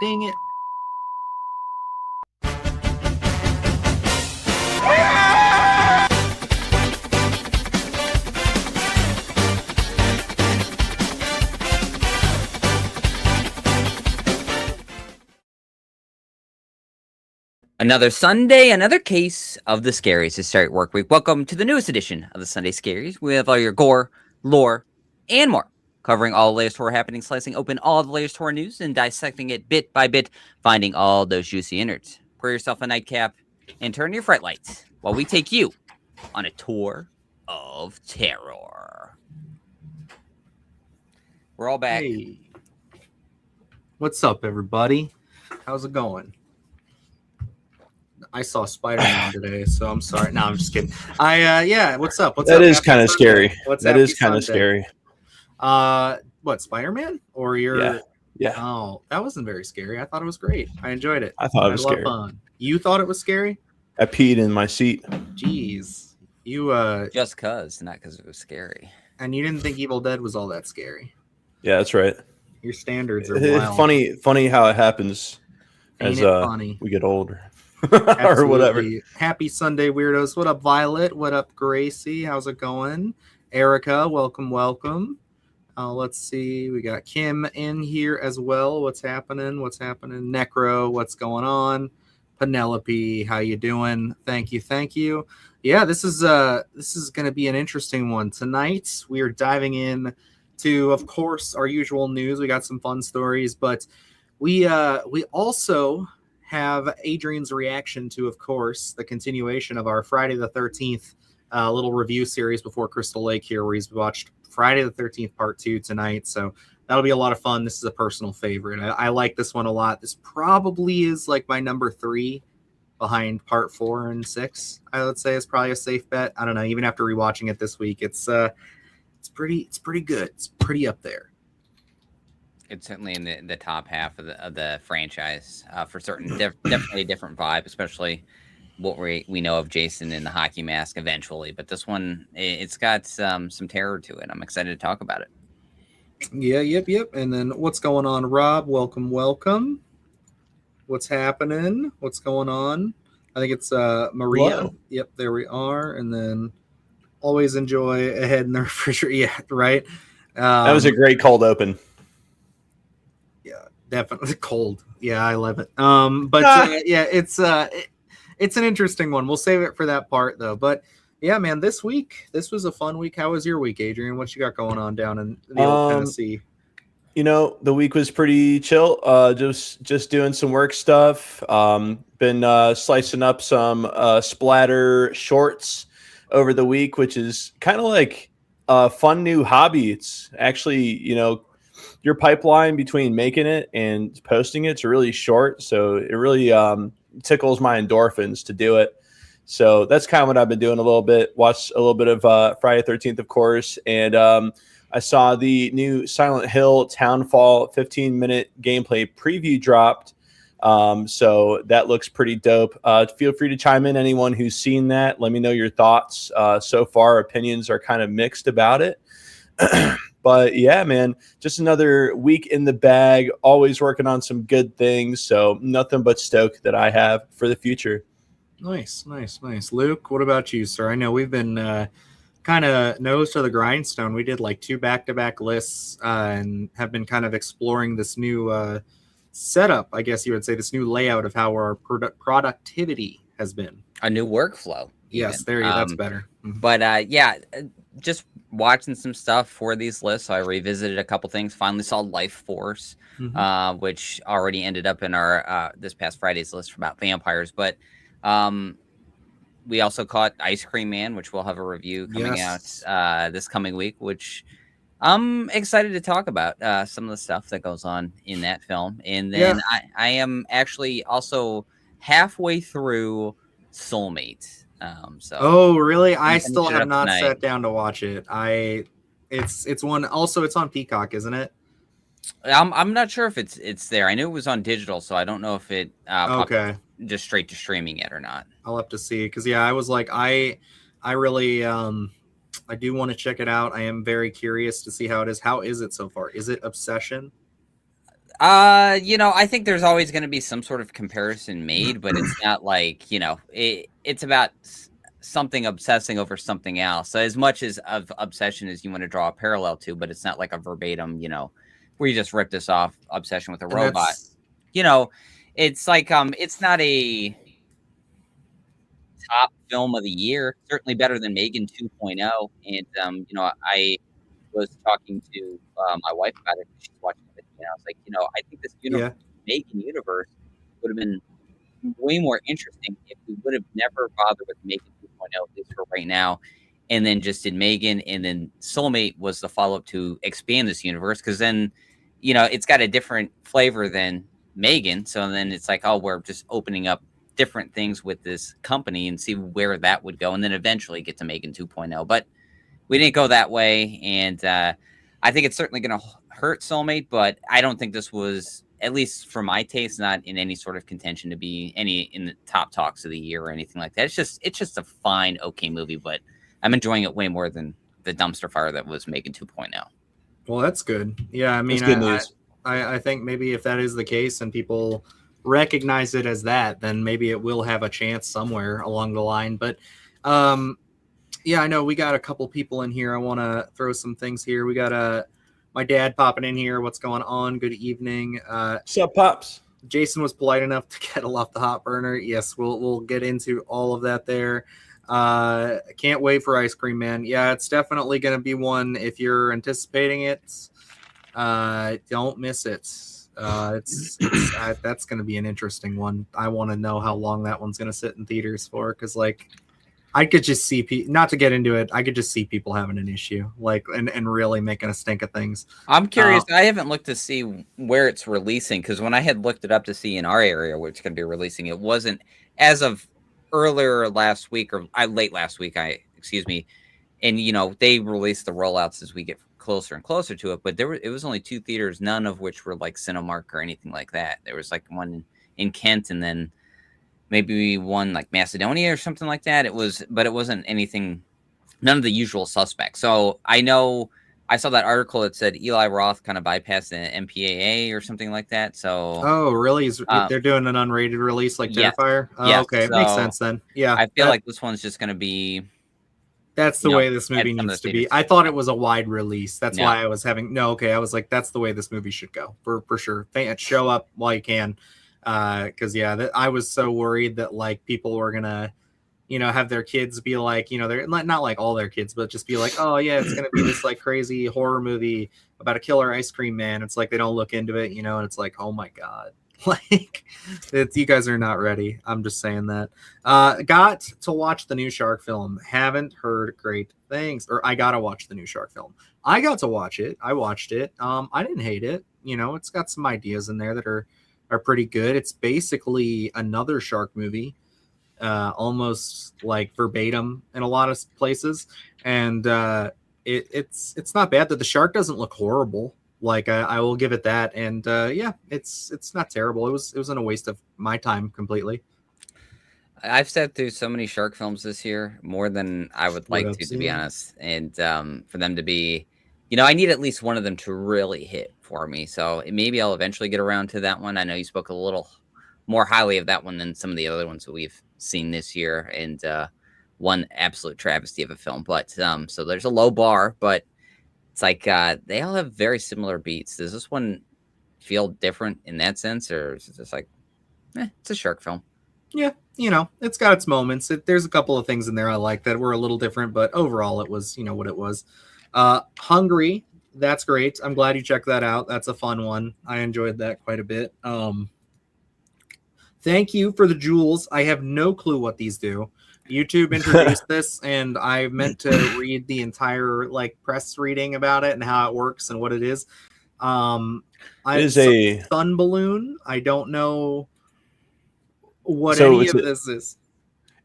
Dang it. Another Sunday, another case of the Scaries to start work week. Welcome to the newest edition of the Sunday Scaries. We have all your gore, lore, and more, covering all the latest horror happenings, slicing open all the latest horror news, and dissecting it bit by bit, finding all those juicy innards. Pour yourself a nightcap and turn your fright lights while we take you on a tour of terror. We're all back. Hey. What's up, everybody? How's it going? I saw Spider-Man today, so I'm sorry. No, I'm just kidding. What's up? What's that up? is kind of scary. That is kind of Sunday? scary. What, Spider-Man? Or your Yeah. Oh, that wasn't very scary. I thought it was great. I enjoyed it. I thought it was had a lot scary. of fun. You thought it was scary? I peed in my seat. Jeez. You Just cause, not because it was scary. and you didn't think Evil Dead was all that scary. Yeah, that's right. Your standards are It's wild. funny how it happens Ain't as it funny? we get older. Or whatever. Absolutely. Happy Sunday, weirdos. What up, Violet? What up, Gracie? How's it going? Erica, welcome. Let's see. We got Kim in here as well. What's happening? Necro, what's going on? Penelope, how you doing? Thank you. Yeah, this is going to be an interesting one tonight. We are diving in to, of course, our usual news. We got some fun stories, but we also have Adrian's reaction to, of course, the continuation of our Friday the 13th little review series before Crystal Lake here, where he's watched Friday the 13th Part 2 tonight. So that'll be a lot of fun. This is a personal favorite. I like this one a lot. This probably is like my number 3 behind Part 4 and 6. I would say is probably a safe bet. I don't know. Even after rewatching it this week, it's pretty good. It's pretty up there. It's certainly in the top half of the franchise for certain. Definitely a different vibe, especially what we know of Jason in the hockey mask eventually. But this one, it's got some terror to it. I'm excited to talk about it. Yeah, yep. And then what's going on, Rob? Welcome. What's happening? What's going on? I think it's Maria. Hello. Yep, there we are. And then always enjoy a head in the refrigerator. Yeah, right. That was a great cold open. Definitely cold. Yeah, I love it. It's an interesting one. We'll save it for that part though. But yeah, man, this was a fun week. How was your week, Adrian? What you got going on down in the old Tennessee? You know, the week was pretty chill. Just doing some work stuff. Been slicing up some splatter shorts over the week, which is kind of like a fun new hobby. It's actually, your pipeline between making it and posting it's really short, so it really tickles my endorphins to do it. So that's kind of what I've been doing a little bit. Watched a little bit of Friday 13th, of course, and I saw the new Silent Hill Townfall 15-minute gameplay preview dropped. So that looks pretty dope. Feel free to chime in, anyone who's seen that. Let me know your thoughts. So far, opinions are kind of mixed about it. But yeah, man, just another week in the bag, always working on some good things. So nothing but stoke that I have for the future. Nice. Luke, what about you, sir? I know we've been kind of nose to the grindstone. We did like 2 back-to-back lists and have been kind of exploring this new setup, I guess you would say, this new layout of how our productivity has been. A new workflow. Yes, there you go. That's better. Mm-hmm. But just watching some stuff for these lists. I revisited a couple things. Finally saw Life Force, which already ended up in our this past Friday's list about vampires. But we also caught Ice Cream Man, which we'll have a review coming out this coming week, which I'm excited to talk about some of the stuff that goes on in that film. And then I am actually also halfway through Soulmate. Oh, really? I still have not sat down to watch it. It's one. Also, it's on Peacock, isn't it? I'm not sure if it's there. I knew it was on digital, so I don't know if it just straight to streaming yet or not. I'll have to see, because I was like, I really I do want to check it out. I am very curious to see how it is. How is it so far? Is it Obsession? I think there's always going to be some sort of comparison made, but it's not like, it's about something obsessing over something else. So as much as of obsession as you want to draw a parallel to, but it's not like a verbatim, where you just rip this off obsession with a And robot. It's like it's not a top film of the year. Certainly better than Megan 2.0. And I was talking to my wife about it. She's watching it, and I was like, I think this Yeah. Megan universe would have been way more interesting if we would have never bothered with Megan 2.0, at least for right now, and then just did Megan, and then Soulmate was the follow up to expand this universe, because then it's got a different flavor than Megan. So then it's like, oh, we're just opening up different things with this company and see where that would go, and then eventually get to Megan 2.0. But we didn't go that way, and I think it's certainly going to hurt Soulmate, but I don't think this was, at least for my taste, not in any sort of contention to be any in the top talks of the year or anything like that. It's just a fine, okay movie, but I'm enjoying it way more than the dumpster fire that was Megan 2.0. Well, that's good. Yeah, I mean, That's good news. I think maybe if that is the case and people recognize it as that, then maybe it will have a chance somewhere along the line. But yeah, I know we got a couple people in here. I want to throw some things here. We got my dad popping in here. What's going on? Good evening. What's up, Pops? Jason was polite enough to kettle off the hot burner. Yes, we'll get into all of that there. Can't wait for Ice Cream Man. Yeah, it's definitely going to be one. If you're anticipating it, don't miss it. That's going to be an interesting one. I want to know how long that one's going to sit in theaters for, because I could just see not to get into it. I could just see people having an issue, and really making a stink of things. I'm curious. I haven't looked to see where it's releasing, because when I had looked it up to see in our area where it's going to be releasing, it wasn't as of earlier last week, or late last week. Excuse me. And they release the rollouts as we get closer and closer to it. But it was only 2 theaters, none of which were like Cinemark or anything like that. There was like one in Kent, and then maybe one like Macedonia or something like that. But it wasn't anything, none of the usual suspects. So I know I saw that article that said Eli Roth kind of bypassed the MPAA or something like that. So oh, really? They're doing an unrated release like Terrifier? Oh, yes. Okay, So makes sense then. Yeah, I feel like this one's just going to be. That's the way this movie needs to be. I thought it was a wide release. That's why I was having I was like, that's the way this movie should go for sure. Show up while you can. Because I was so worried that like people were gonna have their kids be like, they're not like all their kids, but just be like, oh yeah, it's gonna be this like crazy horror movie about a killer ice cream man. It's like they don't look into it, and it's like, oh my god, like you guys are not ready. I'm just saying that. Got to watch the new Shark film. Haven't heard great things. Or I gotta watch the new Shark film. I got to watch it. I watched it. I didn't hate it. It's got some ideas in there that are pretty good. It's basically another shark movie, almost like verbatim in a lot of places, and it's not bad. That the shark doesn't look horrible. Like I will give it that, and it's not terrible. It wasn't a waste of my time completely. I've sat through so many shark films this year, more than I would like to be honest. And for them to be, I need at least one of them to really hit for me. So maybe I'll eventually get around to that one. I know you spoke a little more highly of that one than some of the other ones that we've seen this year, and one absolute travesty of a film. But so there's a low bar, but it's like they all have very similar beats. Does this one feel different in that sense, or is it just like, it's a shark film? Yeah, it's got its moments. There's a couple of things in there I like that were a little different, but overall it was, what it was. Hungry, that's great. I'm glad you checked that out. That's a fun one. I enjoyed that quite a bit. Thank you for the jewels. I have no clue what these do. YouTube introduced this, and I meant to read the entire press reading about it and how it works and what it is. It is a sun balloon. I don't know what any of this is.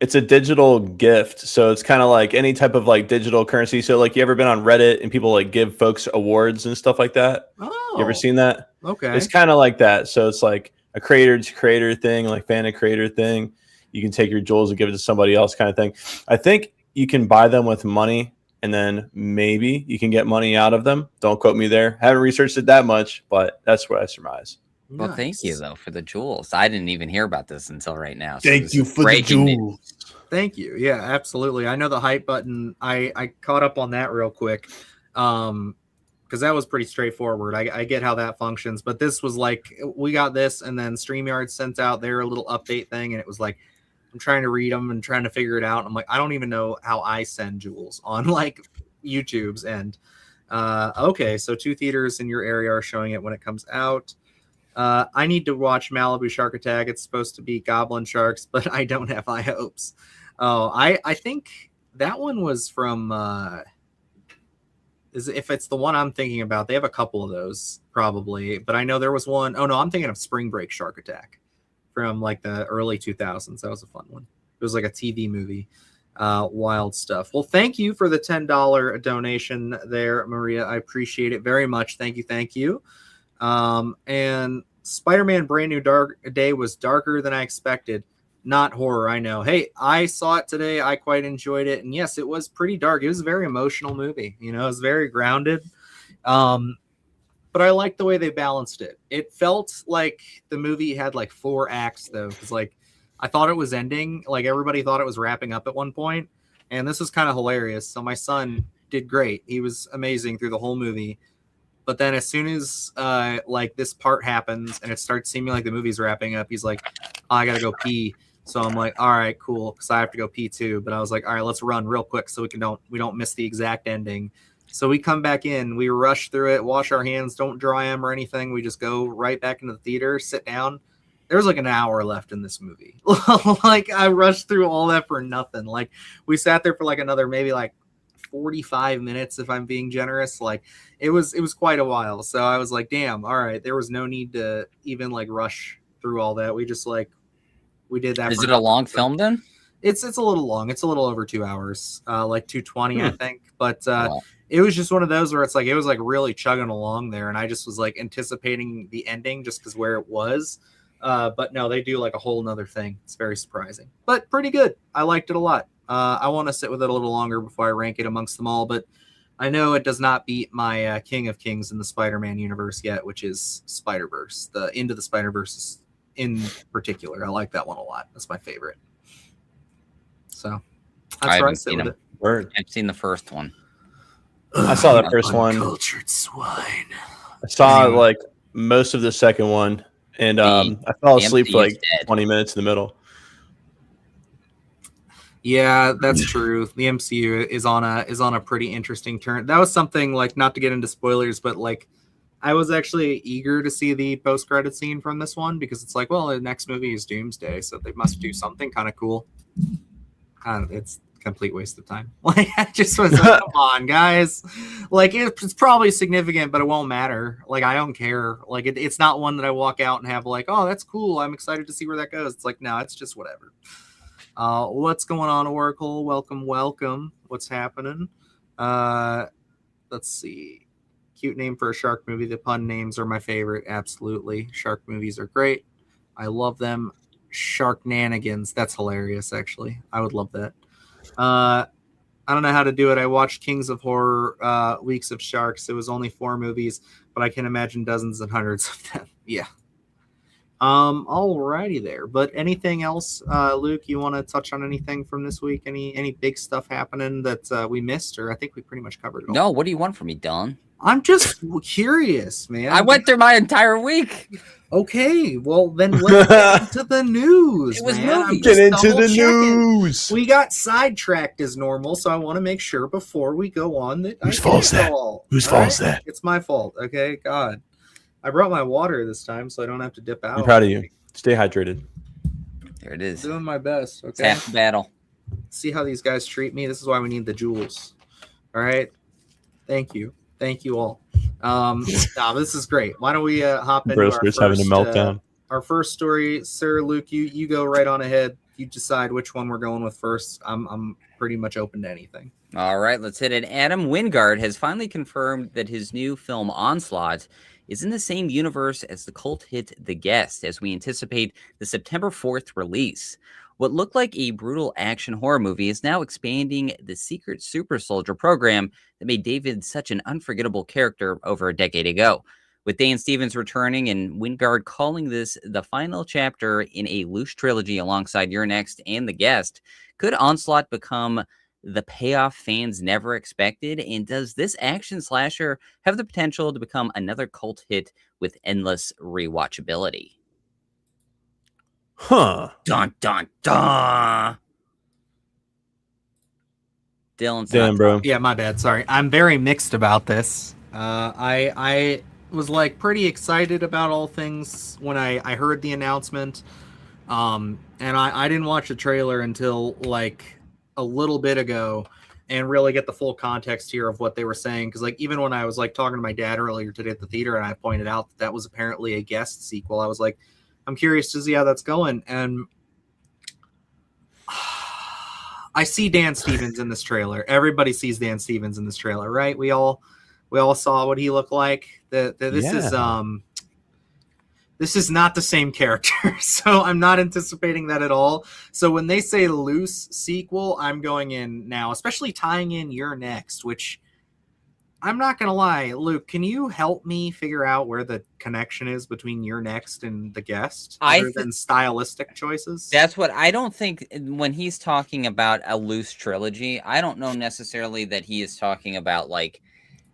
It's a digital gift, so it's kind of like any type of digital currency. So you ever been on Reddit and people give folks awards and stuff like that? Oh, you ever seen that? Okay, it's kind of like that. So it's like a creator to creator thing, like fan to creator thing. You can take your jewels and give it to somebody else, kind of thing. I think you can buy them with money, and then maybe you can get money out of them. Don't quote me there. Haven't researched it that much, but that's what I surmise. Well, thank you Nice. though for the jewels. I didn't even hear about this until right now. So Thank this you is for the breaking news. jewels. Thank you. Yeah, absolutely. I know the hype button. I caught up on that real quick. Because that was pretty straightforward. I get how that functions, but this was like we got this, and then StreamYard sent out their little update thing, and it was like I'm trying to read them and trying to figure it out. I'm like, I don't even know how I send jewels on like YouTube's end. Okay, so 2 theaters in your area are showing it when it comes out. I need to watch Malibu Shark Attack. It's supposed to be goblin sharks, but I don't have high hopes. Oh, I think that one was from if it's the one I'm thinking about, they have a couple of those probably, but I know there was one. Oh no, I'm thinking of Spring Break Shark Attack from like the early 2000s. That was a fun one. It was like a TV movie. Wild stuff. Well, thank you for the $10 donation there, Maria. I appreciate it very much. Thank you. Thank you. And Spider-Man Brand New Dark Day was darker than I expected. Not horror, I know. Hey, I saw it today. I quite enjoyed it. And yes, it was pretty dark. It was a very emotional movie. You know, it was very grounded. But I liked the way they balanced it. It felt like the movie had like 4 acts though, because like I thought it was ending. Like everybody thought it was wrapping up at one point, and this was kind of hilarious. So my son did great. He was amazing through the whole movie. But then as soon as like this part happens and it starts seeming like the movie's wrapping up, he's like, oh, I gotta go pee. So I'm like, all right, cool, because I have to go pee too. But I was like, all right, let's run real quick so we don't miss the exact ending. So we come back in, we rush through it, wash our hands, don't dry them or anything. We just go right back into the theater, sit down. There was like an hour left in this movie. Like I rushed through all that for nothing. Like we sat there for like another maybe like 45 minutes if I'm being generous. Like it was quite a while. So I was like, damn, all right, there was no need to even like rush through all that. We just like we did that. Is it a long film then? It's a little long. It's a little over 2 hours, like 220, I think. But Wow. it was just one of those where it's like it was like really chugging along there, and I just was like anticipating the ending just because where it was. But no, they do like a whole nother thing. It's very surprising, but pretty good. I liked it a lot. I want to sit with it a little longer before I rank it amongst them all, but I know it does not beat my King of Kings in the Spider-Man universe yet, which is Spider-Verse. The Into the Spider-Verse in particular. I like that one a lot. That's my favorite. So that's where I sit with it. Word. I've seen the first one. I saw the first one. Uncultured swine. I saw Anyway. like most of the second one, and I fell asleep for like 20 minutes in the middle. Yeah, that's true. The MCU is on a pretty interesting turn. That was something like, not to get into spoilers, but like I was actually eager to see the post-credit scene from this one because it's like, well, the next movie is Doomsday, so they must do something kind of cool. It's a complete waste of time. Like I just was like, come on, guys. Like it's probably significant, but it won't matter. Like I don't care. Like it's not one that I walk out and have like, oh, that's cool. I'm excited to see where that goes. It's like, no, it's just whatever. What's going on, Oracle? Welcome. What's happening? Let's see. Cute name for a shark movie. The pun names are my favorite. Absolutely. Shark movies are great. I love them. Sharknanigans. That's hilarious, actually. I would love that. I don't know how to do it. I watched Kings of Horror, Weeks of Sharks. It was only 4 movies, but I can imagine dozens and hundreds of them. Yeah. Alrighty there. But anything else, Luke, you want to touch on anything from this week? Any big stuff happening that we missed, or I think we pretty much covered it all? No, what do you want from me, Dylan? I'm just curious, man. I went through my entire week. Okay, well then let's get into the news. It was man. movies. Get into the double-checking. news. We got sidetracked as normal, so I want to make sure before we go on that Whose fault is that? Whose fault is that? It's my fault. Okay, God. I brought my water this time, so I don't have to dip out. I'm proud of you. Stay hydrated. There it is. Doing my best. It's Okay. half the battle. See how these guys treat me. This is why we need the jewels. All right. Thank you all. This is great. Why don't we hop into our first, having a meltdown. Our first story, Sir Luke. You go right on ahead. You decide which one we're going with first. I'm pretty much open to anything. All right, let's hit it. Adam Wingard has finally confirmed that his new film Onslaught is in the same universe as the cult hit The Guest, as we anticipate the September 4th release. What looked like a brutal action horror movie is now expanding the secret super soldier program that made David such an unforgettable character over a decade ago. With Dan Stevens returning and Wingard calling this the final chapter in a loose trilogy alongside Your Next and The Guest, could Onslaught become the payoff fans never expected? And does this action slasher have the potential to become another cult hit with endless rewatchability? Huh. Dun dun dun. Dylan's Damn, not bro. Yeah, my bad. Sorry. I'm very mixed about this. I was like pretty excited about all things when I heard the announcement. And I didn't watch the trailer until like a little bit ago and really get the full context here of what they were saying. Cause like, even when I was like talking to my dad earlier today at the theater and I pointed out that that was apparently a guest sequel, I was like, I'm curious to see how that's going. And I see Dan Stevens in this trailer. Everybody sees Dan Stevens in this trailer, right? We all saw what he looked like. This is not the same character, so I'm not anticipating that at all. So when they say loose sequel, I'm going in now, especially tying in Your Next, which I'm not going to lie. Luke, can you help me figure out where the connection is between Your Next and The Guest, other than stylistic choices? That's what I don't think when he's talking about a loose trilogy. I don't know necessarily that he is talking about like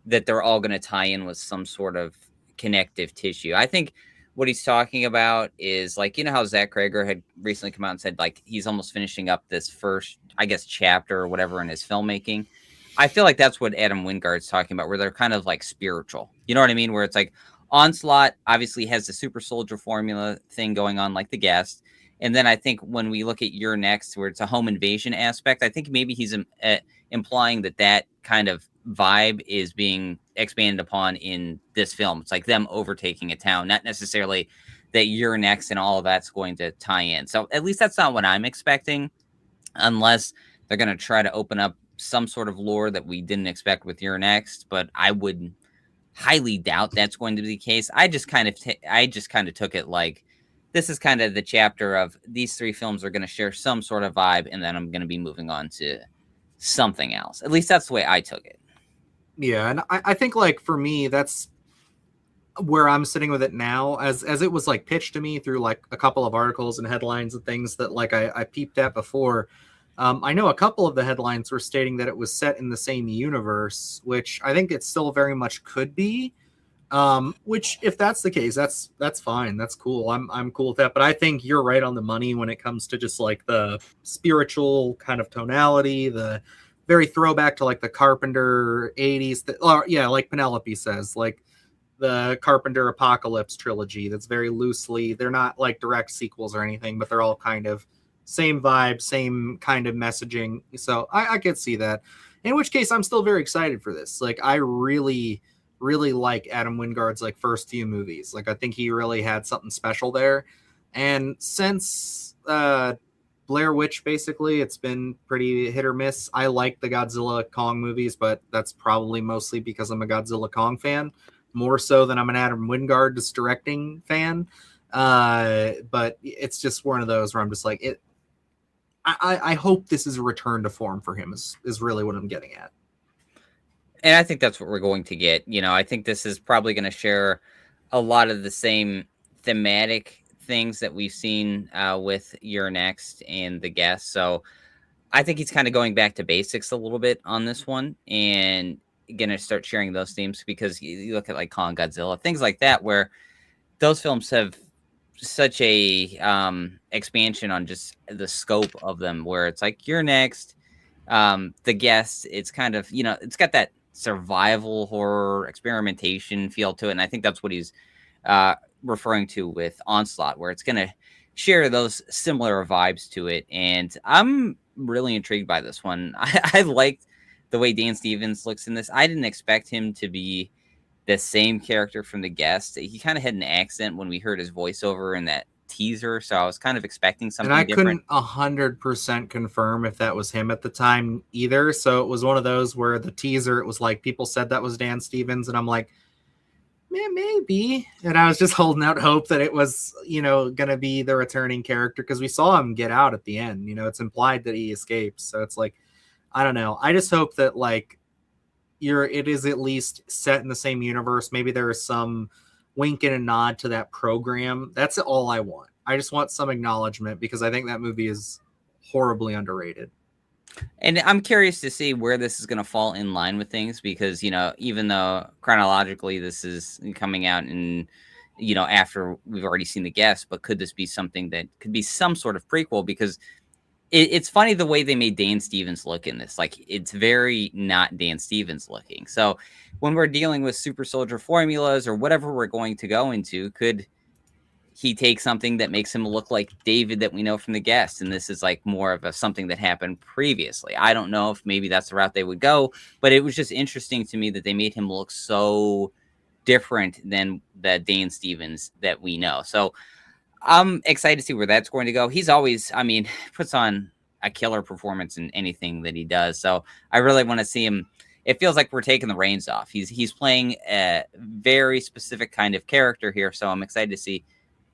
that they're all going to tie in with some sort of connective tissue. I think what he's talking about is like, you know how Zach Krager had recently come out and said like he's almost finishing up this first, I guess, chapter or whatever in his filmmaking. I feel like that's what Adam Wingard's talking about, where they're kind of like spiritual. You know what I mean? Where it's like Onslaught obviously has the super soldier formula thing going on, like The Guest. And then I think when we look at Your Next, where it's a home invasion aspect, I think maybe he's implying that that kind of vibe is being expanded upon in this film. It's like them overtaking a town, not necessarily that You're Next and all of that's going to tie in. So at least that's not what I'm expecting, unless they're going to try to open up some sort of lore that we didn't expect with You're Next. But I would highly doubt that's going to be the case. I just kind of took it like this is kind of the chapter of these three films are going to share some sort of vibe, and then I'm going to be moving on to something else. At least that's the way I took it. Yeah, and I think like for me, that's where I'm sitting with it now, as it was like pitched to me through like a couple of articles and headlines and things that like I peeped at before. I know a couple of the headlines were stating that it was set in the same universe, which I think it still very much could be. Which if that's the case, that's fine. That's cool. I'm cool with that. But I think you're right on the money when it comes to just like the spiritual kind of tonality, the very throwback to like the Carpenter 80s, like Penelope says, like the Carpenter Apocalypse trilogy. That's very loosely, they're not like direct sequels or anything, but they're all kind of same vibe, same kind of messaging. So I could see that. In which case, I'm still very excited for this. Like, I really like Adam Wingard's like first few movies. Like, I think he really had something special there. And since Blair Witch, basically, it's been pretty hit or miss. I like the Godzilla Kong movies, but that's probably mostly because I'm a Godzilla Kong fan, more so than I'm an Adam Wingard just directing fan. But it's just one of those where I'm just like, I hope this is a return to form for him is really what I'm getting at. And I think that's what we're going to get. You know, I think this is probably going to share a lot of the same thematic things that we've seen with Your Next and The Guest. So I think he's kind of going back to basics a little bit on this one and going to start sharing those themes, because you look at like Kong, Godzilla, things like that, where those films have such a expansion on just the scope of them, where it's like Your Next, The Guest, it's kind of, you know, it's got that survival horror experimentation feel to it. And I think that's what he's referring to with Onslaught, where it's going to share those similar vibes to it. And I'm really intrigued by this one. I liked the way Dan Stevens looks in this. I didn't expect him to be the same character from The Guest. He kind of had an accent when we heard his voiceover in that teaser, so I was kind of expecting something different. And I couldn't 100% confirm if that was him at the time either. So it was one of those where the teaser, it was like people said that was Dan Stevens, and I'm like, maybe. And I was just holding out hope that it was, you know, going to be the returning character, because we saw him get out at the end. You know, it's implied that he escapes. So it's like, I don't know. I just hope that like it is at least set in the same universe. Maybe there is some wink and a nod to that program. That's all I want. I just want some acknowledgement because I think that movie is horribly underrated. And I'm curious to see where this is going to fall in line with things because, even though chronologically this is coming out in, after we've already seen the guest, but could this be something that could be some sort of prequel? Because it's funny the way they made Dan Stevens look in this. Like, it's very not Dan Stevens looking. So when we're dealing with super soldier formulas or whatever we're going to go into, could he take something that makes him look like David that we know from the guest, and this is like more of something that happened previously? I don't know if maybe that's the route they would go, but it was just interesting to me that they made him look so different than the Dan Stevens that we know. So I'm excited to see where that's going to go. He's always, puts on a killer performance in anything that he does. So I really want to see him. It feels like we're taking the reins off. He's playing a very specific kind of character here. So I'm excited to see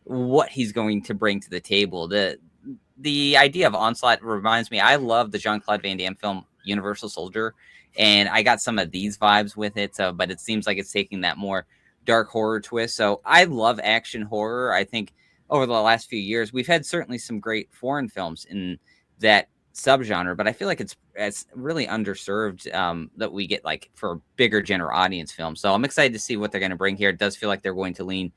what he's going to bring to the table. The idea of Onslaught reminds me, I love the Jean-Claude Van Damme film Universal Soldier, and I got some of these vibes with it. So, but it seems like it's taking that more dark horror twist. So I love action horror. I think over the last few years, we've had certainly some great foreign films in that subgenre, but I feel like it's really underserved that we get like for bigger general audience films. So I'm excited to see what they're going to bring here. It does feel like they're going to lean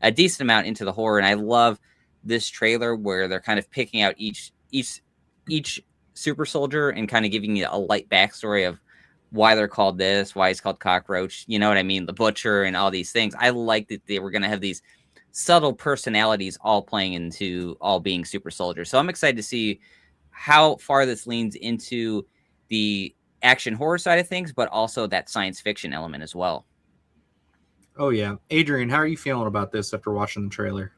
a decent amount into the horror, and I love this trailer where they're kind of picking out each super soldier and kind of giving you a light backstory of why they're called this, why he's called Cockroach, you know what I mean, the Butcher and all these things. I like that they were going to have these subtle personalities all playing into all being super soldiers. So I'm excited to see how far this leans into the action horror side of things, but also that science fiction element as well. Oh, yeah. Adrian, how are you feeling about this after watching the trailer?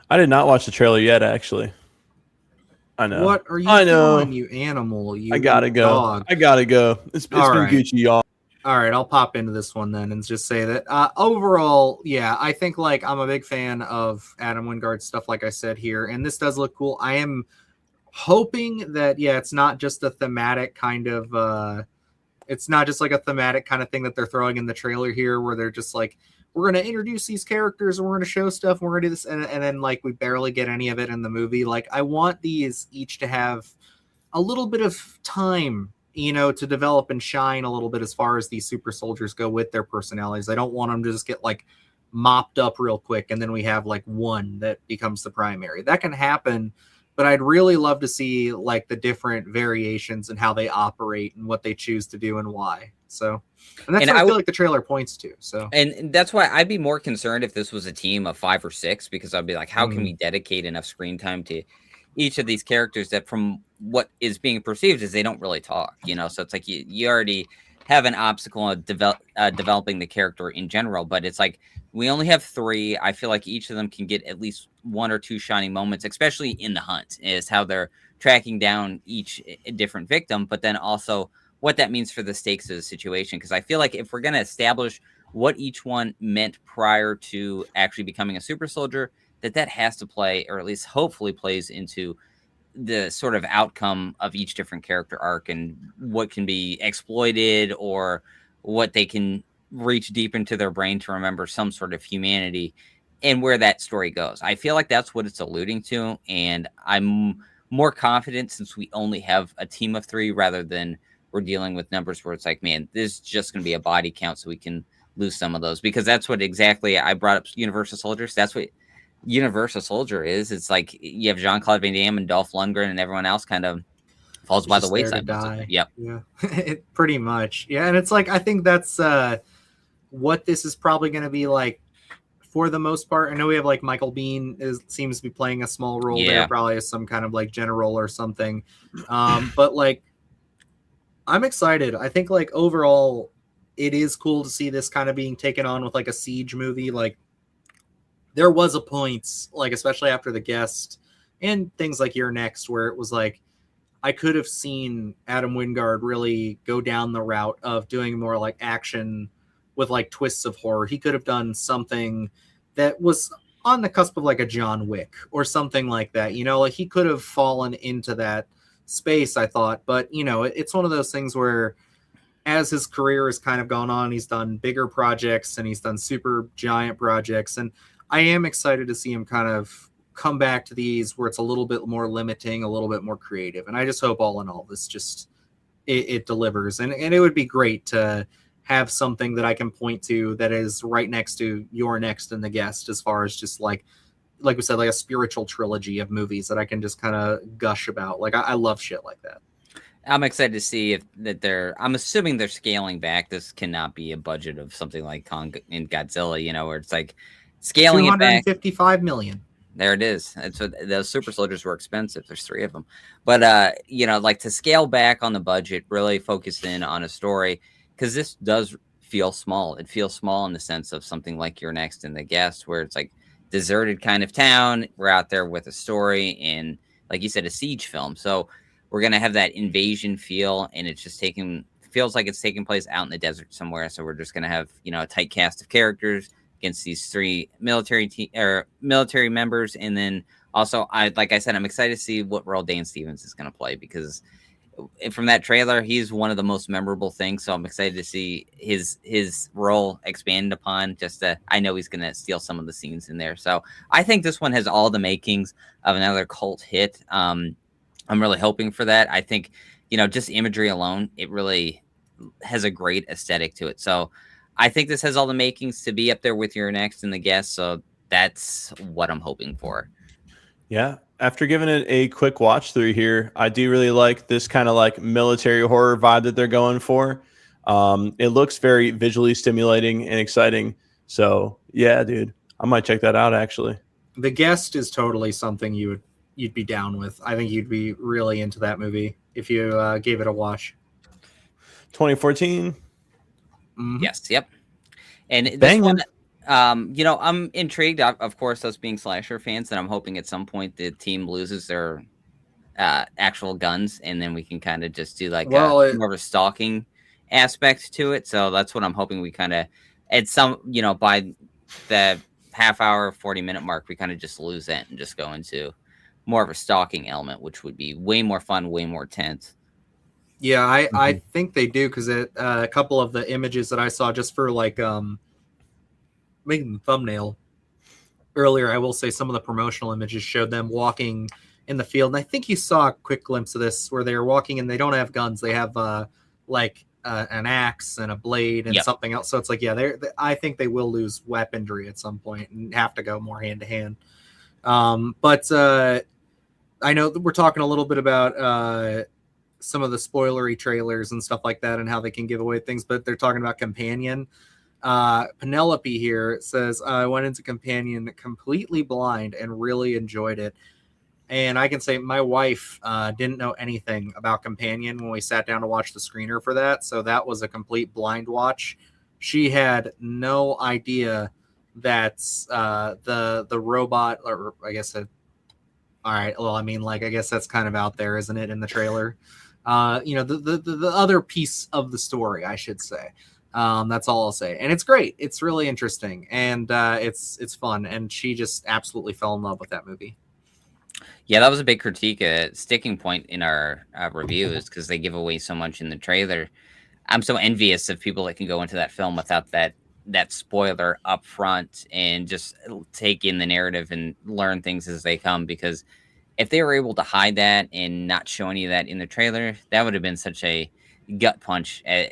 I did not watch the trailer yet, actually. I know. What are you doing, you animal? I gotta go. Dog. I gotta go. It's been right. Gucci, y'all. All right, I'll pop into this one then and just say that overall, yeah, I think like I'm a big fan of Adam Wingard's stuff, like I said here, and this does look cool. I am hoping that, yeah, it's not just a thematic kind of it's not just like a thematic kind of thing that they're throwing in the trailer here where they're just like, we're going to introduce these characters and we're going to show stuff and we're going to do this. And then like we barely get any of it in the movie. Like I want these each to have a little bit of time, to develop and shine a little bit as far as these super soldiers go with their personalities. I don't want them to just get like mopped up real quick and then we have like one that becomes the primary. That can happen. But I'd really love to see like the different variations and how they operate and what they choose to do and why. So, and that's what I feel like the trailer points to. So, and that's why I'd be more concerned if this was a team of 5 or 6, because I'd be like, how can we dedicate enough screen time to each of these characters that from what is being perceived is they don't really talk, So it's like you already have an obstacle of developing the character in general, but it's like we only have 3. I feel like each of them can get at least 1 or 2 shining moments, especially in the hunt, is how they're tracking down each different victim, but then also what that means for the stakes of the situation. Because I feel like if we're going to establish what each one meant prior to actually becoming a super soldier, that has to play, or at least hopefully plays into the sort of outcome of each different character arc and what can be exploited or what they can reach deep into their brain to remember some sort of humanity and where that story goes. I feel like that's what it's alluding to. And I'm more confident since we only have a team of 3 rather than we're dealing with numbers where it's like, man, this is just going to be a body count so we can lose some of those, because that's what exactly I brought up Universal Soldiers. That's what Universal Soldier is. It's like you have Jean-Claude Van Damme and Dolph Lundgren and everyone else kind of falls by the wayside. Yep. Yeah. Pretty much. Yeah. And it's like, I think that's what this is probably going to be like for the most part. I know we have like Michael Biehn seems to be playing a small role there, probably as some kind of like general or something. But like, I'm excited. I think like overall it is cool to see this kind of being taken on with like a siege movie. Like there was a point, like especially after The Guest and things like You're Next, where it was like I could have seen Adam Wingard really go down the route of doing more like action with like twists of horror. He could have done something that was on the cusp of like a John Wick or something like that. Like he could have fallen into that space, I thought. But, it's one of those things where as his career has kind of gone on, he's done bigger projects and he's done super giant projects. And I am excited to see him kind of come back to these where it's a little bit more limiting, a little bit more creative. And I just hope all in all, this just, it delivers. And it would be great to have something that I can point to that is right next to Your Next and The Guest, as far as just like we said, like a spiritual trilogy of movies that I can just kind of gush about. Like I love shit like that. I'm excited to see if that I'm assuming they're scaling back. This cannot be a budget of something like Kong and Godzilla, where it's like scaling it back. 255 million. There it is. It's what, those super soldiers were expensive. There's 3 of them, but like to scale back on the budget, really focus in on a story, because this does feel small. It feels small in the sense of something like Your Next and The Guest, where it's like deserted kind of town. We're out there with a story and, like you said, a siege film. So we're going to have that invasion feel, and it's just feels like it's taking place out in the desert somewhere. So we're just going to have, a tight cast of characters against these 3 military members. And then also, like I said, I'm excited to see what role Dan Stevens is going to play, because from that trailer, he's one of the most memorable things. So I'm excited to see his role expanded upon. I know he's going to steal some of the scenes in there. So I think this one has all the makings of another cult hit. I'm really hoping for that. I think, just imagery alone, it really has a great aesthetic to it. So I think this has all the makings to be up there with Your Next and The Guest. So that's what I'm hoping for. Yeah. After giving it a quick watch through here, I do really like this kind of like military horror vibe that they're going for. It looks very visually stimulating and exciting. So yeah, dude, I might check that out actually. The Guest is totally something you'd be down with. I think you'd be really into that movie if you gave it a watch. 2014. Mm-hmm. Yes. Yep. And this Banging. one, I'm intrigued, of course, us being slasher fans, and I'm hoping at some point the team loses their actual guns, and then we can kind of just do like more of a stalking aspect to it. So that's what I'm hoping we kind of, at some, by the half hour, 40-minute mark, we kind of just lose that and just go into more of a stalking element, which would be way more fun, way more tense. Yeah, I think they do, because a couple of the images that I saw just for like making the thumbnail earlier, I will say some of the promotional images showed them walking in the field, and I think you saw a quick glimpse of this where they were walking and they don't have guns, they have an axe and a blade and something else. So it's like, yeah, I think they will lose weaponry at some point and have to go more hand to hand. But I know that we're talking a little bit about some of the spoilery trailers and stuff like that and how they can give away things, but they're talking about Companion. Penelope here says, I went into Companion completely blind and really enjoyed it. And I can say my wife didn't know anything about Companion when we sat down to watch the screener for that. So that was a complete blind watch. She had no idea that the robot, or I guess all right, well, I mean, like, I guess that's kind of out there, isn't it, in the trailer? The other piece of the story, I should say. That's all I'll say. And it's great. It's really interesting. And it's fun. And she just absolutely fell in love with that movie. Yeah, that was a big critique, a sticking point in our reviews, because they give away so much in the trailer. I'm so envious of people that can go into that film without that spoiler up front and just take in the narrative and learn things as they come, because if they were able to hide that and not show any of that in the trailer, that would have been such a gut punch at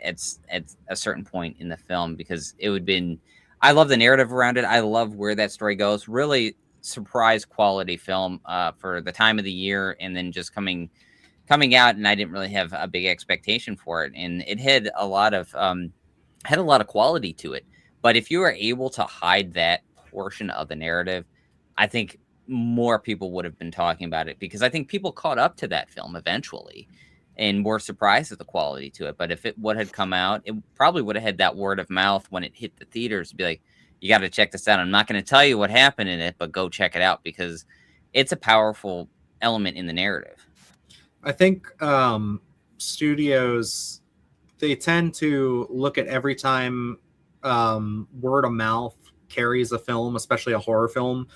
a certain point in the film, because it would have been, I love the narrative around it. I love where that story goes. Really surprise quality film for the time of the year, and then just coming out, and I didn't really have a big expectation for it, and it had a lot of quality to it. But if you were able to hide that portion of the narrative, I think more people would have been talking about it, because I think people caught up to that film eventually and were surprised at the quality to it. But if it would have come out, it probably would have had that word of mouth when it hit the theaters to be like, you got to check this out. I'm not going to tell you what happened in it, but go check it out, because it's a powerful element in the narrative. I think studios, they tend to look at every time word of mouth carries a film, especially a horror film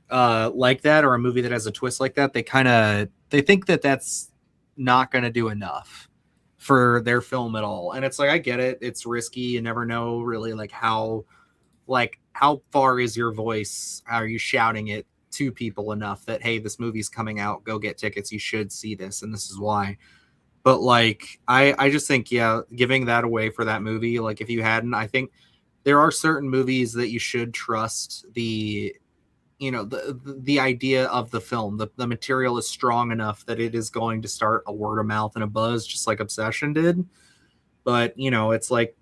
like that, or a movie that has a twist like that. They think that that's not going to do enough for their film at all. And it's like, I get it. It's risky. You never know really how far is your voice? Are you shouting it to people enough that, hey, this movie's coming out, go get tickets. You should see this. And this is why. But like, I just think, yeah, giving that away for that movie, like if you hadn't, I think there are certain movies that you should trust the idea of the film. The material is strong enough that it is going to start a word of mouth and a buzz, just like Obsession did. But it's like,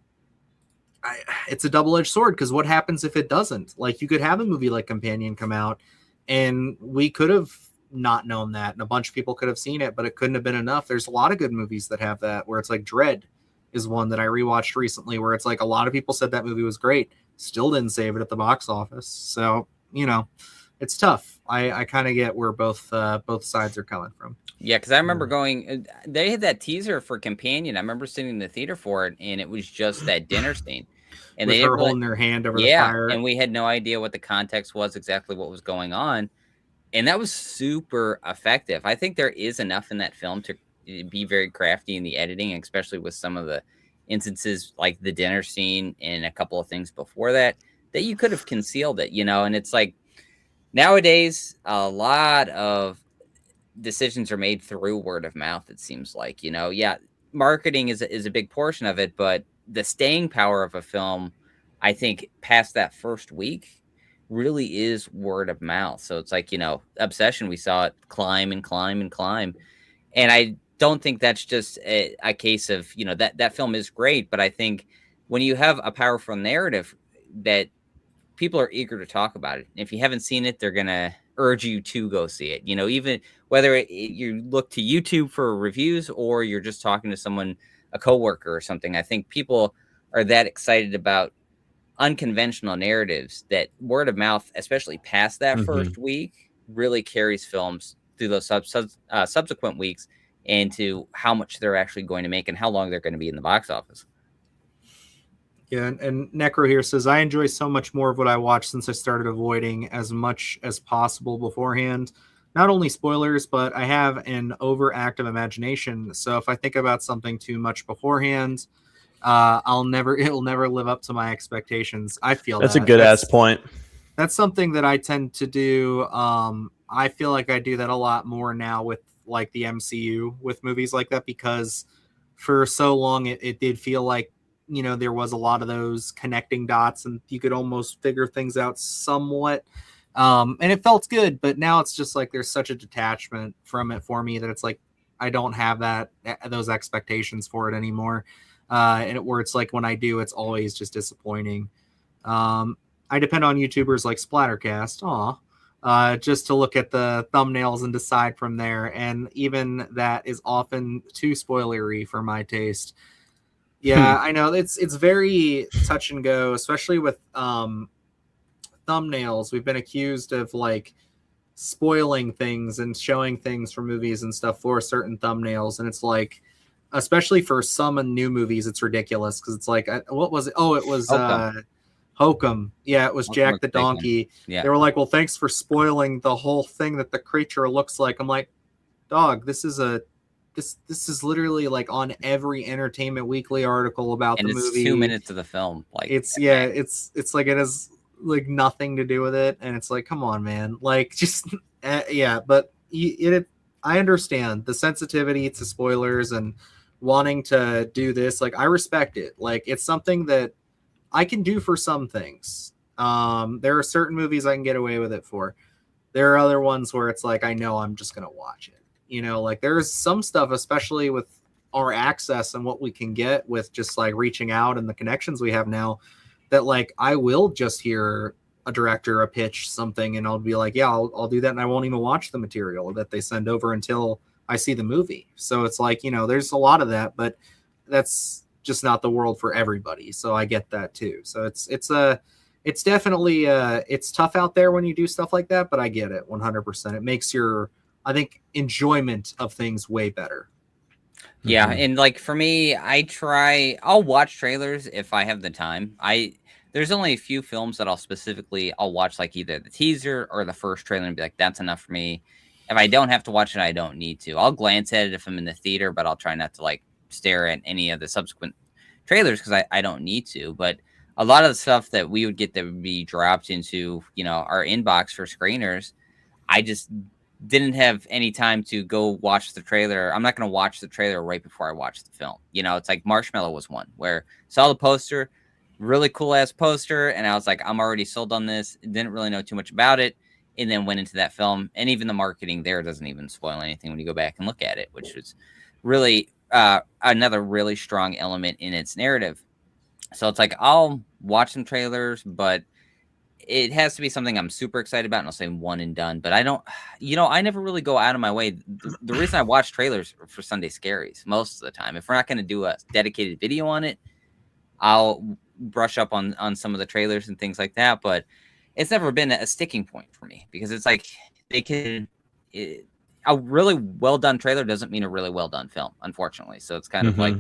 it's a double-edged sword, because what happens if it doesn't? Like, you could have a movie like Companion come out and we could have not known that, and a bunch of people could have seen it, but it couldn't have been enough. There's a lot of good movies that have that, where it's like Dread is one that I rewatched recently, where it's like a lot of people said that movie was great, still didn't save it at the box office. So it's tough. I kind of get where both sides are coming from. Yeah, because I remember going, they had that teaser for Companion. I remember sitting in the theater for it, and it was just that dinner scene. And with they her holding their hand over the fire. And we had no idea what the context was, exactly what was going on. And that was super effective. I think there is enough in that film to be very crafty in the editing, especially with some of the instances like the dinner scene and a couple of things before that you could have concealed it, and it's like nowadays a lot of decisions are made through word of mouth, it seems like. Yeah, marketing is a big portion of it, but the staying power of a film, I think, past that first week really is word of mouth. So it's like, Obsession, we saw it climb and climb and climb. And I don't think that's just a case of, that film is great, but I think when you have a powerful narrative that people are eager to talk about it, if you haven't seen it, they're going to urge you to go see it. Even whether you look to YouTube for reviews or you're just talking to someone, a coworker or something, I think people are that excited about unconventional narratives that word of mouth, especially past that first week, really carries films through those subsequent weeks into how much they're actually going to make and how long they're going to be in the box office. Yeah, and Necro here says, I enjoy so much more of what I watch since I started avoiding as much as possible beforehand. Not only spoilers, but I have an overactive imagination. So if I think about something too much beforehand, it will never live up to my expectations. I feel that's a good ass point. That's something that I tend to do. I feel like I do that a lot more now with like the MCU, with movies like that, because for so long it did feel like, there was a lot of those connecting dots and you could almost figure things out somewhat. And it felt good, but now it's just like there's such a detachment from it for me that it's like I don't have those expectations for it anymore. Where it's like when I do, it's always just disappointing. I depend on YouTubers like Splattercast, just to look at the thumbnails and decide from there. And even that is often too spoilery for my taste. Yeah, I know it's very touch and go, especially with thumbnails. We've been accused of like spoiling things and showing things from movies and stuff for certain thumbnails, and it's like, especially for some new movies, it's ridiculous because it's like, what was it? Oh, it was Hokum. Yeah, it was Jack the Donkey. Yeah. They were like, well, thanks for spoiling the whole thing that the creature looks like. I'm like, dog, this is literally like on every Entertainment Weekly article about the movie. 2 minutes of the film. Like it's like it has like nothing to do with it, and it's like, come on, man, like just yeah. But I understand the sensitivity to spoilers and wanting to do this. Like, I respect it. Like, it's something that I can do for some things. There are certain movies I can get away with it for. There are other ones where it's like, I know I'm just gonna watch it. Like there's some stuff, especially with our access and what we can get with just like reaching out and the connections we have now, that like I will just hear a director, a pitch, something, and I'll be like, yeah, I'll do that, and I won't even watch the material that they send over until I see the movie. So it's like, there's a lot of that, but that's just not the world for everybody. So I get that too. So it's definitely it's tough out there when you do stuff like that, but I get it 100%. It makes your, I think, enjoyment of things way better. Yeah, and like for me, I'll watch trailers if I have the time. There's only a few films that I'll watch like either the teaser or the first trailer and be like, that's enough for me. If I don't have to watch it, I don't need to. I'll glance at it if I'm in the theater, but I'll try not to like stare at any of the subsequent trailers because I don't need to. But a lot of the stuff that we would get that would be dropped into, our inbox for screeners, I just didn't have any time to go watch the trailer. I'm not going to watch the trailer right before I watch the film. It's like Marshmallow was one where saw the poster, really cool ass poster, and I was like, I'm already sold on this. Didn't really know too much about it, and then went into that film, and even the marketing there doesn't even spoil anything when you go back and look at it, which is really another really strong element in its narrative. So it's like I'll watch some trailers, but it has to be something I'm super excited about, and I'll say one and done. But I don't, I never really go out of my way. The reason I watch trailers for Sunday Scaries most of the time, if we're not going to do a dedicated video on it, I'll brush up on some of the trailers and things like that. But it's never been a sticking point for me because it's like a really well done trailer doesn't mean a really well done film, unfortunately. So it's kind of like,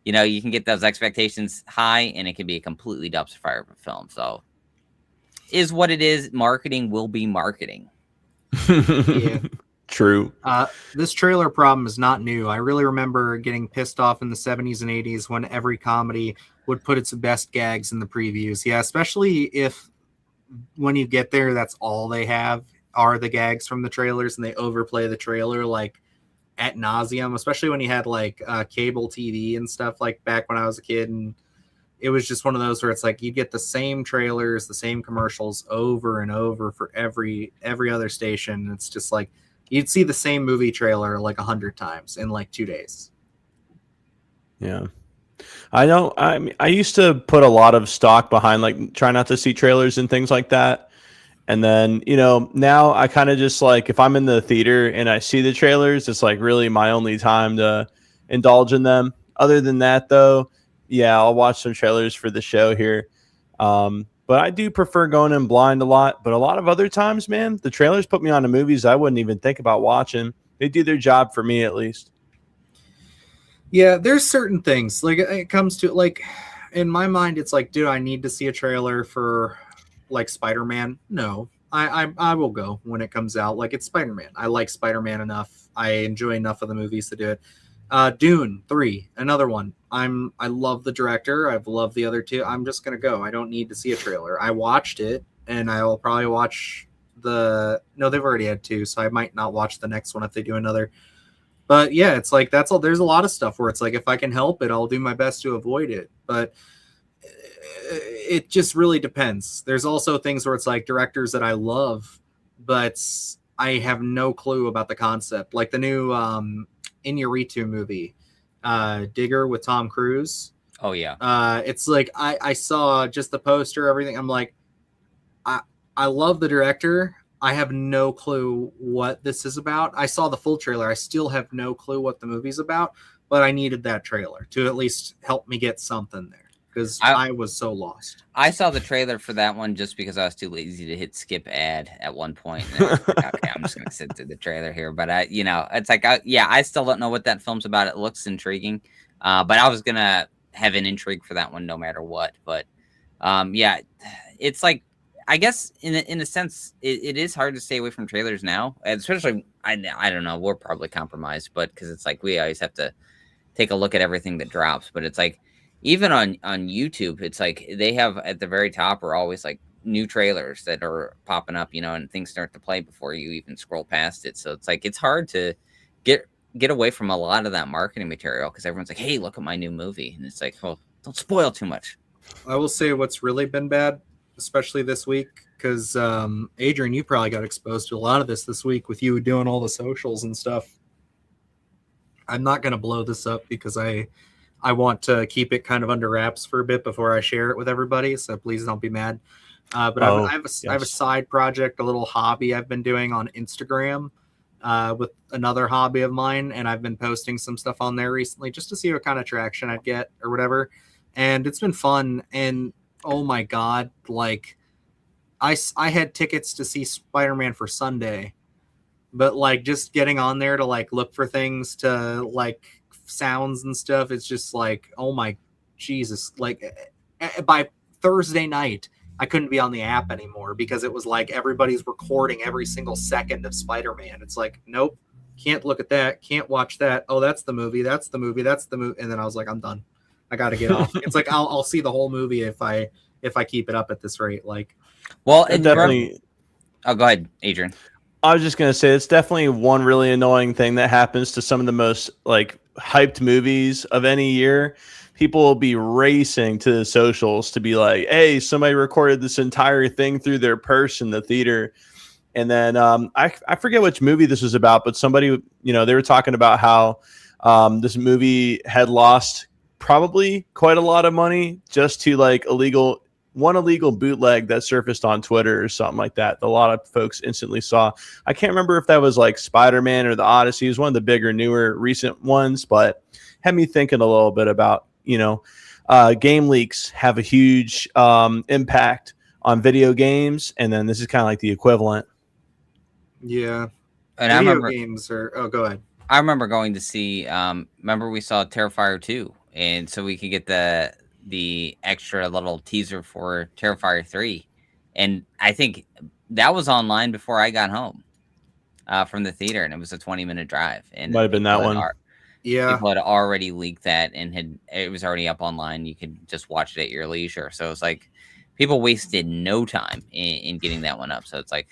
you can get those expectations high and it can be a completely dumpster fire of a film. So is what it is. Marketing will be marketing. Yeah. True. This trailer problem is not new. I really remember getting pissed off in the 70s and 80s when every comedy would put its best gags in the previews. Yeah, especially if when you get there, that's all they have are the gags from the trailers, and they overplay the trailer like ad nauseum, especially when you had like cable TV and stuff like back when I was a kid. And it was just one of those where it's like you get the same trailers, the same commercials over and over for every other station. It's just like you'd see the same movie trailer like 100 times in like 2 days. Yeah. I know. I used to put a lot of stock behind like try not to see trailers and things like that. And then, now I kind of just like if I'm in the theater and I see the trailers, it's like really my only time to indulge in them. Other than that, though, yeah, I'll watch some trailers for the show here. But I do prefer going in blind a lot. But a lot of other times, man, the trailers put me on to movies I wouldn't even think about watching. They do their job for me, at least. Yeah, there's certain things like it comes to like in my mind, it's like, do I need to see a trailer for like Spider-Man? No, I will go when it comes out. Like it's Spider-Man. I like Spider-Man enough. I enjoy enough of the movies to do it. Dune 3, another one. I love the director. I've loved the other two. I'm just gonna go. I don't need to see a trailer. I watched it, and I will probably watch no, they've already had two, so I might not watch the next one if they do another. But yeah, it's like that's all. There's a lot of stuff where it's like if I can help it, I'll do my best to avoid it. But it just really depends. There's also things where it's like directors that I love, but I have no clue about the concept. Like the new Inarritu movie, Digger with Tom Cruise. Oh yeah. It's like I saw just the poster, everything. I'm like, I love the director. I have no clue what this is about. I saw the full trailer. I still have no clue what the movie's about, but I needed that trailer to at least help me get something there because I was so lost. I saw the trailer for that one just because I was too lazy to hit skip ad at one point. And I was like, okay, I'm just going to sit through the trailer here. But it's like, I still don't know what that film's about. It looks intriguing. But I was going to have an intrigue for that one no matter what. But yeah, it's like, I guess in a sense, it is hard to stay away from trailers now, especially I don't know, we're probably compromised, but because it's like we always have to take a look at everything that drops. But it's like even on YouTube, it's like they have at the very top are always like new trailers that are popping up, and things start to play before you even scroll past it. So it's like it's hard to get away from a lot of that marketing material because everyone's like, hey, look at my new movie, and it's like, well, don't spoil too much. I will say what's really been bad, especially this week, because Adrian, you probably got exposed to a lot of this week with you doing all the socials and stuff. I'm not going to blow this up because I want to keep it kind of under wraps for a bit before I share it with everybody, so please don't be mad. But I have a side project, a little hobby I've been doing on Instagram with another hobby of mine, and I've been posting some stuff on there recently just to see what kind of traction I'd get or whatever, and it's been fun. And oh my God, like I had tickets to see Spider-Man for Sunday, but like just getting on there to like look for things to like sounds and stuff, it's just like, oh my Jesus. Like by Thursday night, I couldn't be on the app anymore because it was like everybody's recording every single second of Spider-Man. It's like, nope, can't look at that, can't watch that. Oh, that's the movie, that's the movie, that's the movie. And then I was like, I'm done. I got to get off. It's like I'll see the whole movie if I keep it up at this rate. Like, Well, It definitely. oh, go ahead, Adrian. I was just gonna say it's definitely one really annoying thing that happens to some of the most like hyped movies of any year. People will be racing to the socials to be like, "Hey, somebody recorded this entire thing through their purse in the theater." And then I forget which movie this was about, but somebody, they were talking about how this movie had lost probably quite a lot of money just to like illegal bootleg that surfaced on Twitter or something like that. A lot of folks instantly saw. I can't remember if that was like Spider-Man or the Odyssey. It was one of the bigger, newer, recent ones, but had me thinking a little bit about, game leaks have a huge impact on video games. And then this is kind of like the equivalent. yeah, And video games are. Oh, go ahead. I remember going to see. Remember we saw Terrifier 2, and so we could get the extra little teaser for Terrifier 3, and I think that was online before I got home from the theater, and it was a 20-minute drive. And Might have been that one. Yeah, people had already leaked that, and it was already up online. You could just watch it at your leisure. So it's like people wasted no time in getting that one up. So it's like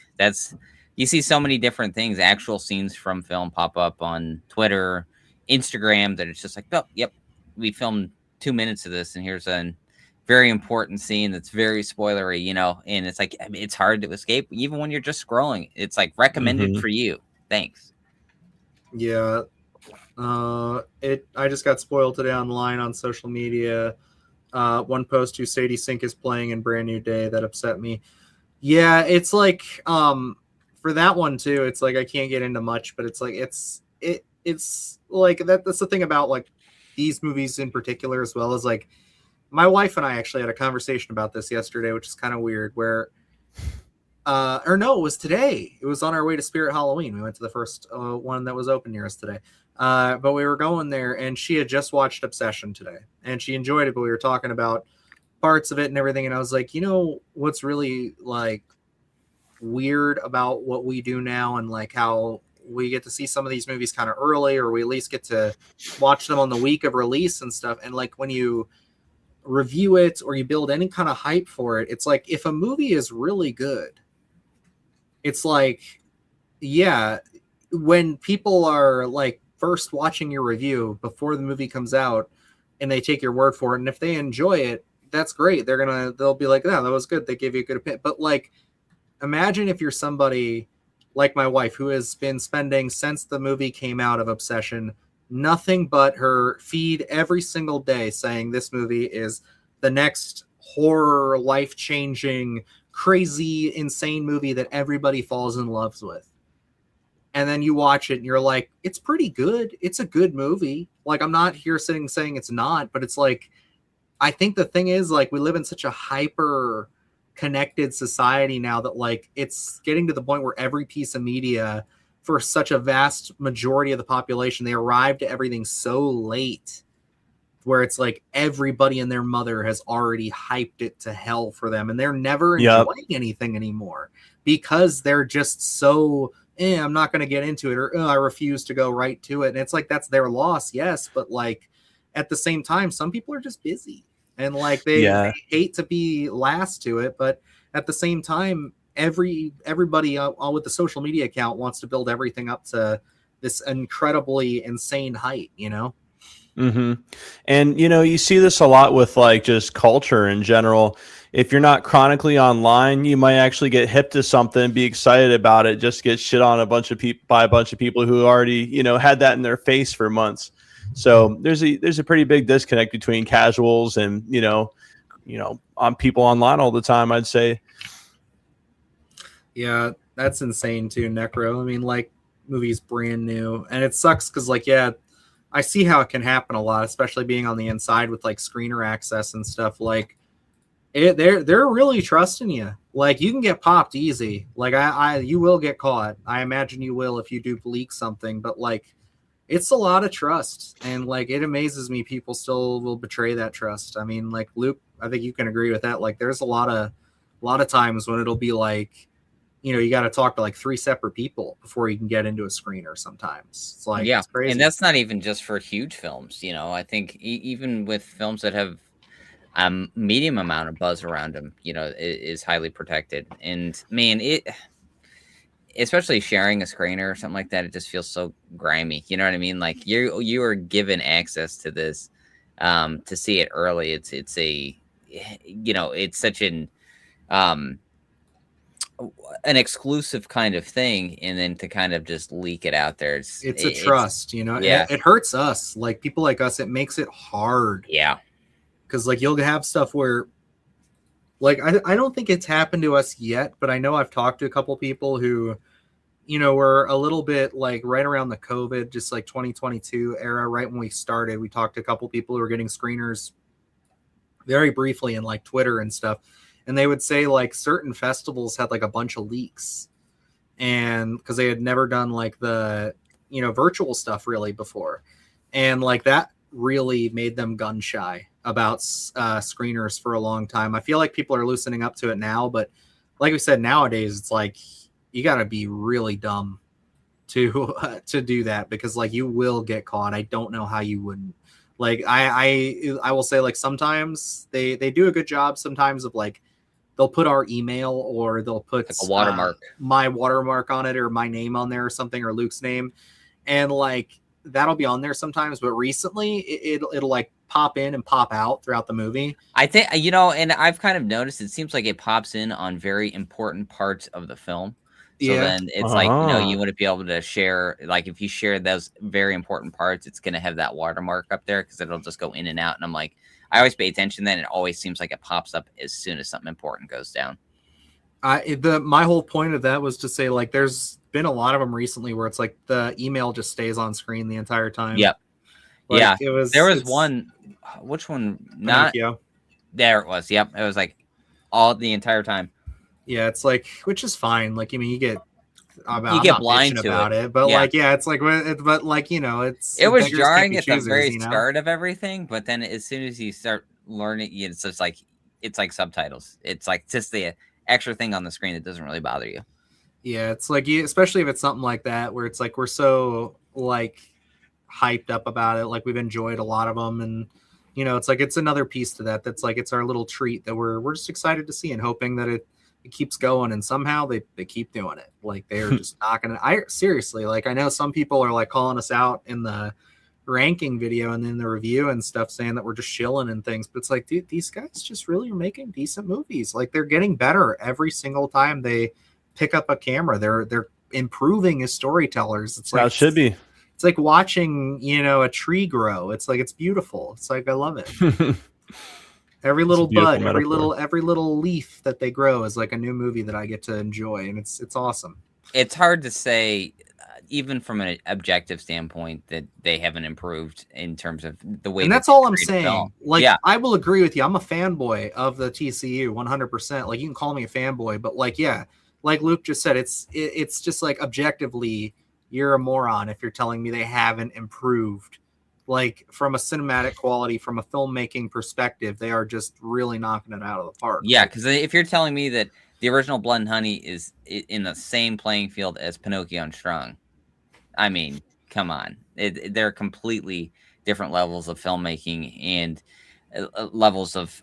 you see so many different things, actual scenes from film pop up on Twitter, Instagram, that it's just like, oh, yep, we filmed 2 minutes of this, and here's a very important scene that's very spoilery, and it's like, I mean, it's hard to escape even when you're just scrolling. It's like recommended for you. Thanks. Yeah. I just got spoiled today online on social media. One post who Sadie Sink is playing in Brand New Day that upset me. Yeah, it's like for that one too, it's like I can't get into much, but it's like it's like that's the thing about like these movies in particular, as well as like my wife and I actually had a conversation about this yesterday, which is kind of weird, where or no, it was today. It was on our way to Spirit Halloween. We went to the first one that was open near us today. But we were going there, and she had just watched Obsession today, and she enjoyed it, but we were talking about parts of it and everything, and I was like, what's really like weird about what we do now, and like how we get to see some of these movies kind of early, or we at least get to watch them on the week of release and stuff. And like when you review it or you build any kind of hype for it, it's like if a movie is really good, it's like, yeah, when people are like first watching your review before the movie comes out and they take your word for it, and if they enjoy it, that's great. They'll be like, yeah, that was good. They gave you a good opinion. But like, imagine if you're somebody like my wife who has been spending since the movie came out of Obsession nothing but her feed every single day saying this movie is the next horror, life-changing, crazy, insane movie that everybody falls in love with. And then you watch it and you're like, it's pretty good. It's a good movie. Like, I'm not here sitting saying it's not, but it's like, I think the thing is, like, we live in such a hyper connected society now that like it's getting to the point where every piece of media for such a vast majority of the population, they arrive to everything so late where it's like everybody and their mother has already hyped it to hell for them, and they're never enjoying anything anymore because they're just so I'm not going to get into it, or I refuse to go right to it. And it's like, that's their loss. Yes. But like at the same time, some people are just busy and like they hate to be last to it. But at the same time, everybody with the social media account wants to build everything up to this incredibly insane height, Mm-hmm. And, you see this a lot with like just culture in general. If you're not chronically online, you might actually get hip to something, be excited about it, just get shit on by a bunch of people who already, had that in their face for months. So there's a pretty big disconnect between casuals and, on people online all the time, I'd say. Yeah, that's insane too, Necro. I mean, like, movie's brand new, and it sucks because, like, yeah, I see how it can happen a lot, especially being on the inside with like screener access and stuff. Like, they're really trusting you. Like, you can get popped easy. Like, you will get caught. I imagine you will if you do leak something. But like, it's a lot of trust, and like, it amazes me people still will betray that trust. I mean, like, Luke, I think you can agree with that. Like, there's a lot of times when it'll be like, you got to talk to like 3 separate people before you can get into a screener sometimes. It's like, Yeah, it's crazy. and that's not even just for huge films. I think even with films that have medium amount of buzz around them, is highly protected. And man, especially sharing a screener or something like that, it just feels so grimy. You know what I mean? Like you are given access to this to see it early. It's such um an exclusive kind of thing, and then to kind of just leak it out there, It's a trust, and yeah, it hurts us, like people like us. It makes it hard. yeah. Because like you'll have stuff where, like, I don't think it's happened to us yet, but I know I've talked to a couple people who, were a little bit like right around the COVID, just like 2022 era, right when we started. We talked to a couple people who were getting screeners very briefly in like Twitter and stuff, and they would say like certain festivals had like a bunch of leaks, and because they had never done like the virtual stuff really before, and like that really made them gun shy about screeners for a long time. I feel like people are loosening up to it now, but like we said, nowadays it's like you got to be really dumb to do that, because like you will get caught. I don't know how you wouldn't. Like I will say, like, sometimes they do a good job sometimes of like they'll put our email, or they'll put Like a watermark. my watermark on it, or my name on there or something, or Luke's name, and like that'll be on there sometimes. But recently it'll like pop in and pop out throughout the movie. I think, and I've kind of noticed it seems like it pops in on very important parts of the film. So Yeah. then it's like, you wouldn't be able to share, like if you share those very important parts, it's going to have that watermark up there because it'll just go in and out. And I'm like, I always pay attention then. It always seems like it pops up as soon as something important goes down. My whole point of that was to say, like, there's been a lot of them recently where it's like the email just stays on screen the entire time. Yep. Like, yeah. There was it's one, which one? Not Pinocchio. There it was. Yep. It was like all the entire time. Yeah, it's like, which is fine. Like, I mean, you get blind to about it, but Yeah. like, yeah, it's like, but like, it was beggars jarring can't at be the choosers, very start of everything, but then as soon as you start learning, it's just like subtitles. It's like just the extra thing on the screen that doesn't really bother you. Yeah, it's like, especially if it's something like that where it's like we're so like hyped up about it, like we've enjoyed a lot of them, and it's like it's another piece to that. That's like it's our little treat that we're just excited to see, and hoping that it keeps going, and somehow they keep doing it. Like they're just not gonna. I seriously, like, I know some people are like calling us out in the ranking video and then the review and stuff, saying that we're just shilling and things, but it's like, dude, these guys just really are making decent movies. Like they're getting better every single time they pick up a camera. They're improving as storytellers. It's like it should be. It's like watching a tree grow. It's like, it's beautiful. It's like, I love it. Every little bud, every little leaf that they grow is like a new movie that I get to enjoy, and it's awesome. It's hard to say, even from an objective standpoint, that they haven't improved in terms of the way. And that's all I'm saying. Film. Like, yeah. I will agree with you. I'm a fanboy of the TCU, 100%. Like, you can call me a fanboy, but like, yeah, like Luke just said, it's just like objectively, you're a moron if you're telling me they haven't improved. Like, from a cinematic quality, from a filmmaking perspective, they are just really knocking it out of the park. Yeah, because if you're telling me that the original Blood and Honey is in the same playing field as Pinocchio and Strung, I mean, come on. They're completely different levels of filmmaking and levels of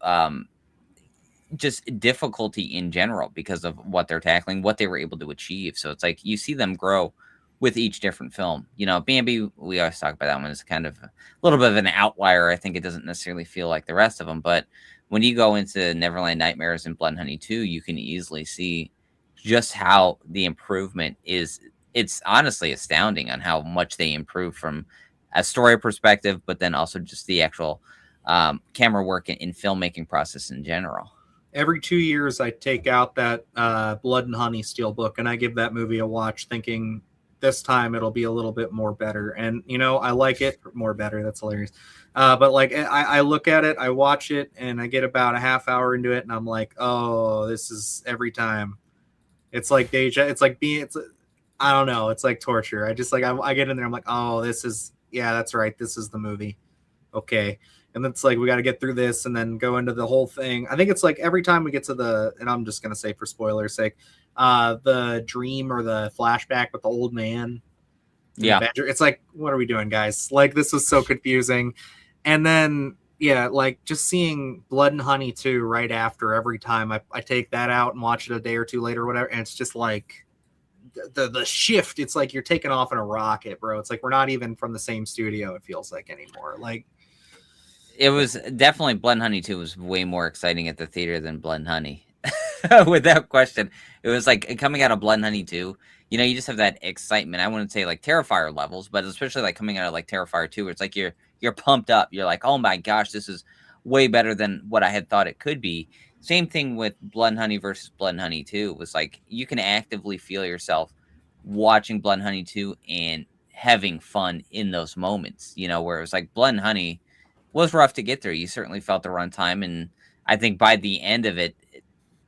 just difficulty in general because of what they're tackling, what they were able to achieve. So it's like you see them grow with each different film. Bambi, we always talk about that one as kind of a little bit of an outlier. I think it doesn't necessarily feel like the rest of them, but when you go into Neverland Nightmares and Blood and Honey 2, you can easily see just how the improvement is. It's honestly astounding on how much they improve from a story perspective, but then also just the actual camera work in filmmaking process in general. Every 2 years, I take out that Blood and Honey Steelbook, and I give that movie a watch, thinking this time it'll be a little bit more better. And, I like it more better. That's hilarious. But like, I look at it, I watch it, and I get about a half hour into it, and I'm like, oh, this is every time. It's like I don't know. It's like torture. I just like, I get in there. I'm like, oh, that's right. This is the movie. Okay. And it's like, we got to get through this and then go into the whole thing. I think it's like every time we get to and I'm just going to say for spoiler's sake, the dream or the flashback with the old man in the bedroom. It's like, what are we doing, guys? Like, this was so confusing. And then, yeah, like just seeing Blood and Honey 2 right after every time I take that out and watch it a day or two later or whatever. And it's just like the shift. It's like you're taking off in a rocket, bro. It's like we're not even from the same studio, it feels like, anymore. Like, it was definitely Blood and Honey 2 was way more exciting at the theater than Blood and Honey. Without question. It was like coming out of Blood and Honey 2, you know, you just have that excitement. I wouldn't say like Terrifier levels, but especially like coming out of like Terrifier 2, where it's like you're pumped up. You're like, oh my gosh, this is way better than what I had thought it could be. Same thing with Blood and Honey versus Blood and Honey 2. It was like you can actively feel yourself watching Blood and Honey 2 and having fun in those moments, you know, where it was like Blood and Honey was rough to get through. You certainly felt the runtime, and I think by the end of it,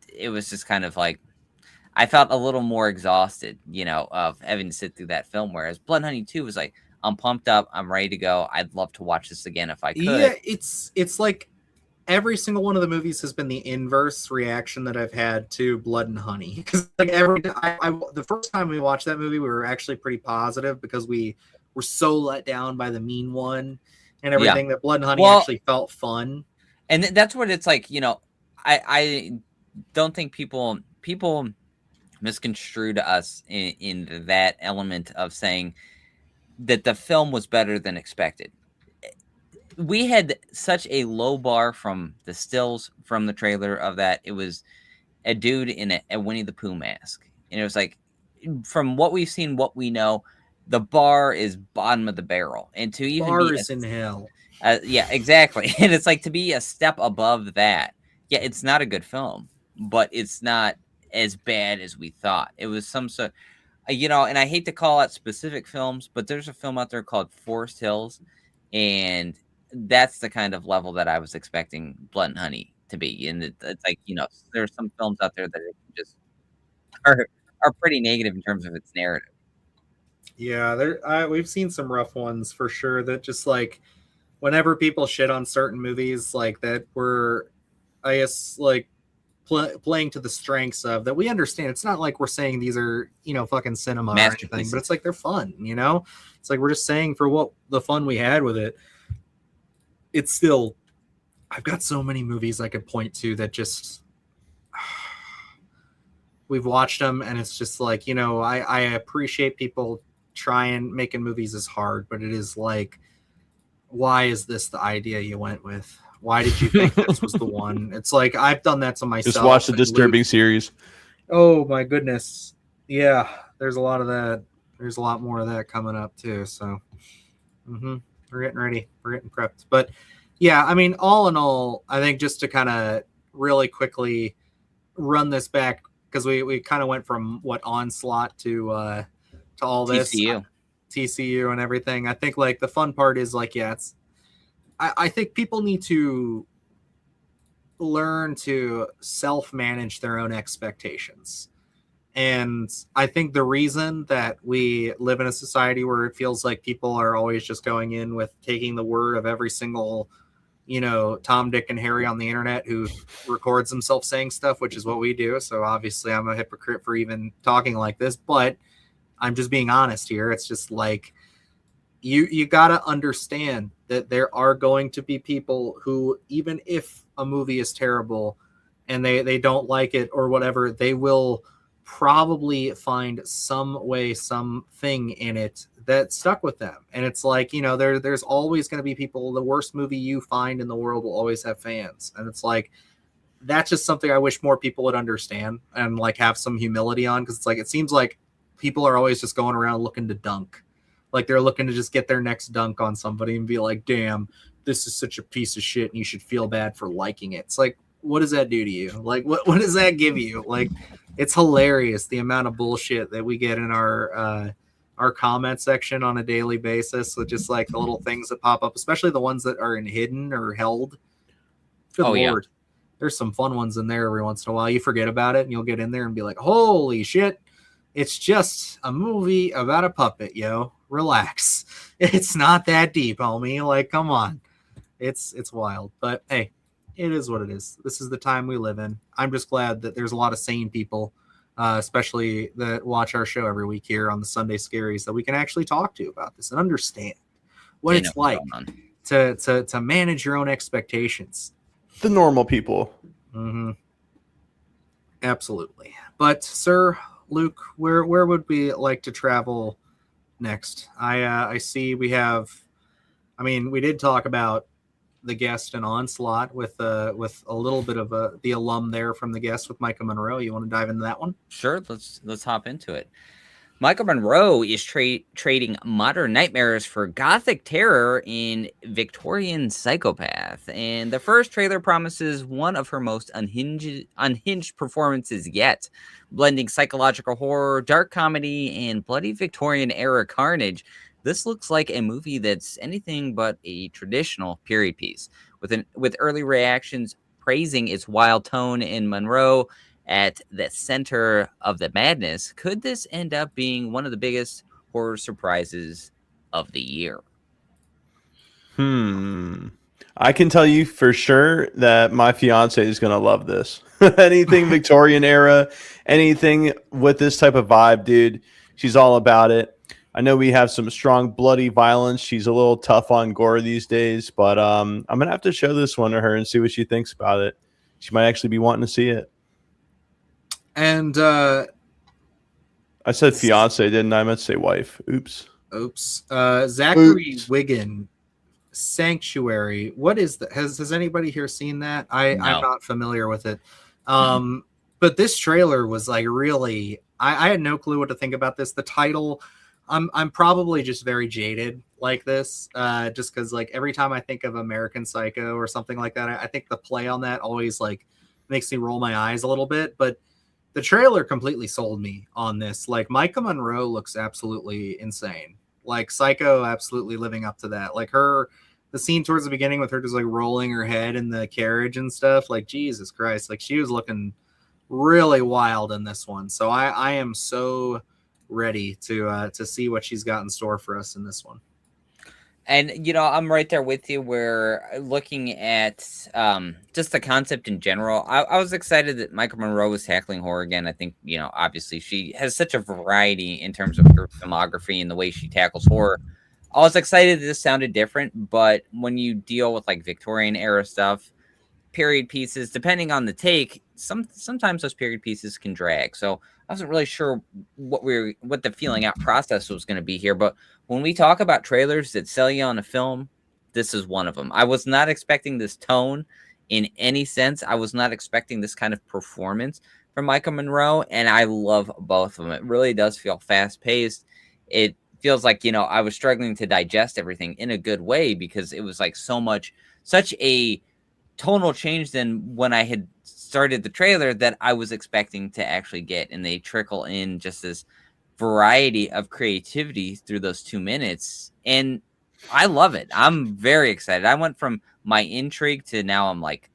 it was just kind of like I felt a little more exhausted, you know, of having to sit through that film. Whereas Blood and Honey 2 was like, I'm pumped up, I'm ready to go. I'd love to watch this again if I could. Yeah, it's like every single one of the movies has been the inverse reaction that I've had to Blood and Honey. Because like the first time we watched that movie, we were actually pretty positive because we were so let down by the mean one and everything that Blood and Honey actually felt fun. And that's what it's like, you know. I don't think people misconstrued us in that element of saying that the film was better than expected. We had such a low bar from the stills from the trailer of that. It was a dude in a Winnie the Pooh mask. And it was like, from what we've seen, what we know, the bar is bottom of the barrel. And to even bar is in hell. Yeah, exactly. And it's like to be a step above that. Yeah, it's not a good film, but it's not as bad as we thought. It was some sort, you know, and I hate to call out specific films, but there's a film out there called Forest Hills, and that's the kind of level that I was expecting Blood and Honey to be. And it's like, you know, there's some films out there that just are pretty negative in terms of its narrative. Yeah, we've seen some rough ones for sure. That just like whenever people shit on certain movies like that, were, I guess, like playing to the strengths of that. We understand it's not like we're saying these are, you know, fucking cinema or anything, but it's like they're fun, you know. It's like we're just saying for what the fun we had with it. It's still, I've got so many movies I could point to that just we've watched them and it's just like, you know, I appreciate people trying making movies is hard, but it is like, why is this the idea you went with? Why did you think this was the one? It's like I've done that to myself. Just watch the Disturbing series. Oh my goodness. Yeah, there's a lot of that. There's a lot more of that coming up too. So we're getting ready. We're getting prepped. But yeah, I mean, all in all, I think just to kind of really quickly run this back, because we kind of went from what Onslaught to all this TCU and everything. I think like the fun part is like, yeah, it's I think people need to learn to self-manage their own expectations. And I think the reason that we live in a society where it feels like people are always just going in with taking the word of every single, you know, Tom, Dick, and Harry on the internet who records himself saying stuff, which is what we do. So obviously I'm a hypocrite for even talking like this, but I'm just being honest here. It's just like, you got to understand that there are going to be people who, even if a movie is terrible and they don't like it or whatever, they will probably find some way, something in it that stuck with them. And it's like, you know, there's always going to be people, the worst movie you find in the world will always have fans. And it's like, that's just something I wish more people would understand and like have some humility on. Cause it's like, it seems like people are always just going around looking to dunk. Like they're looking to just get their next dunk on somebody and be like, damn, this is such a piece of shit and you should feel bad for liking it. It's like, what does that do to you? Like, what does that give you? Like, it's hilarious the amount of bullshit that we get in our comment section on a daily basis with just like the little things that pop up, especially the ones that are in hidden or held. Good Lord. Yeah. There's some fun ones in there every once in a while. You forget about it and you'll get in there and be like, holy shit. It's just a movie about a puppet, yo. Relax. It's not that deep, homie. Like, come on. It's wild. But hey, it is what it is. This is the time we live in. I'm just glad that there's a lot of sane people especially that watch our show every week here on the Sunday Scaries, that we can actually talk to about this and understand what They know it's what's like going on. to manage your own expectations. The normal people. Mm-hmm. Absolutely. But Sir Luke, where would we like to travel next? I see we have. I mean, we did talk about the guest and Onslaught with a little bit of the alum there from the guest with Micah Monroe. You want to dive into that one? Sure, let's hop into it. Michael Monroe is trading modern nightmares for gothic terror in Victorian Psychopath. And the first trailer promises one of her most unhinged performances yet, blending psychological horror, dark comedy, and bloody Victorian era carnage. This looks like a movie that's anything but a traditional period piece, with early reactions praising its wild tone in Monroe at the center of the madness. Could this end up being one of the biggest horror surprises of the year? I can tell you for sure that my fiance is going to love this. Anything Victorian era, anything with this type of vibe, dude, she's all about it. I know we have some strong bloody violence. She's a little tough on gore these days, but I'm going to have to show this one to her and see what she thinks about it. She might actually be wanting to see it. And I said fiance, didn't I? I meant to say wife. Oops. Zachary Wiggin, Sanctuary. What is that? Has anybody here seen that? I'm not familiar with it. But this trailer was like really. I had no clue what to think about this. The title. I'm probably just very jaded like this, just because like every time I think of American Psycho or something like that, I think the play on that always like makes me roll my eyes a little bit. But the trailer completely sold me on this. Like Micah Monroe looks absolutely insane. Like Psycho absolutely living up to that. Like the scene towards the beginning with her just like rolling her head in the carriage and stuff. Like Jesus Christ, like she was looking really wild in this one. So I am so ready to see what she's got in store for us in this one. And, I'm right there with you. We're looking at just the concept in general. I was excited that Michael Monroe was tackling horror again. I think, obviously she has such a variety in terms of her filmography and the way she tackles horror. I was excited that this sounded different, but when you deal with like Victorian era stuff, period pieces, depending on the take, sometimes those period pieces can drag. So I wasn't really sure what the feeling out process was going to be here. But when we talk about trailers that sell you on a film, this is one of them. I was not expecting this tone in any sense. I was not expecting this kind of performance from Michael Monroe, and I love both of them. It really does feel fast paced. It feels like, I was struggling to digest everything in a good way because it was like such a tonal change than when I had started the trailer that I was expecting to actually get. And they trickle in just this variety of creativity through those 2 minutes. And I love it. I'm very excited. I went from my intrigue to now I'm like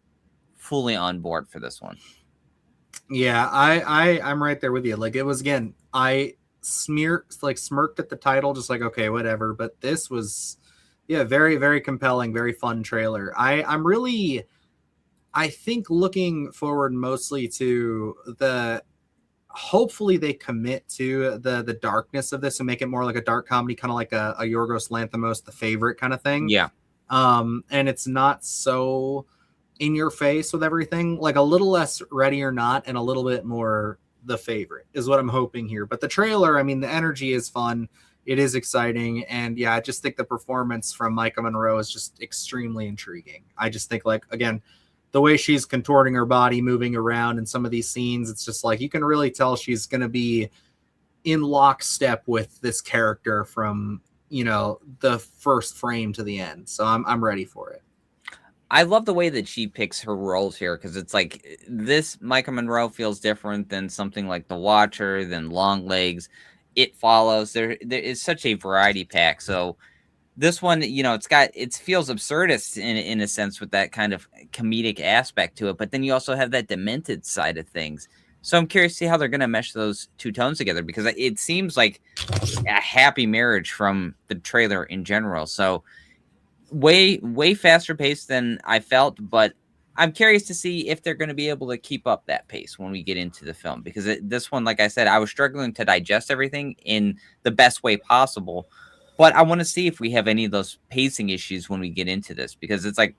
fully on board for this one. Yeah, I'm right there with you. Like it was, again, I smirked at the title, just like, okay, whatever. But this was, yeah, very, very compelling, very fun trailer. I think looking forward mostly to hopefully they commit to the darkness of this and make it more like a dark comedy, kind of like a Yorgos Lanthimos, The Favorite kind of thing. Yeah. And it's not so in your face with everything, like a little less Ready or Not and a little bit more The Favorite is what I'm hoping here. But the trailer, I mean, the energy is fun. It is exciting. And yeah, I just think the performance from Micah Monroe is just extremely intriguing. I just think, like, again, the way she's contorting her body, moving around in some of these scenes, it's just like you can really tell she's going to be in lockstep with this character from, the first frame to the end. So I'm ready for it. I love the way that she picks her roles here because it's like this Micah Monroe feels different than something like The Watcher, than Long Legs. It Follows. There is such a variety pack. So this one, it feels absurdist in a sense with that kind of comedic aspect to it. But then you also have that demented side of things. So I'm curious to see how they're going to mesh those two tones together because it seems like a happy marriage from the trailer in general. So way faster paced than I felt, but I'm curious to see if they're going to be able to keep up that pace when we get into the film, because this one, like I said, I was struggling to digest everything in the best way possible. But I want to see if we have any of those pacing issues when we get into this, because it's like,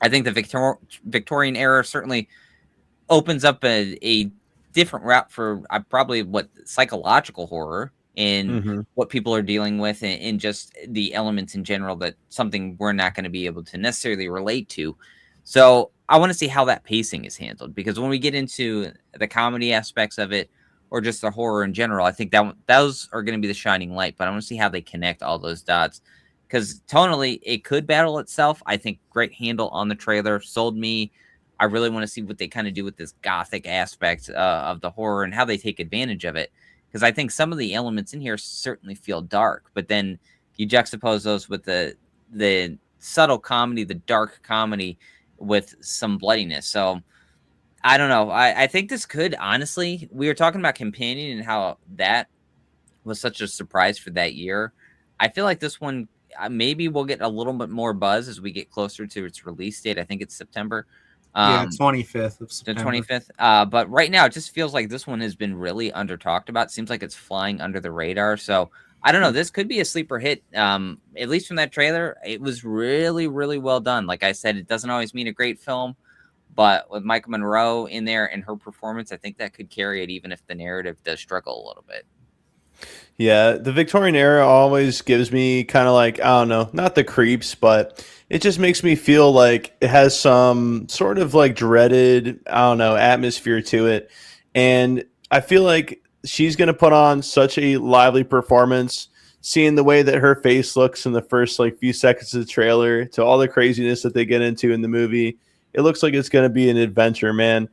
I think the Victorian era certainly opens up a different route for probably what psychological horror and Mm-hmm. what people are dealing with, and just the elements in general, that something we're not going to be able to necessarily relate to. So I want to see how that pacing is handled, because when we get into the comedy aspects of it, or just the horror in general, I think that those are going to be the shining light. But I want to see how they connect all those dots, because tonally it could battle itself. I think great handle on the trailer, sold me. I really want to see what they kind of do with this gothic aspect of the horror and how they take advantage of it. Because I think some of the elements in here certainly feel dark, but then you juxtapose those with the subtle comedy, the dark comedy with some bloodiness. So I don't know. I think this could, honestly, we were talking about Companion and how that was such a surprise for that year. I feel like this one, maybe we'll get a little bit more buzz as we get closer to its release date. I think it's September. Yeah, 25th of The September. 25th. But right now, it just feels like this one has been really under talked about. Seems like it's flying under the radar. So I don't know. This could be a sleeper hit. At least from that trailer, it was really, really well done. Like I said, it doesn't always mean a great film, but with Micah Monroe in there and her performance, I think that could carry it, even if the narrative does struggle a little bit. Yeah, the Victorian era always gives me kind of like, I don't know, not the creeps, but it just makes me feel like it has some sort of like dreaded, I don't know, atmosphere to it. And I feel like she's going to put on such a lively performance, seeing the way that her face looks in the first like few seconds of the trailer to all the craziness that they get into in the movie. It looks like it's going to be an adventure, man.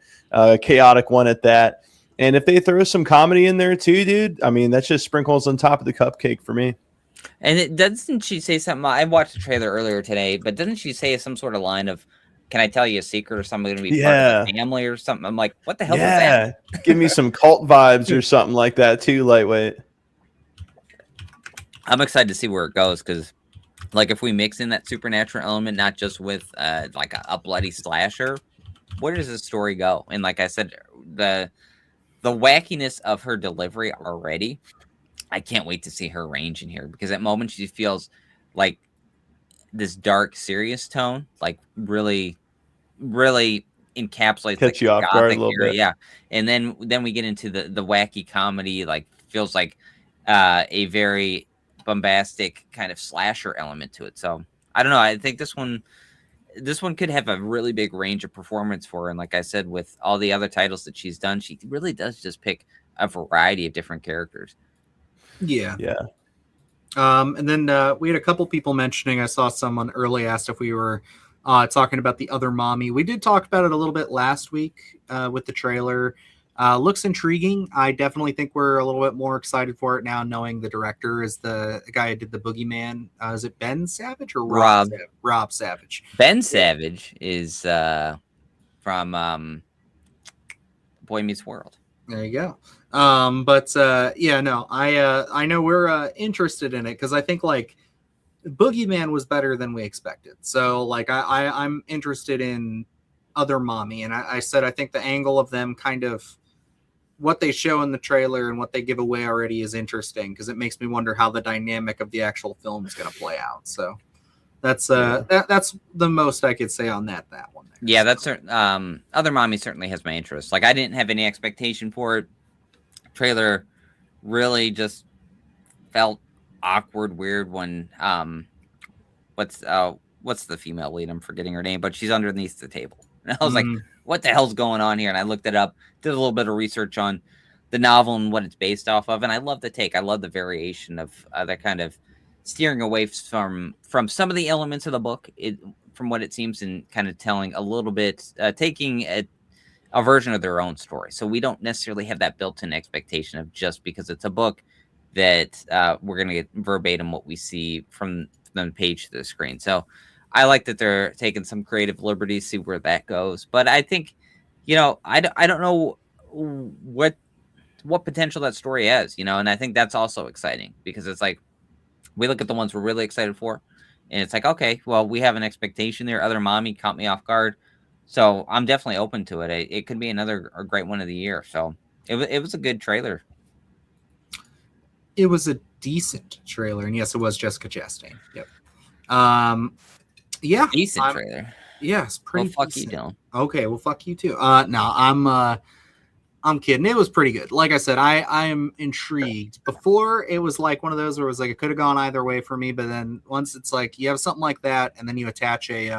Chaotic one at that. And if they throw some comedy in there too, dude, I mean, that's just sprinkles on top of the cupcake for me. And doesn't she say something? I watched the trailer earlier today, but doesn't she say some sort of line of, "Can I tell you a secret?" or something, going to be part of Yeah. the family or something? I'm like, what the hell was that? Yeah. Give me some cult vibes or something like that too, lightweight. I'm excited to see where it goes, because like if we mix in that supernatural element, not just with like a bloody slasher, where does this story go? And like I said, the wackiness of her delivery already, I can't wait to see her range in here, because at moments she feels like this dark, serious tone, like really, really encapsulates like Catch you the off guard a gothic little area. bit. Yeah. And then we get into the wacky comedy, like feels like a very bombastic kind of slasher element to it. So I don't know. I think this one could have a really big range of performance for her. And like I said, with all the other titles that she's done, she really does just pick a variety of different characters. Yeah. Yeah. And then we had a couple people mentioning, I saw someone early asked if we were talking about The Other Mommy. We did talk about it a little bit last week with the trailer. Looks intriguing. I definitely think we're a little bit more excited for it now, knowing the director is the guy who did The Boogeyman. Is it Ben Savage or Rob. Rob Savage? Ben Savage is from Boy Meets World. There you go. Yeah, no, I know we're interested in it, because I think like Boogeyman was better than we expected. So like I'm interested in Other Mommy, and I said I think the angle of them, kind of what they show in the trailer and what they give away already, is interesting, because it makes me wonder how the dynamic of the actual film is going to play out. So that's that's the most I could say on that one there. Yeah, that's Other Mommy certainly has my interest. Like I didn't have any expectation for it. Trailer really just felt awkward, weird when what's the female lead? I'm forgetting her name, but she's underneath the table. And I was like, what the hell's going on here? And I looked it up, did a little bit of research on the novel and what it's based off of, and I love the take. I love the variation of that kind of steering away from some of the elements of the book, from what it seems, and kind of telling a little bit, taking a version of their own story. So we don't necessarily have that built-in expectation of, just because it's a book, that we're going to get verbatim what we see from the page to the screen. So I like that they're taking some creative liberties, see where that goes. But I think, I don't know what potential that story has, and I think that's also exciting, because it's like, we look at the ones we're really excited for, and it's like, okay, well, we have an expectation there. Other Mommy caught me off guard. So I'm definitely open to it. It could be another great one of the year. So it was a good trailer. It was a decent trailer, and yes, it was Jessica Chastain. Yep. Um, yeah, Decent trailer. yes, Well, pretty fuck decent. you, Dylan. Okay, well, fuck you too. No, I'm kidding. It was pretty good. Like I said, I am intrigued. Before it was like one of those where it was like it could have gone either way for me, but then once it's like you have something like that, and then you attach a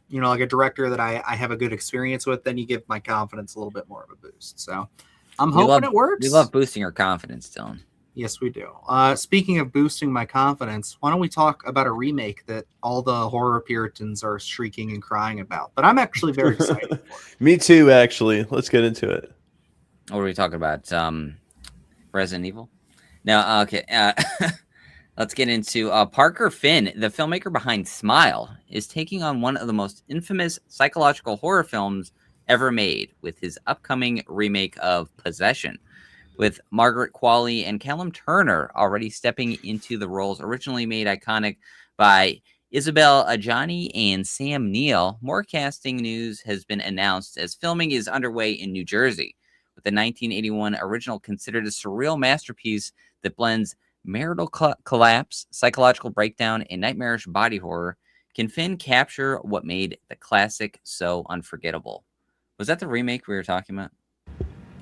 like a director that I have a good experience with, then you give my confidence a little bit more of a boost. So I'm hoping it works. We love boosting our confidence, Dylan. Yes, we do. Speaking of boosting my confidence, why don't we talk about a remake that all the horror Puritans are shrieking and crying about? But I'm actually very excited for it. Me too, actually. Let's get into it. What are we talking about? Resident Evil? No, okay. Let's get into Parker Finn, the filmmaker behind Smile, is taking on one of the most infamous psychological horror films ever made with his upcoming remake of Possession. With Margaret Qualley and Callum Turner already stepping into the roles originally made iconic by Isabel Adjani and Sam Neill, more casting news has been announced as filming is underway in New Jersey. With the 1981 original considered a surreal masterpiece that blends marital collapse, psychological breakdown, and nightmarish body horror, can Finn capture what made the classic so unforgettable? Was that the remake we were talking about?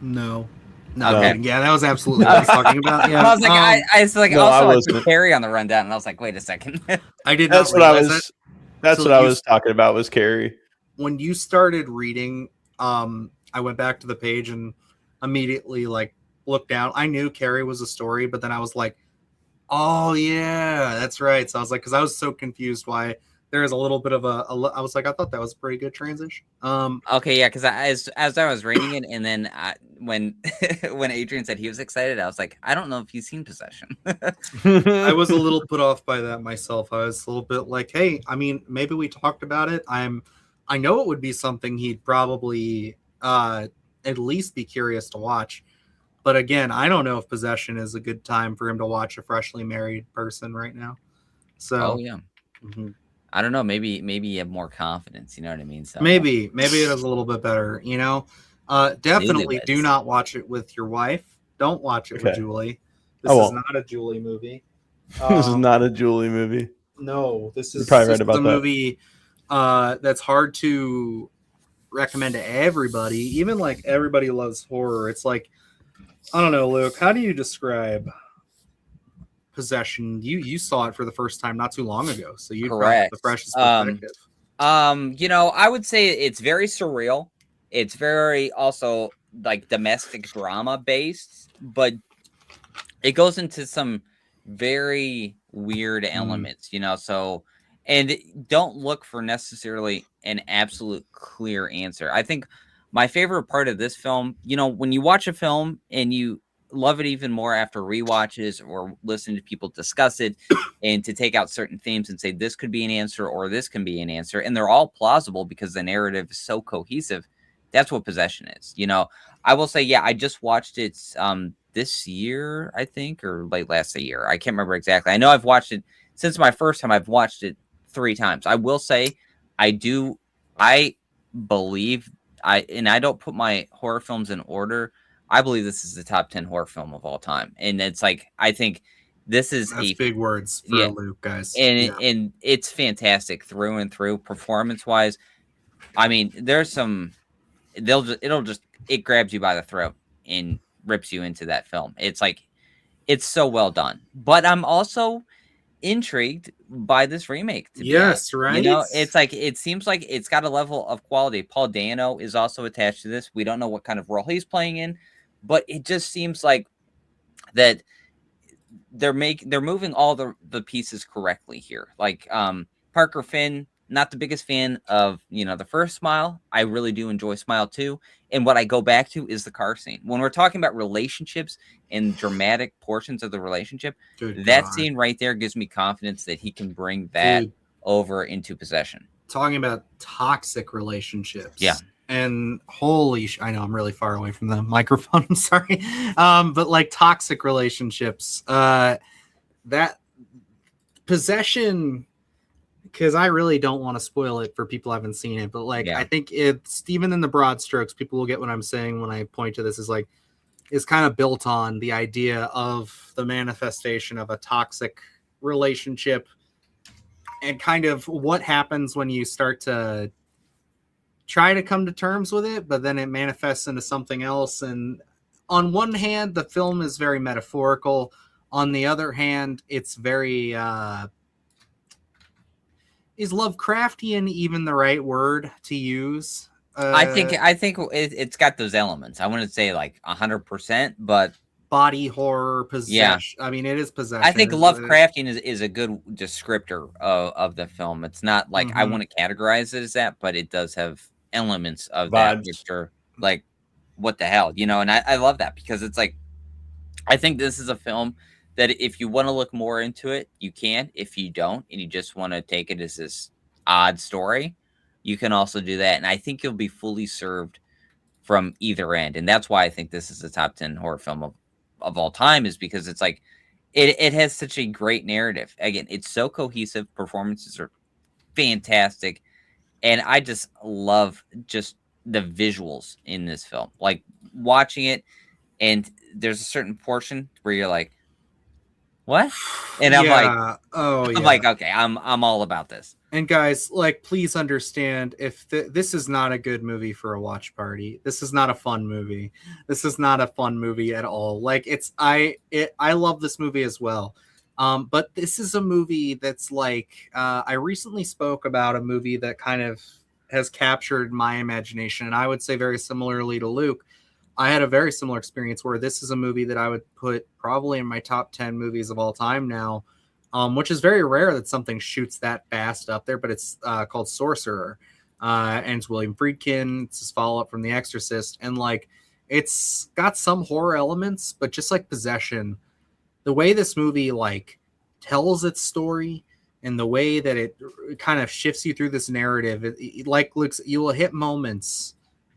No. No, okay. Yeah, that was absolutely what I was talking about. Yeah, I was like, I was like, no, also I I put Carrie on the rundown, and I was like, wait a second. I did That's not what I realize was. that. That's So what I was talking about. Was Carrie? When you started reading, I went back to the page and immediately like looked down. I knew Carrie was a story, but then I was like, oh yeah, that's right. So I was like, because I was so confused why there is a little bit of I was like, I thought that was a pretty good transition. Okay, yeah, because as I was reading it, and then when when Adrian said he was excited, I was like, I don't know if he's seen Possession. I was a little put off by that myself. I was a little bit like, hey, I mean, maybe we talked about it. I know it would be something he'd probably at least be curious to watch. But again, I don't know if Possession is a good time for him to watch a freshly married person right now. So, oh yeah, I don't know. Maybe you have more confidence. You know what I mean? So maybe it is a little bit better. Definitely do not watch it with your wife. Don't watch it with Julie. This is not a Julie movie. This is not a Julie movie. No, this is probably right about a movie that's hard to recommend to everybody. Even like everybody loves horror. It's like, I don't know, Luke. How do you describe Possession? You saw it for the first time not too long ago, so you probably have the freshest perspective. I would say it's very surreal. It's very also like domestic drama based, but it goes into some very weird elements, so and don't look for necessarily an absolute clear answer. I think my favorite part of this film, when you watch a film and you love it even more after rewatches or listen to people discuss it and to take out certain themes and say this could be an answer or this can be an answer, and they're all plausible because the narrative is so cohesive. That's what Possession is. I will say, yeah, I just watched it this year, I think, or late last year. I can't remember exactly. I know I've watched it since my first time. I've watched it 3 times. I will say I believe I don't put my horror films in order. I believe this is the top 10 horror film of all time. And it's like, I think this is big words for Luke, guys. And it's fantastic through and through performance wise. I mean, there's some, it grabs you by the throat and rips you into that film. It's like, it's so well done. But I'm also intrigued by this remake. To be honest. Right. It's like, it seems like it's got a level of quality. Paul Dano is also attached to this. We don't know what kind of role he's playing in, but it just seems like that they're moving all the pieces correctly here. Like Parker Finn, not the biggest fan of the first Smile. I really do enjoy Smile 2. And what I go back to is the car scene. When we're talking about relationships and dramatic portions of the relationship, scene right there gives me confidence that he can bring that over into Possession. Talking about toxic relationships. Yeah. And I know I'm really far away from the microphone. I'm sorry. But like toxic relationships, that Possession because I really don't want to spoil it for people who haven't seen it, but like Yeah. I think it's even in the broad strokes, people will get what I'm saying when I point to this is like is kind of built on the idea of the manifestation of a toxic relationship and kind of what happens when you start to try to come to terms with it, but then it manifests into something else. And on one hand, the film is very metaphorical. On the other hand, it's very is Lovecraftian even the right word to use? I think it's got those elements. I wouldn't say like 100%, but Body horror, yeah, possession. I mean, it is possession. I think Lovecraftian is a good descriptor of the film. It's not like I want to categorize it as that, but it does have elements of that, Vibes. which are like, what the hell, you know? And I love that because it's like, I think this is a film that if you want to look more into it, you can. If you don't, and you just want to take it as this odd story, you can also do that. And I think you'll be fully served from either end. And that's why I think this is a top 10 horror film of all time, is because it's like, it has such a great narrative. Again, it's so cohesive. Performances are fantastic. And I just love just the visuals in this film. Like watching it, and there's a certain portion where you're like, what? And I'm like, I'm like, okay, I'm all about this. And guys, like, please understand if this is not a good movie for a watch party. This is not a fun movie. This is not a fun movie at all. Like, I love this movie as well. But this is a movie that's like, I recently spoke about a movie that kind of has captured my imagination, and I would say very similarly to Luke, I had a very similar experience where this is a movie that I would put probably in my top 10 movies of all time now, which is very rare that something shoots that fast up there, but it's called Sorcerer. And it's William Friedkin. It's his follow-up from The Exorcist. And like, it's got some horror elements, but just like Possession, the way this movie like tells its story and the way that it kind of shifts you through this narrative, like Luke, you will hit moments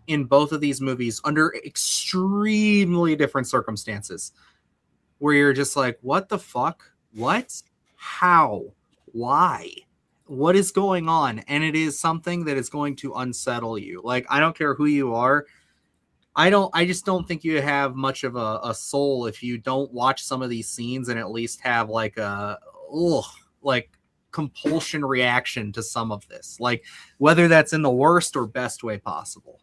in both of these movies under extremely different circumstances where you're just like, what the fuck? What? How? Why? What is going on? And it is something that is going to unsettle you. Like, I don't care who you are. I just don't think you have much of a soul if you don't watch some of these scenes and at least have like a like compulsion reaction to some of this, like whether that's in the worst or best way possible.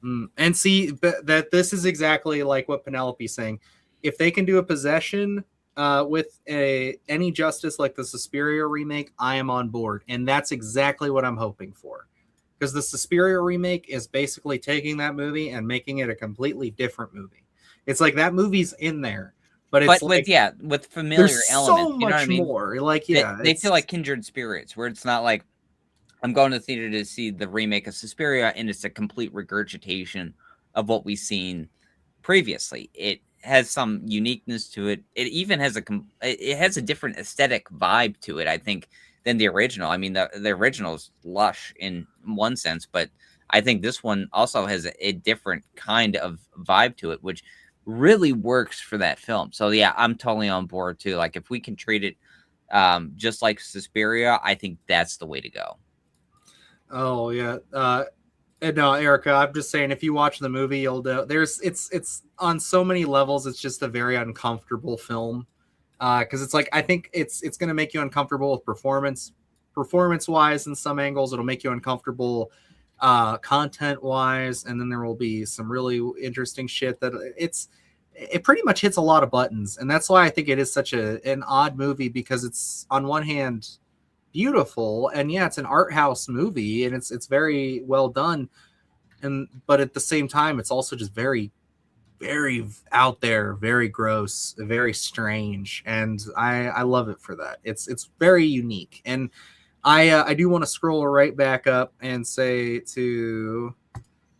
And see that this is exactly like what Penelope's saying. If they can do a Possession with any justice like the Suspiria remake, I am on board. And that's exactly what I'm hoping for. Because the Suspiria remake is basically taking that movie and making it a completely different movie. It's like that movie's in there, but it's like, with familiar there's elements. so much, you know what I mean? More. Like, yeah, they feel like kindred spirits, where it's not like I'm going to the theater to see the remake of Suspiria and it's a complete regurgitation of what we've seen previously. It has some uniqueness to it. It even has a different aesthetic vibe to it, I think, than the original. I mean, the original is lush in one sense, but I think this one also has a different kind of vibe to it, which really works for that film. So yeah, I'm totally on board too. Like, if we can treat it just like Suspiria, I think that's the way to go. Oh yeah. And no, Erica, I'm just saying, if you watch the movie, you'll know it's on so many levels. It's just a very uncomfortable film. Because it's like, I think it's going to make you uncomfortable with performance wise. In some angles, it'll make you uncomfortable content wise, and then there will be some really interesting shit that it pretty much hits a lot of buttons, and that's why I think it is such an odd movie, because it's on one hand beautiful, and yeah, it's an art house movie, and it's very well done, but at the same time, it's also just very, very out there, very gross, very strange, and I love it for that. It's very unique, and I do want to scroll right back up and say to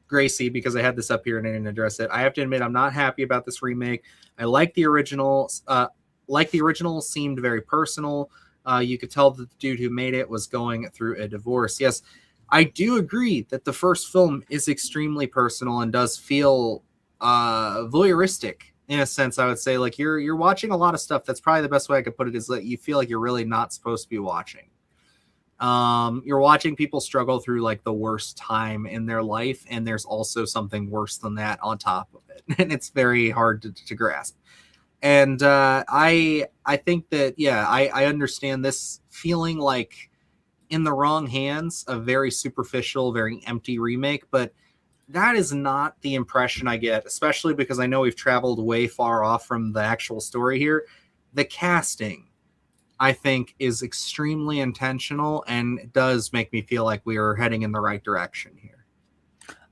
Gracie, because I had this up here and I didn't address it, I have to admit I'm not happy about this remake. I like the original. The original seemed very personal. You could tell that the dude who made it was going through a divorce. Yes, I do agree that the first film is extremely personal and does feel voyeuristic in a sense. I would say, like, you're watching a lot of stuff. That's probably the best way I could put it, is that you feel like you're really not supposed to be watching. You're watching people struggle through like the worst time in their life, and there's also something worse than that on top of it, and it's very hard to grasp. And I think that I understand this feeling like in the wrong hands, a very superficial, very empty remake, but that is not the impression I get, especially because I know we've traveled way far off from the actual story here. The casting, I think, is extremely intentional and does make me feel like we are heading in the right direction here.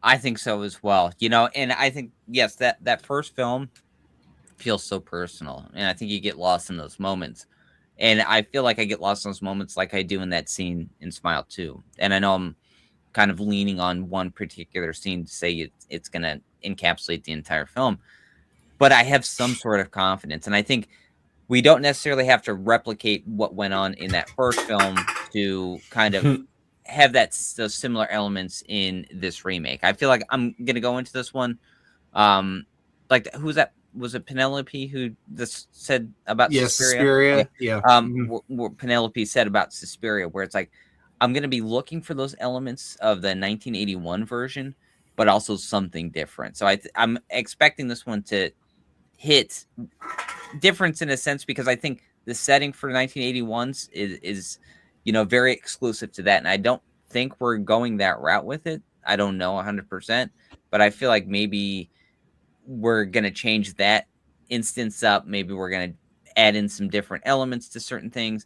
I think so as well. And I think, yes, that first film feels so personal, and I think you get lost in those moments. And I feel like I get lost in those moments like I do in that scene in Smile 2. And I know I'm kind of leaning on one particular scene to say it's going to encapsulate the entire film, but I have some sort of confidence. And I think we don't necessarily have to replicate what went on in that first film to kind of have those similar elements in this remake. I feel like I'm going to go into this one. Like, who's that? Was it Penelope who this said about Yes, Suspiria? Okay. Yeah. What Penelope said about Suspiria, where it's like, I'm going to be looking for those elements of the 1981 version, but also something different. So I'm expecting this one to hit difference in a sense, because I think the setting for 1981's is very exclusive to that. And I don't think we're going that route with it. I don't know 100%, but I feel like maybe we're going to change that instance up. Maybe we're going to add in some different elements to certain things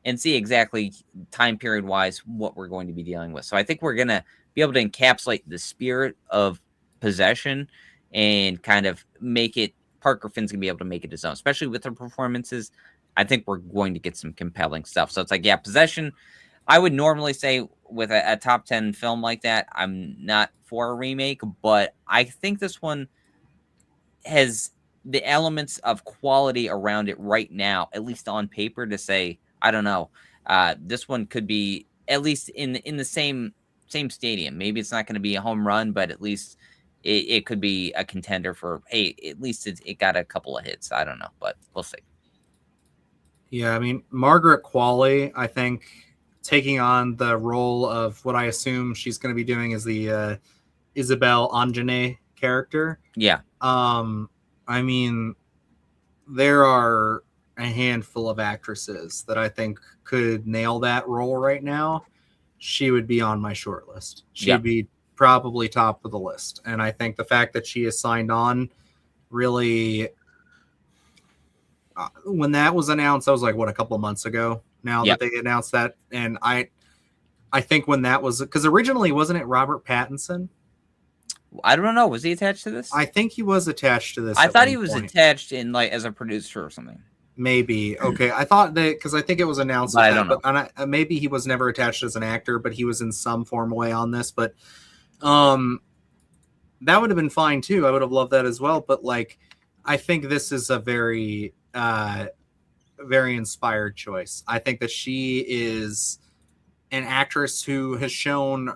and see exactly time period wise what we're going to be dealing with. So I think we're going to be able to encapsulate the spirit of Possession and kind of make it, Parker Finn's going to be able to make it his own, especially with the performances. I think we're going to get some compelling stuff. So it's like, yeah, Possession, I would normally say with a top 10 film like that, I'm not for a remake, but I think this one has the elements of quality around it right now, at least on paper, to say, I don't know, this one could be at least in the same stadium. Maybe it's not going to be a home run, but at least it could be a contender for, hey, at least it got a couple of hits. I don't know, but we'll see. Yeah, I mean, Margaret Qualley, I think, taking on the role of what I assume she's going to be doing is the Isabelle Anjane character. Yeah. I mean, there are a handful of actresses that I think could nail that role right now. She would be on my short list. She'd be probably top of the list. And I think the fact that she is signed on really, when that was announced, that was like, what, a couple months ago now that they announced that. And I think when that was, because originally, wasn't it Robert Pattinson? I don't know. Was he attached to this? I think he was attached to this. I thought he was attached in like as a producer or something. Maybe. Okay. I thought that because I think it was announced. I don't know. But maybe he was never attached as an actor, but he was in some form way on this. But that would have been fine too. I would have loved that as well. But like, I think this is a very, very inspired choice. I think that she is an actress who has shown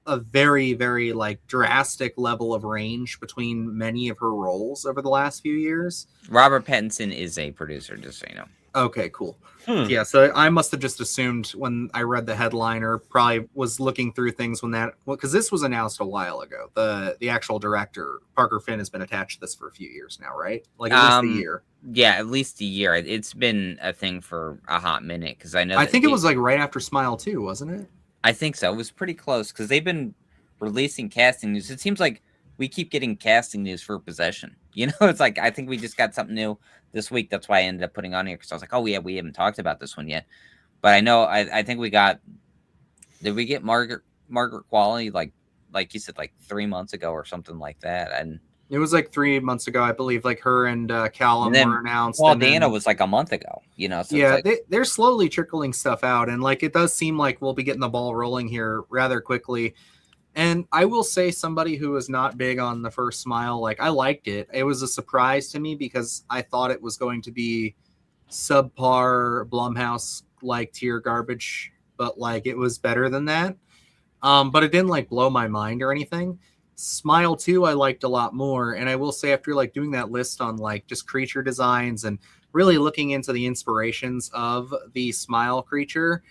a very, very like drastic level of range between many of her roles over the last few years. Robert Pattinson is a producer, just so you know. Okay, cool. Yeah, so I must have just assumed when I read the headline, or probably was looking through things when that, because this was announced a while ago. The actual director, Parker Finn, has been attached to this for a few years now, right? Like at least a year. Yeah, at least a year. It's been a thing for a hot minute, because I know. I think it was like right after Smile 2, wasn't it? I think so. It was pretty close, because they've been releasing casting news. It seems like we keep getting casting news for Possession. It's like, I think we just got something new this week. That's why I ended up putting on here, because I was like, oh yeah, we haven't talked about this one yet. But I know, I think we got, did we get Margaret Qualley like you said, like 3 months ago or something like that? And it was like 3 months ago, I believe. Like her and Callum were announced. Paul Dano was like a month ago. So yeah, they're slowly trickling stuff out, and like it does seem like we'll be getting the ball rolling here rather quickly. And I will say, somebody who was not big on the first Smile, like I liked it. It was a surprise to me because I thought it was going to be subpar Blumhouse like tier garbage, but like it was better than that. But it didn't like blow my mind or anything. Smile 2 I liked a lot more, and I will say, after like doing that list on like just creature designs and really looking into the inspirations of the Smile creature,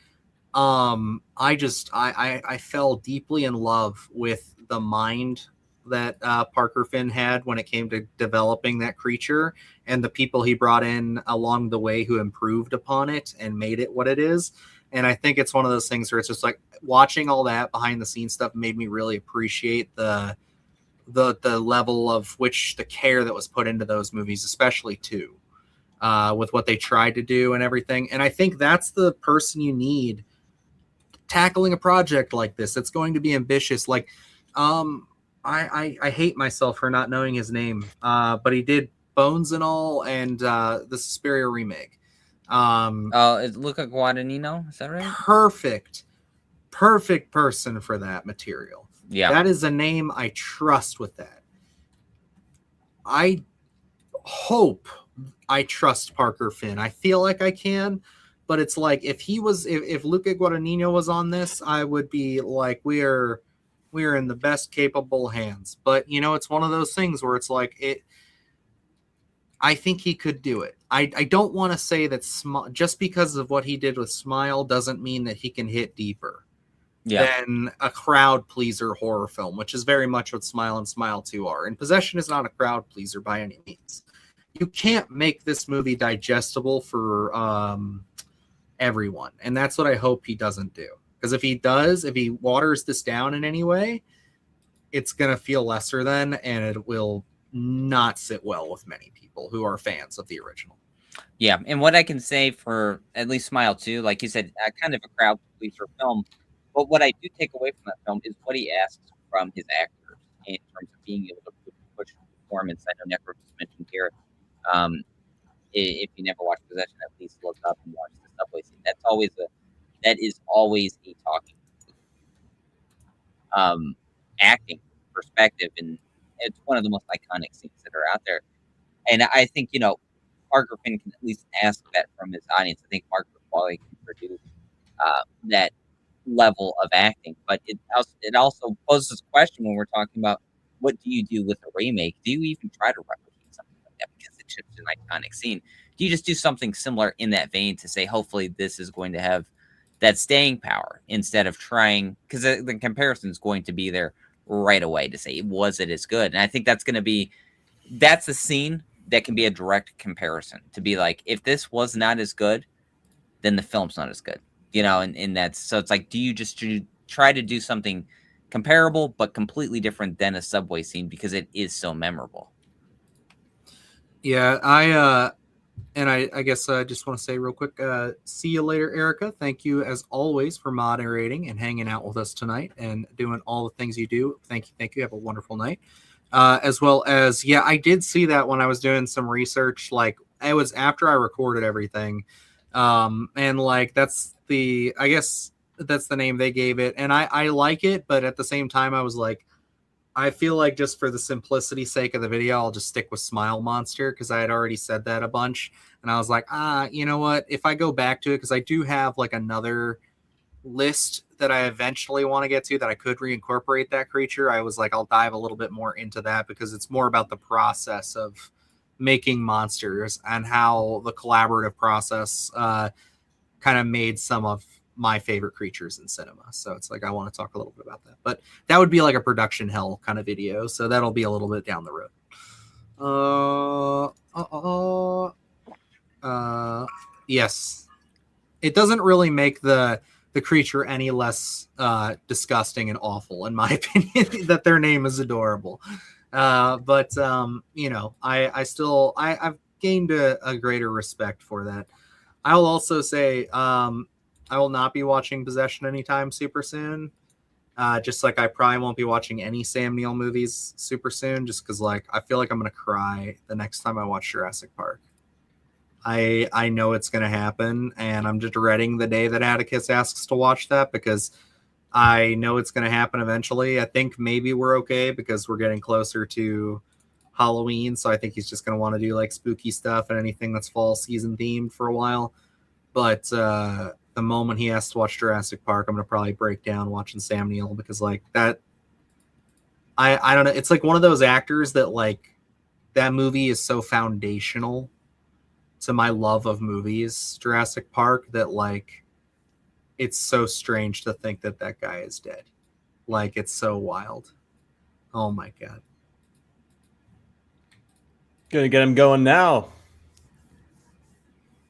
I fell deeply in love with the mind that Parker Finn had when it came to developing that creature, and the people he brought in along the way who improved upon it and made it what it is. And I think it's one of those things where it's just like watching all that behind the scenes stuff made me really appreciate the level of which the care that was put into those movies, especially two, with what they tried to do and everything. And I think that's the person you need tackling a project like this. It's going to be ambitious. Like, I hate myself for not knowing his name, but he did Bones and all, and the Suspiria remake. It's Luca Guadagnino, is that right? Perfect person for that material. Yeah. That is a name I trust with that. I hope I trust Parker Finn. I feel like I can, but it's like if Luca Guadagnino was on this, I would be like, we are in the best capable hands. But it's one of those things where it's like I think he could do it. I don't want to say that just because of what he did with Smile doesn't mean that he can hit deeper than a crowd pleaser horror film, which is very much what Smile and Smile 2 are. And Possession is not a crowd pleaser by any means. You can't make this movie digestible for everyone. And that's what I hope he doesn't do. Because if he waters this down in any way, it's going to feel lesser than, and it will not sit well with many people who are fans of the original. Yeah, and what I can say for at least Smile 2, like you said, kind of a crowd pleaser film. But what I do take away from that film is what he asks from his actors in terms of being able to push performance. I know Necro just mentioned here. If you never watched Possession, at least look up and watch the subway scene. That is always a talking acting perspective, and it's one of the most iconic scenes that are out there. And I think Parker Finn can at least ask that from his audience. I think Mark Ruffalo can produce that level of acting, but it also poses a question when we're talking about what do you do with a remake? Do you even try to replicate something like that because it's just an iconic scene? Do you just do something similar in that vein to say hopefully this is going to have that staying power instead of trying, because the comparison is going to be there right away to say was it as good? And I think that's a scene that can be a direct comparison to be like, if this was not as good, then the film's not as good. And that's, so it's like, do you just try to do something comparable but completely different than a subway scene because it is so memorable? Yeah, I guess I just want to say real quick, see you later, Erica. Thank you as always for moderating and hanging out with us tonight and doing all the things you do. Thank you. Have a wonderful night. As well as, yeah, I did see that when I was doing some research. Like, it was after I recorded everything. And like, I guess that's the name they gave it. And I like it, but at the same time, I was like, I feel like just for the simplicity's sake of the video, I'll just stick with Smile Monster because I had already said that a bunch. And I was like, you know what? If I go back to it, because I do have like another list that I eventually want to get to that I could reincorporate that creature, I was like, I'll dive a little bit more into that because it's more about the process of making monsters and how the collaborative process kind of made some of my favorite creatures in cinema. So it's like I want to talk a little bit about that, but that would be like a production hell kind of video, so that'll be a little bit down the road. Yes, it doesn't really make the creature any less disgusting and awful, in my opinion, that their name is adorable. But I've gained a greater respect for that. I'll also say I will not be watching Possession anytime super soon. Just like I probably won't be watching any Sam Neill movies super soon, just because like I feel like I'm gonna cry the next time I watch Jurassic Park. I know it's gonna happen, and I'm just dreading the day that Atticus asks to watch that because I know it's gonna happen eventually. I think maybe we're okay because we're getting closer to Halloween, so I think he's just gonna want to do like spooky stuff and anything that's fall season themed for a while. But the moment he has to watch Jurassic Park, I'm gonna probably break down watching Sam Neill because like that. I don't know. It's like one of those actors that like that movie is so foundational to my love of movies, Jurassic Park, that like it's so strange to think that that guy is dead. Like, it's so wild. Oh my God. Gonna get him going now.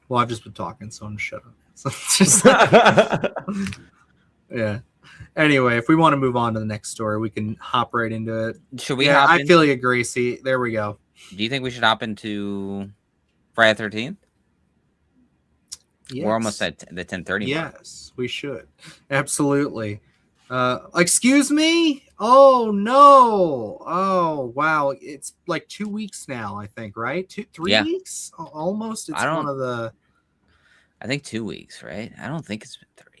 Well, I've just been talking, so I'm gonna shut up. So it's just like, yeah. Anyway, if we want to move on to the next story, we can hop right into it. Should we Yeah, hop I in? feel you, Gracie. There we go. Do you think we should hop into Friday 13th? Yes. We're almost at the 10:30 mark. Yes, we should. Absolutely. Excuse me? Oh no. Oh wow. It's like 2 weeks now, I think, right? 3 Yeah. weeks? Almost. It's I don't- one of the I think 2 weeks, right? I don't think it's been 3.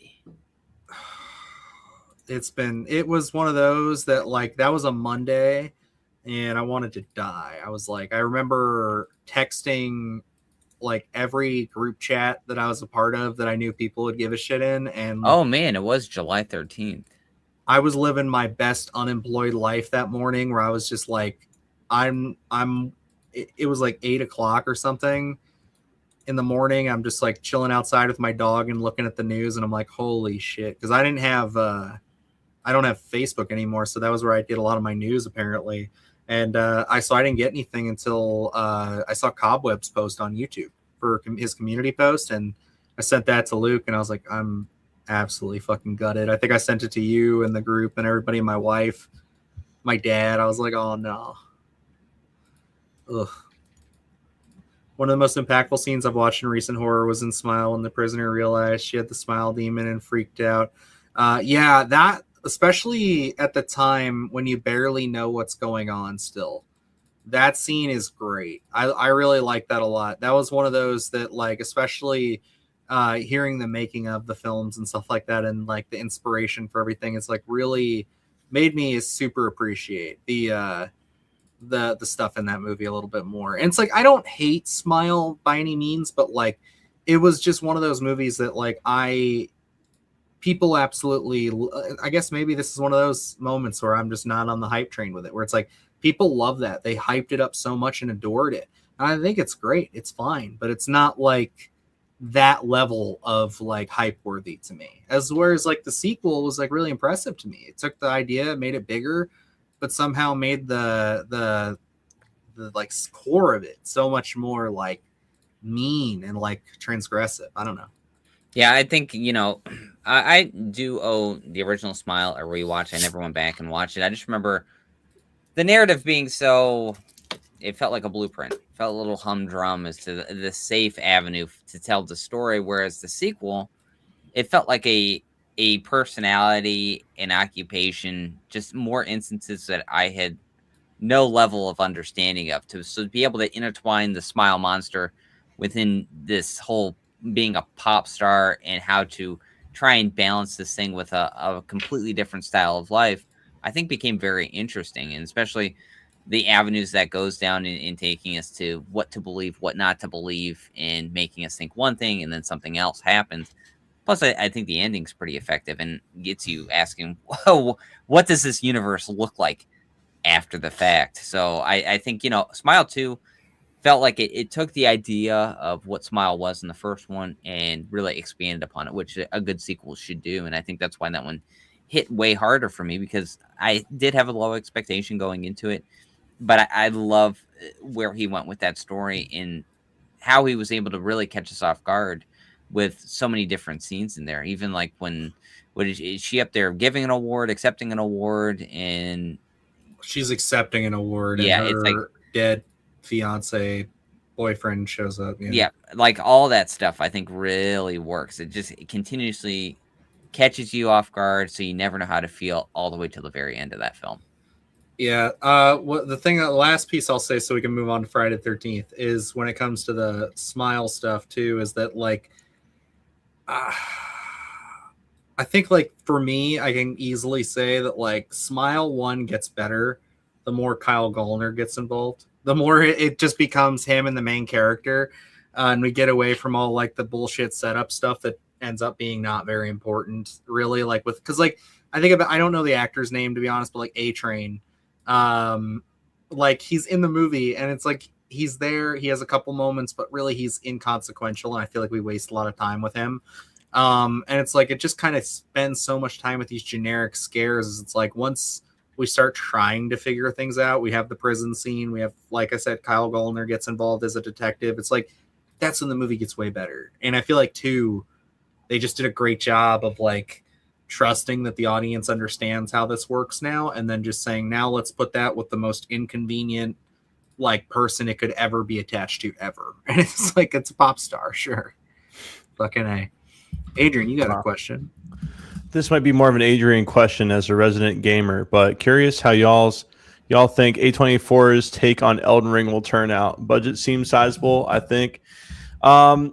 it was one of those that, like, that was a Monday and I wanted to die. I was like, I remember texting like every group chat that I was a part of that I knew people would give a shit in, and Oh man, it was July 13th. I was living my best unemployed life that morning, where I was just like, it was like 8 o'clock or something in the morning. I'm just like chilling outside with my dog and looking at the news, and I'm like, holy shit. Cause I don't have Facebook anymore. So that was where I get a lot of my news apparently. And I didn't get anything until I saw Cobweb's post on YouTube for his community post. And I sent that to Luke, and I was like, I'm absolutely fucking gutted. I think I sent it to you and the group and everybody, my wife, my dad. I was like, oh no. Ugh. One of the most impactful scenes I've watched in recent horror was in Smile, when the prisoner realized she had the smile demon and freaked out. Yeah, that, especially at the time when you barely know what's going on still. That scene is great. I really like that a lot. That was one of those that, like, especially hearing the making of the films and stuff like that, and like the inspiration for everything, it's like really made me super appreciate the stuff in that movie a little bit more. And it's like, I don't hate Smile by any means, but like, it was just one of those movies that, like, people absolutely, I guess maybe this is one of those moments where I'm just not on the hype train with it, where it's like people love that. They hyped it up so much and adored it. And I think it's great. It's fine, but it's not like that level of like hype worthy to me. As whereas like the sequel was like really impressive to me. It took the idea, made it bigger, but somehow made the like core of it so much more like mean and like transgressive. I don't know. Yeah, I think, I do owe the original Smile a rewatch. I never went back and watched it. I just remember the narrative being it felt like a blueprint. It felt a little humdrum as to the safe avenue to tell the story, whereas the sequel, it felt like a personality, an occupation, just more instances that I had no level of understanding of. To be able to intertwine the Smile monster within this whole being a pop star and how to try and balance this thing with a completely different style of life, I think became very interesting. And especially the avenues that goes down in taking us to what to believe, what not to believe, and making us think one thing and then something else happens. Plus, I think the ending's pretty effective and gets you asking, whoa, what does this universe look like after the fact? So I think, Smile 2 felt like it took the idea of what Smile was in the first one and really expanded upon it, which a good sequel should do. And I think that's why that one hit way harder for me, because I did have a low expectation going into it. But I love where he went with that story and how he was able to really catch us off guard with so many different scenes in there. Even like is she up there giving an award, accepting an award, and She's accepting an award, yeah, and it's like her dead fiance boyfriend shows up. Yeah, like all that stuff I think really works. It continuously catches you off guard, so you never know how to feel all the way to the very end of that film. Yeah. The last piece I'll say, so we can move on to Friday the 13th, is when it comes to the Smile stuff too, is that like, I think like for me, I can easily say that like Smile 1 gets better the more Kyle Gallner gets involved, the more it just becomes him and the main character, and we get away from all like the bullshit setup stuff that ends up being not very important, really. Like because like I don't know the actor's name, to be honest, but like A-Train, like he's in the movie and it's like he's there, he has a couple moments, but really he's inconsequential, and I feel like we waste a lot of time with him. And it's like it just kind of spends so much time with these generic scares. It's like once we start trying to figure things out, we have the prison scene. We have, like I said, Kyle Gallner gets involved as a detective. It's like that's when the movie gets way better. And I feel like too, they just did a great job of like trusting that the audience understands how this works now, and then just saying, now let's put that with the most inconvenient like person it could ever be attached to ever. And it's like it's a pop star, sure. Fucking A. Adrian, you got a question? This might be more of an Adrian question as a resident gamer, but curious how y'all think A24's take on Elden Ring will turn out. Budget seems sizable, I think. I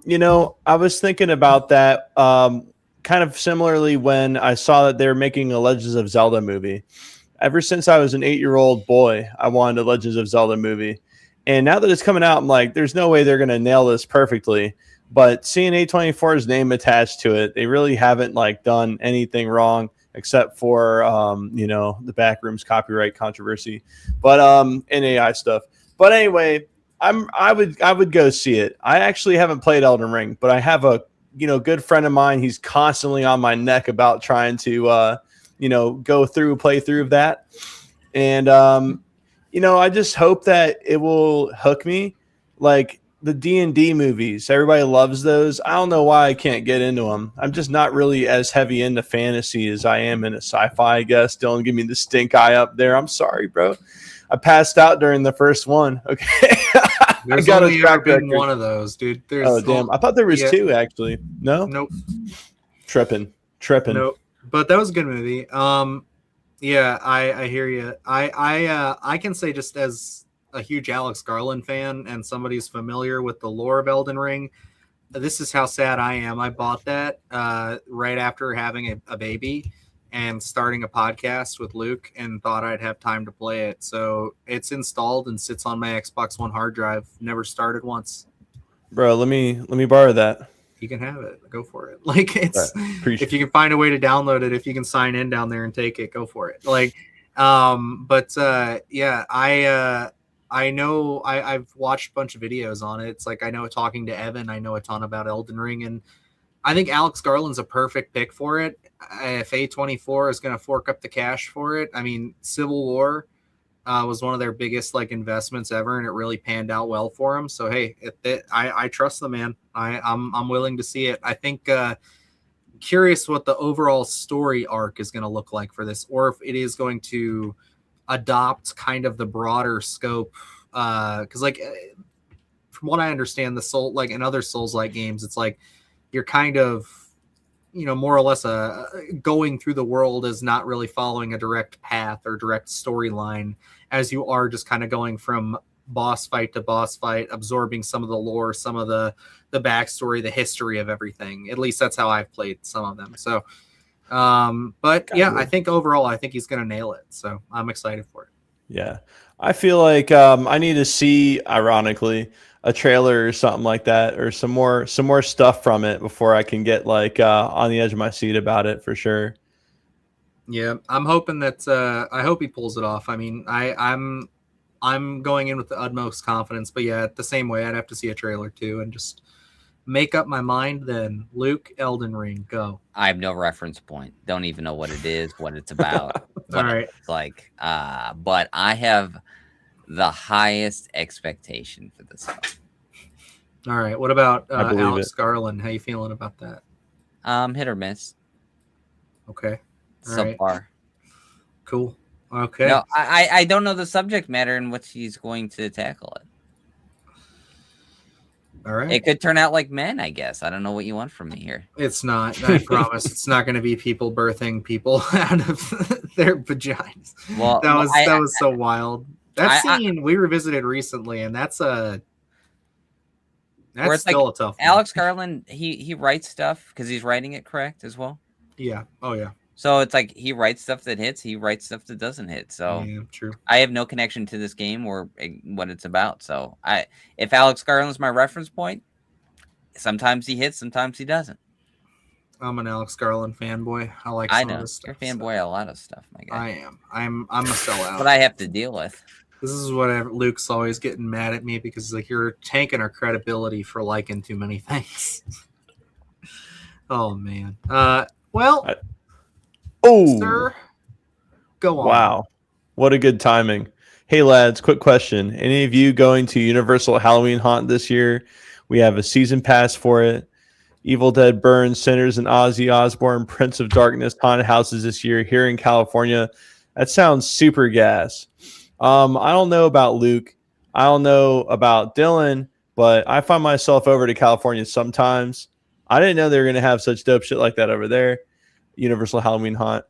was thinking about that kind of similarly when I saw that they're making a Legends of Zelda movie. Ever since I was an 8-year-old boy, I wanted a Legends of Zelda movie. And now that it's coming out, I'm like, there's no way they're going to nail this perfectly. But seeing A24's name attached to it, they really haven't like done anything wrong except for the Backrooms copyright controversy, but and AI stuff. But anyway, I would go see it. I actually haven't played Elden Ring, but I have a good friend of mine. He's constantly on my neck about trying to play through of that, and I just hope that it will hook me like the D&D movies. Everybody loves those. I don't know why I can't get into them. I'm just not really as heavy into fantasy as I am in a sci-fi, I guess. Don't give me the stink eye up there. I'm sorry, bro. I passed out during the first one. Okay. There's only ever been one of those, dude. Damn. I thought there was two, actually. No? Nope. Tripping. Nope. But that was a good movie. Yeah, I hear you. I can say, just as a huge Alex Garland fan and somebody who's familiar with the lore of Elden Ring, this is how sad I am. I bought that right after having a baby and starting a podcast with Luke, and thought I'd have time to play it. So it's installed and sits on my Xbox One hard drive. Never started once. Bro, let me borrow that. You can have it. Go for it. Like, it's right. If you can find a way to download it, if you can sign in down there and take it, go for it. Like, yeah, I know I've watched a bunch of videos on it. It's like, I know talking to Evan, I know a ton about Elden Ring, and I think Alex Garland's a perfect pick for it. If A24 is going to fork up the cash for it, I mean, Civil War was one of their biggest like investments ever, and it really panned out well for him. So hey, I trust the man. I'm willing to see it. I think curious what the overall story arc is going to look like for this, or if it is going to adopt kind of the broader scope. Because like from what I understand, the Soul, like in other Souls-like games, it's like you're kind of more or less going through the world is not really following a direct path or direct storyline, as you are just kind of going from boss fight to boss fight, absorbing some of the lore, some of the backstory, the history of everything. At least that's how I've played some of them. So but yeah, I think overall, I think he's going to nail it. So I'm excited for it. Yeah. I feel like I need to see, ironically, a trailer or something like that, or some more stuff from it before I can get like on the edge of my seat about it for sure. Yeah, I'm hoping that I hope he pulls it off. I mean, I'm going in with the utmost confidence, but yeah, the same way, I'd have to see a trailer too and just make up my mind. Then Luke, Elden Ring, go. I have no reference point. Don't even know what it is, what it's about, what right. It's like. But I have the highest expectation for this film. All right. What about Alex Garland? How you feeling about that? Hit or miss. Okay. So far. Cool. Okay. No, I don't know the subject matter in which he's going to tackle it. All right. It could turn out like Men, I guess. I don't know what you want from me here. It's not. I promise. It's not going to be people birthing people out of their vaginas. Well, that was so wild. That scene we revisited recently, and that's still like, a tough one. Alex Garland, he writes stuff because he's writing it correct as well. Yeah. Oh yeah. So it's like he writes stuff that hits, he writes stuff that doesn't hit. So yeah, true. I have no connection to this game or what it's about. So if Alex Garland's my reference point, sometimes he hits, sometimes he doesn't. I'm an Alex Garland fanboy. I like some of this stuff. You're a fanboy of a lot of stuff, my guy. I am. I'm a sellout. What I have to deal with. This is what Luke's always getting mad at me because like you're tanking our credibility for liking too many things. Oh man. Well, Oh, sir, go on. wow. What a good timing. Hey, lads, quick question. Any of you going to Universal Halloween Haunt this year? We have a season pass for it. Evil Dead Burns, Sinners, and Ozzy Osbourne, Prince of Darkness haunted houses this year here in California. That sounds super gas. I don't know about Luke. I don't know about Dylan, but I find myself over to California sometimes. I didn't know they were going to have such dope shit like that over there. Universal Halloween Haunt.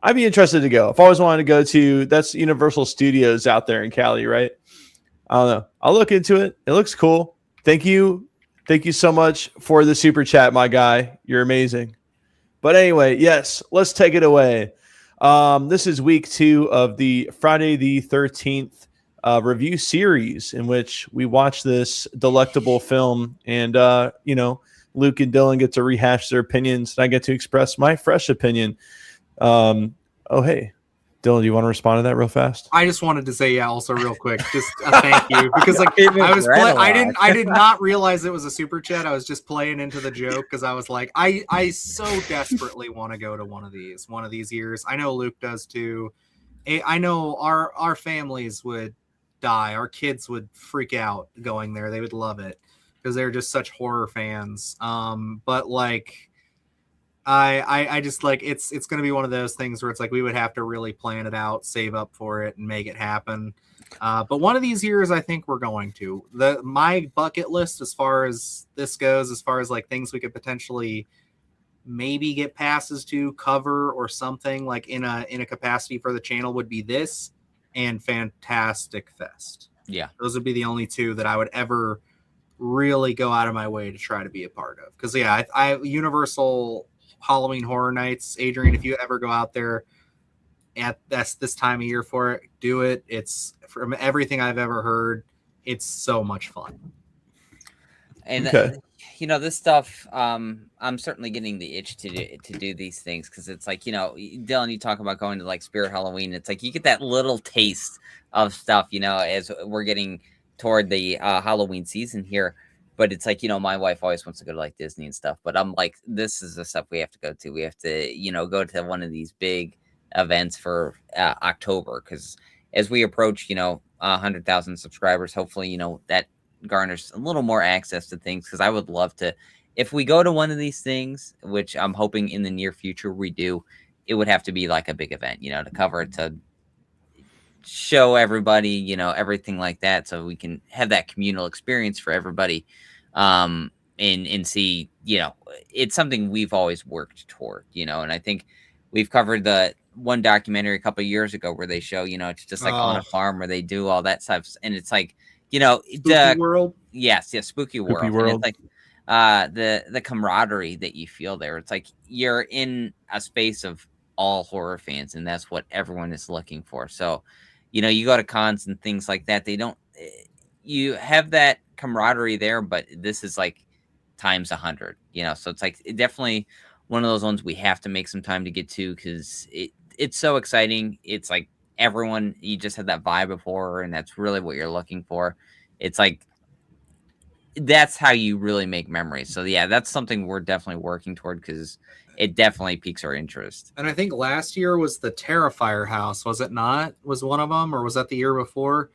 I'd be interested to go. I've always wanted to go to, that's Universal Studios out there in Cali, right? I don't know. I'll look into it. It looks cool. Thank you. Thank you so much for the super chat, my guy. You're amazing. But anyway, yes, let's take it away. This is week 2 of the Friday the 13th review series in which we watch this delectable film and, Luke and Dylan get to rehash their opinions and I get to express my fresh opinion. Hey, Dylan, do you want to respond to that real fast? I just wanted to say, also real quick, just a thank you because I did not realize it was a super chat. I was just playing into the joke because I was like, I so desperately want to go to one of these years. I know Luke does too. I know our families would die. Our kids would freak out going there. They would love it because they're just such horror fans. But like. I just like it's going to be one of those things where it's like we would have to really plan it out, save up for it, and make it happen. But one of these years, I think we're going to. My bucket list, as far as this goes, as far as like things we could potentially maybe get passes to cover or something like in a capacity for the channel, would be this and Fantastic Fest. Yeah, those would be the only two that I would ever really go out of my way to try to be a part of. Because I Universal Halloween Horror Nights, Adrian, if you ever go out there at this time of year for it, do it. It's, from everything I've ever heard, it's so much fun. And this stuff, I'm certainly getting the itch to do these things because it's like, Dylan, you talk about going to like Spirit Halloween. It's like you get that little taste of stuff, as we're getting toward the Halloween season here. But it's like, my wife always wants to go to like Disney and stuff. But I'm like, this is the stuff we have to go to. We have to, go to one of these big events for October. Because as we approach, 100,000 subscribers, hopefully, that garners a little more access to things. Because I would love to, if we go to one of these things, which I'm hoping in the near future we do, it would have to be like a big event, to cover it, to show everybody, everything like that, so we can have that communal experience for everybody, and see, it's something we've always worked toward, and I think we've covered the one documentary a couple of years ago where they show, it's just like on a farm where they do all that stuff, and it's like, Spooky World. Yes, Spooky World. And it's like the camaraderie that you feel there. It's like you're in a space of all horror fans, and that's what everyone is looking for. So you go to cons and things like that, you have that camaraderie there, but this is like times 100, so it's like definitely one of those ones we have to make some time to get to because it's so exciting. It's like everyone, you just have that vibe of horror, and that's really what you're looking for. It's like, that's how you really make memories. So yeah, that's something we're definitely working toward because it definitely piques our interest. And I think last year was the Terrifier House, was it not? Was one of them, or was that the year before?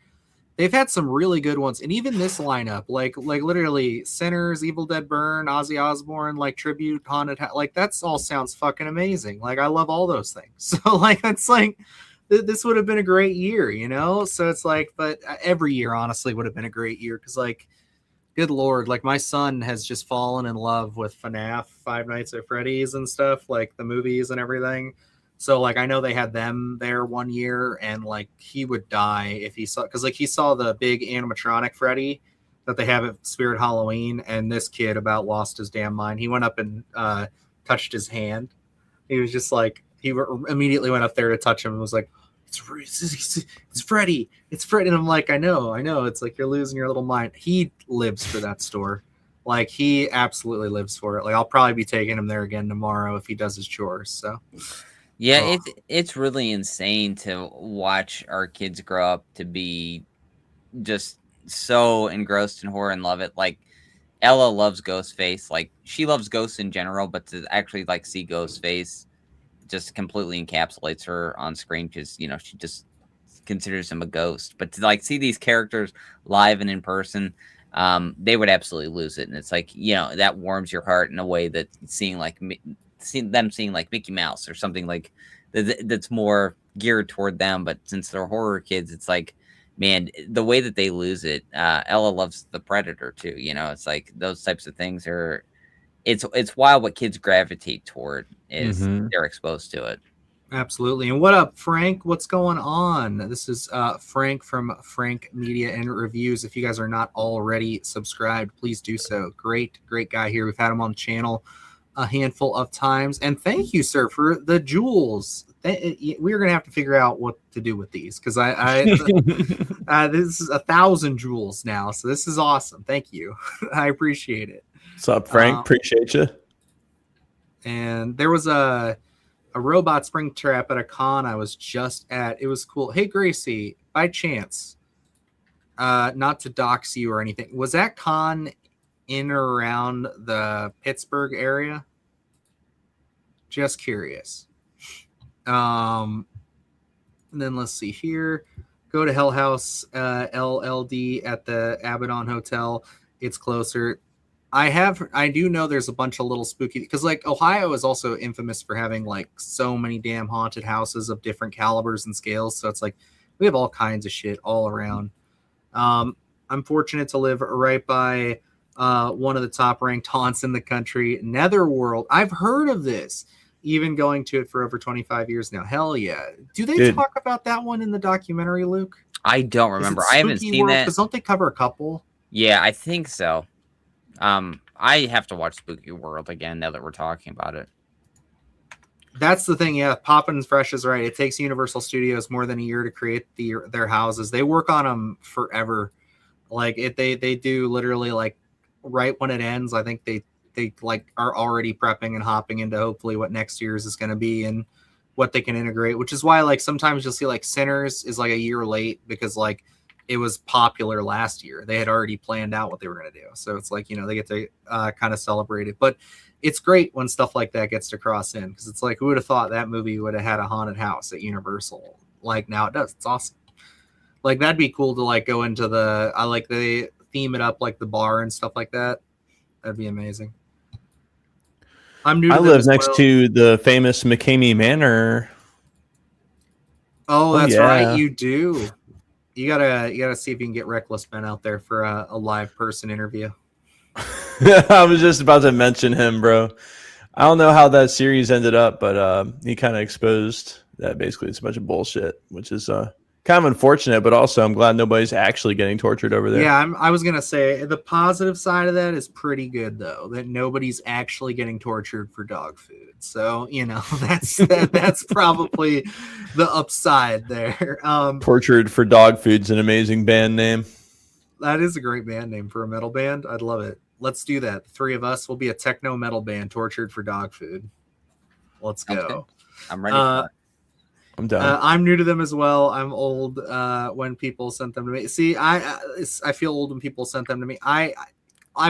They've had some really good ones, and even this lineup, like literally Sinners, Evil Dead Burn, Ozzy Osbourne, like tribute, haunted, like that's all sounds fucking amazing. Like I love all those things. So like that's like this would have been a great year, So it's like, but every year honestly would have been a great year because like, good Lord, like my son has just fallen in love with FNAF, Five Nights at Freddy's and stuff, like the movies and everything. So like I know they had them there one year, and like he would die if he saw, because like he saw the big animatronic Freddy that they have at Spirit Halloween, and this kid about lost his damn mind. He went up and touched his hand. He was just like, immediately went up there to touch him and was like, it's Freddy. It's Freddy. And I'm like, I know. It's like you're losing your little mind. He lives for that store. Like he absolutely lives for it. Like I'll probably be taking him there again tomorrow if he does his chores. So yeah, it's really insane to watch our kids grow up to be just so engrossed in horror and love it. Like Ella loves Ghostface. Like, she loves ghosts in general, but to actually like see Ghostface just completely encapsulates her on screen because she just considers him a ghost. But to like see these characters live and in person, they would absolutely lose it. And it's like that warms your heart in a way that seeing like Mickey Mouse or something like that's more geared toward them. But since they're horror kids, it's like, man, the way that they lose it. Ella loves the Predator too. It's like those types of things are. It's wild what kids gravitate toward is they're exposed to it. Absolutely. And what up, Frank? What's going on? This is Frank from Frank Media and Reviews. If you guys are not already subscribed, please do so. Great guy here. We've had him on the channel a handful of times. And thank you, sir, for the jewels. We're going to have to figure out what to do with these because this is 1,000 jewels now. So this is awesome. Thank you. I appreciate it. What's up, Frank? Appreciate you. And there was a robot spring trap at a con I was just at. It was cool. Hey, Gracie, by chance, not to dox you or anything, was that con in or around the Pittsburgh area? Just curious. And then let's see here. Go to Hell House LLD at the Abaddon Hotel. It's closer. I do know there's a bunch of little spooky because like Ohio is also infamous for having like so many damn haunted houses of different calibers and scales. So it's like we have all kinds of shit all around. I'm fortunate to live right by one of the top ranked haunts in the country, Netherworld. I've heard of this, even going to it for over 25 years now. Hell yeah. Do they talk about that one in the documentary, Luke? I don't remember. I haven't seen that. Because don't they cover a couple? Yeah, I think so. I have to watch Spooky World again now that we're talking about it. That's the thing, yeah. Poppin' Fresh is right. It takes Universal Studios more than a year to create their houses. They work on them forever. Like they do literally like right when it ends. I think they like are already prepping and hopping into hopefully what next year's is going to be and what they can integrate. Which is why like sometimes you'll see like Sinners is like a year late because like it was popular last year. They had already planned out what they were going to do. So it's like, they get to kind of celebrate it. But it's great when stuff like that gets to cross in because it's like, who would have thought that movie would have had a haunted house at Universal? Like now it does. It's awesome. Like that'd be cool to like go into they theme it up like the bar and stuff like that. That'd be amazing. I live next to the famous McCamey Manor. Oh, that's right. You do. You gotta see if you can get Reckless Ben out there for a live person interview. I was just about to mention him, bro. I don't know how that series ended up, but he kind of exposed that basically it's a bunch of bullshit, which is kind of unfortunate, but also I'm glad nobody's actually getting tortured over there. Yeah, I was gonna say the positive side of that is pretty good though, that nobody's actually getting tortured for dog food. So that's probably the upside there. Tortured for Dog Food's an amazing band name. That is a great band name for a metal band. I'd love it. Let's do that. The three of us will be a techno metal band, Tortured for Dog Food. Let's go. I'm ready for it. I'm done. I'm new to them as well. I'm old when people sent them to me. See, I feel old when people sent them to me. I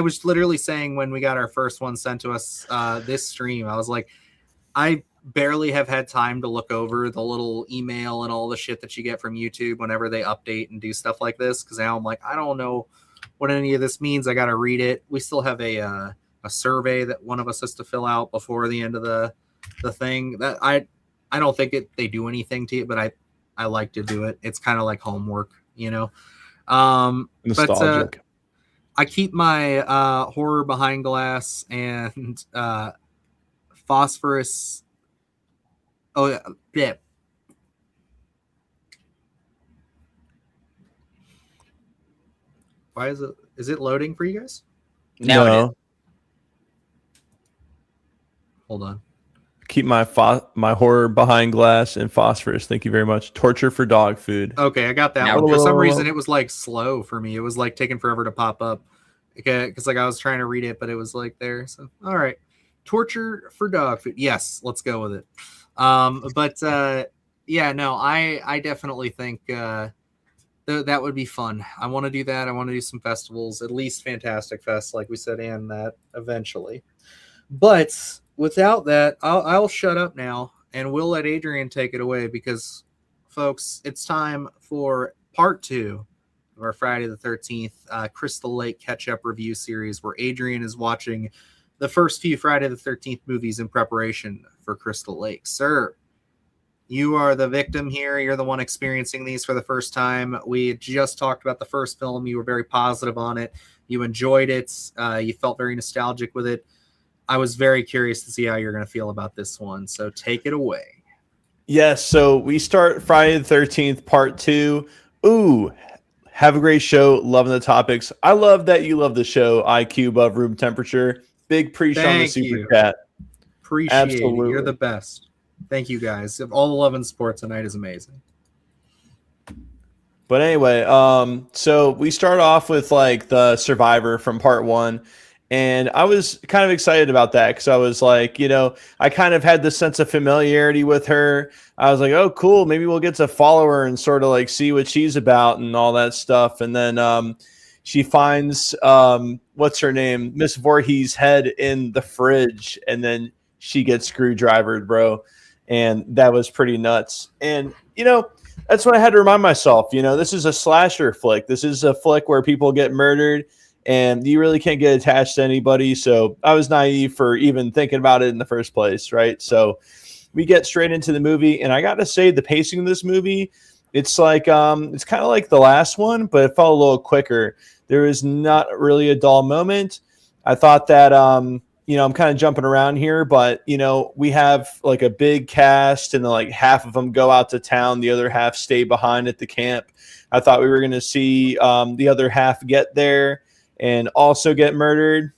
was literally saying when we got our first one sent to us this stream, I was like, I barely have had time to look over the little email and all the shit that you get from YouTube whenever they update and do stuff like this. Because now I'm like, I don't know what any of this means. I got to read it. We still have a survey that one of us has to fill out before the end of the thing. That I don't think they do anything to it, but I like to do it. It's kind of like homework, Nostalgic. But I keep my horror behind glass and phosphorus. Oh yeah. Why is it loading for you guys? No. Hold on. Keep my horror behind glass and phosphorus. Thank you very much. Torture for Dog Food. Okay, I got that one. For some reason, it was like slow for me. It was like taking forever to pop up. Okay, because like I was trying to read it, but it was like there. So all right, Torture for Dog Food. Yes, let's go with it. But yeah, no, I definitely think that That would be fun. I want to do that. I want to do some festivals, at least Fantastic Fest, like we said, and that eventually. But without that, I'll shut up now and we'll let Adrian take it away because, folks, it's time for part 2 of our Friday the 13th Crystal Lake catch-up review series where Adrian is watching the first few Friday the 13th movies in preparation for Crystal Lake. Sir, you are the victim here. You're the one experiencing these for the first time. We just talked about the first film. You were very positive on it. You enjoyed it. You felt very nostalgic with it. I was very curious to see how you're going to feel about this one. So take it away. Yes. So we start Friday the 13th, part 2. Ooh, have a great show. Loving the topics. I love that you love the show. IQ above room temperature. Big preach on the super chat. Appreciate Absolutely. it. You're the best. Thank you guys. All the love and support tonight is amazing. But anyway, so we start off with like the survivor from part 1. And I was kind of excited about that because I was like, I kind of had this sense of familiarity with her. I was like, oh, cool. Maybe we'll get to follow her and sort of like see what she's about and all that stuff. And then she finds, what's her name? Miss Voorhees' head in the fridge. And then she gets screwdrivered, bro. And that was pretty nuts. And, that's what I had to remind myself. This is a slasher flick. This is a flick where people get murdered. And you really can't get attached to anybody. So I was naive for even thinking about it in the first place, right? So we get straight into the movie. And I got to say, the pacing of this movie, it's like it's kind of like the last one, but it felt a little quicker. There is not really a dull moment. I thought that, I'm kind of jumping around here, but, we have like a big cast and like half of them go out to town. The other half stay behind at the camp. I thought we were going to see the other half get there and also get murdered,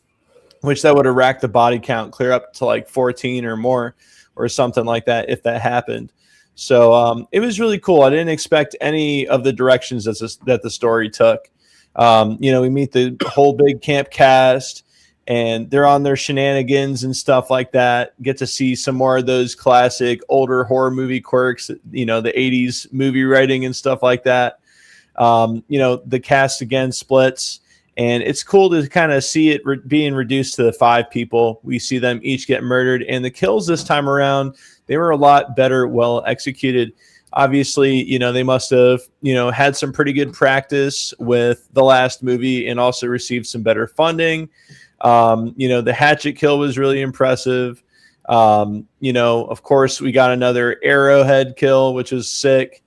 which that would have racked the body count clear up to like 14 or more or something like that if that happened. So it was really cool. I didn't expect any of the directions that the story took. We meet the whole big camp cast and they're on their shenanigans and stuff like that. Get to see some more of those classic older horror movie quirks, the 80s movie writing and stuff like that. The cast again splits. And it's cool to kind of see it being reduced to the 5 people. We see them each get murdered. And the kills this time around, they were a lot better, well executed. Obviously, they must have, had some pretty good practice with the last movie and also received some better funding. The hatchet kill was really impressive. Of course, we got another arrowhead kill, which was sick.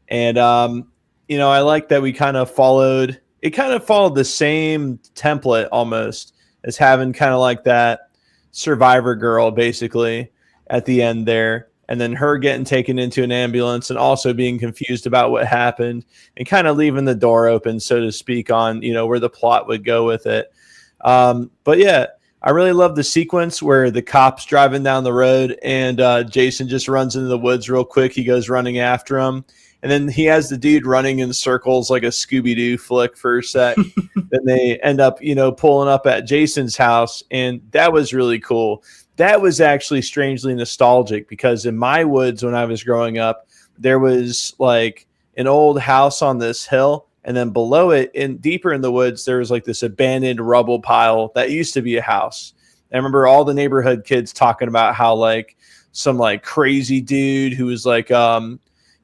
And, I like that we kind of followed the same template almost as having kind of like that survivor girl basically at the end there. And then her getting taken into an ambulance and also being confused about what happened and kind of leaving the door open, so to speak, on, where the plot would go with it. But yeah, I really love the sequence where the cop's driving down the road and Jason just runs into the woods real quick. He goes running after him. And then he has the dude running in circles like a Scooby-Doo flick for a sec. Then they end up, pulling up at Jason's house. And that was really cool. That was actually strangely nostalgic because in my woods when I was growing up, there was like an old house on this hill. And then below it, and deeper in the woods, there was like this abandoned rubble pile that used to be a house. I remember all the neighborhood kids talking about how like some like crazy dude who was like, I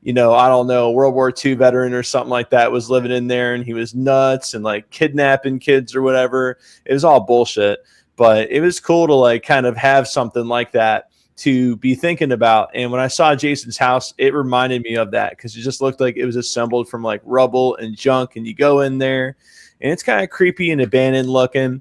don't know, World War II veteran or something like that was living in there and he was nuts and like kidnapping kids or whatever. It was all bullshit, but it was cool to like kind of have something like that to be thinking about. And when I saw Jason's house, it reminded me of that because it just looked like it was assembled from like rubble and junk. And you go in there and it's kind of creepy and abandoned looking.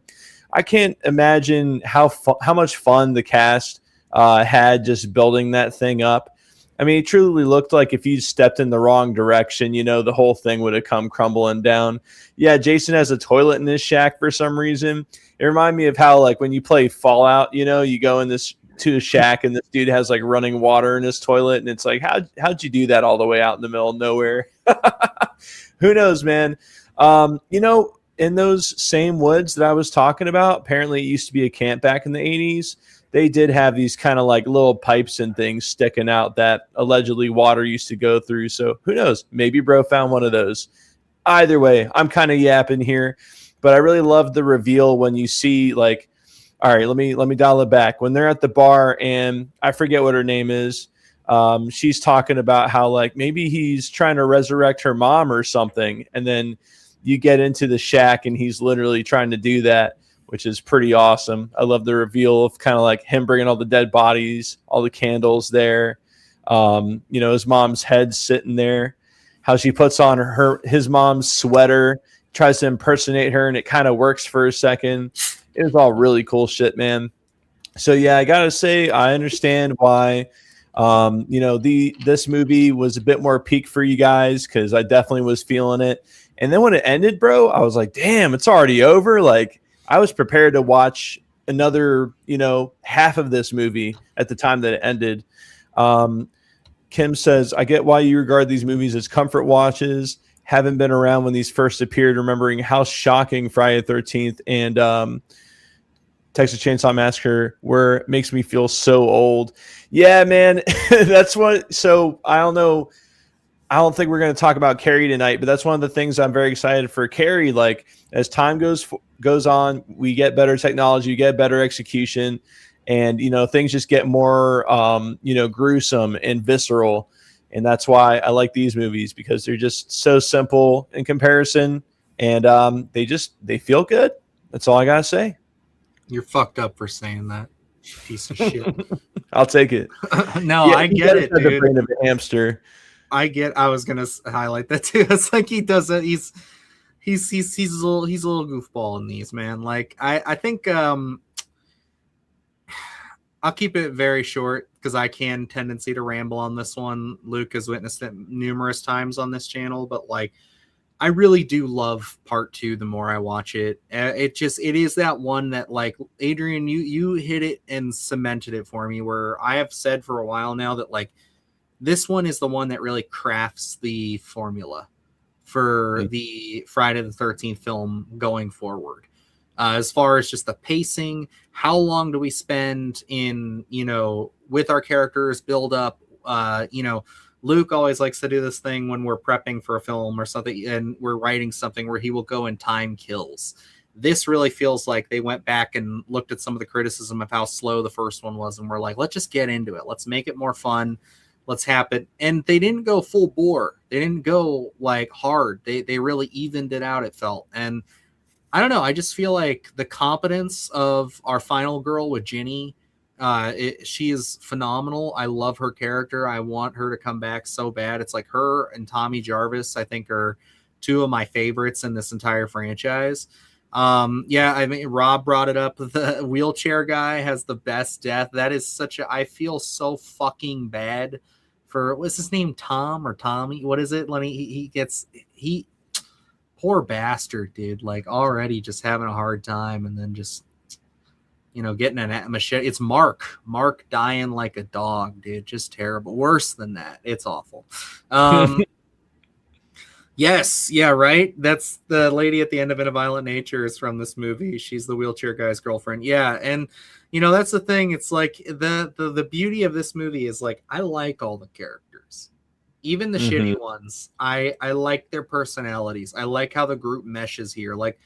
I can't imagine how much fun the cast had just building that thing up. I mean, it truly looked like if you stepped in the wrong direction, the whole thing would have come crumbling down. Yeah, Jason has a toilet in his shack for some reason. It reminded me of how, like, when you play Fallout, you go in to a shack and this dude has like running water in his toilet, and it's like, how'd you do that all the way out in the middle of nowhere? Who knows, man? In those same woods that I was talking about, apparently it used to be a camp back in the 80s. They did have these kind of like little pipes and things sticking out that allegedly water used to go through. So who knows? Maybe bro found one of those. Either way, I'm kind of yapping here, but I really love the reveal when you see like, all right, let me dial it back. When they're at the bar and I forget what her name is, she's talking about how like maybe he's trying to resurrect her mom or something, and then you get into the shack and he's literally trying to do that, which is pretty awesome. I love the reveal of kind of like him bringing all the dead bodies, all the candles there. His mom's head sitting there, how she puts on his mom's sweater, tries to impersonate her, and it kind of works for a second. It was all really cool shit, man. So yeah, I gotta say I understand why this movie was a bit more peak for you guys, because I definitely was feeling it. And then when it ended, bro, I was like, damn, it's already over. Like I was prepared to watch another, half of this movie at the time that it ended. Kim says, I get why you regard these movies as comfort watches. Haven't been around when these first appeared, remembering how shocking Friday the 13th and Texas Chainsaw Massacre were. Makes me feel so old. Yeah, man. That's what. So I don't know. I don't think we're going to talk about Carrie tonight, but that's one of the things I'm very excited for Carrie. Like as time goes on, we get better technology, you get better execution, and things just get more gruesome and visceral. And that's why I like these movies, because they're just so simple in comparison, and they feel good. That's all I gotta say. You're fucked up for saying that, piece of shit. I'll take it. No, yeah, I get it, dude. The brain of a hamster. I was gonna highlight that too. It's like he does it. He's a little goofball in these, man. Like I think I'll keep it very short because I can tendency to ramble on this one. Luke has witnessed it numerous times on this channel, but like I really do love part 2 the more I watch it. It is that one that, like, Adrian, you hit it and cemented it for me, where I have said for a while now that like this one is the one that really crafts the formula for the Friday the 13th film going forward. As far as just the pacing, how long do we spend in, with our characters, build up, Luke always likes to do this thing when we're prepping for a film or something and we're writing something where he will go and time kills. This really feels like they went back and looked at some of the criticism of how slow the first one was, and we're like, let's just get into it. Let's make it more fun. Let's happen. And they didn't go full bore. They didn't go like hard. They really evened it out, it felt. And I don't know. I just feel like the competence of our final girl with Ginny, she is phenomenal. I love her character. I want her to come back so bad. It's like her and Tommy Jarvis, I think, are two of my favorites in this entire franchise. Yeah, I mean, Rob brought it up. The wheelchair guy has the best death. That is I feel so fucking bad for, what's his name? Tom or Tommy? What is it? Poor bastard, dude. Like already just having a hard time, and then just, getting a machete. It's Mark dying like a dog, dude. Just terrible. Worse than that. It's awful. Yes, yeah, right. That's the lady at the end of In a Violent Nature is from this movie. She's the wheelchair guy's girlfriend. Yeah, and that's the thing. It's like the beauty of this movie is like I like all the characters, even the shitty ones. I like their personalities. I like how the group meshes here. Like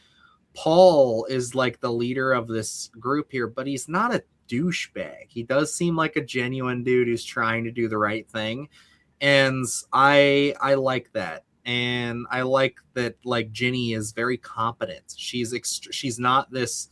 Paul is like the leader of this group here, but he's not a douchebag. He does seem like a genuine dude who's trying to do the right thing, and I like that. And I like that, like, Ginny is very competent. She's not this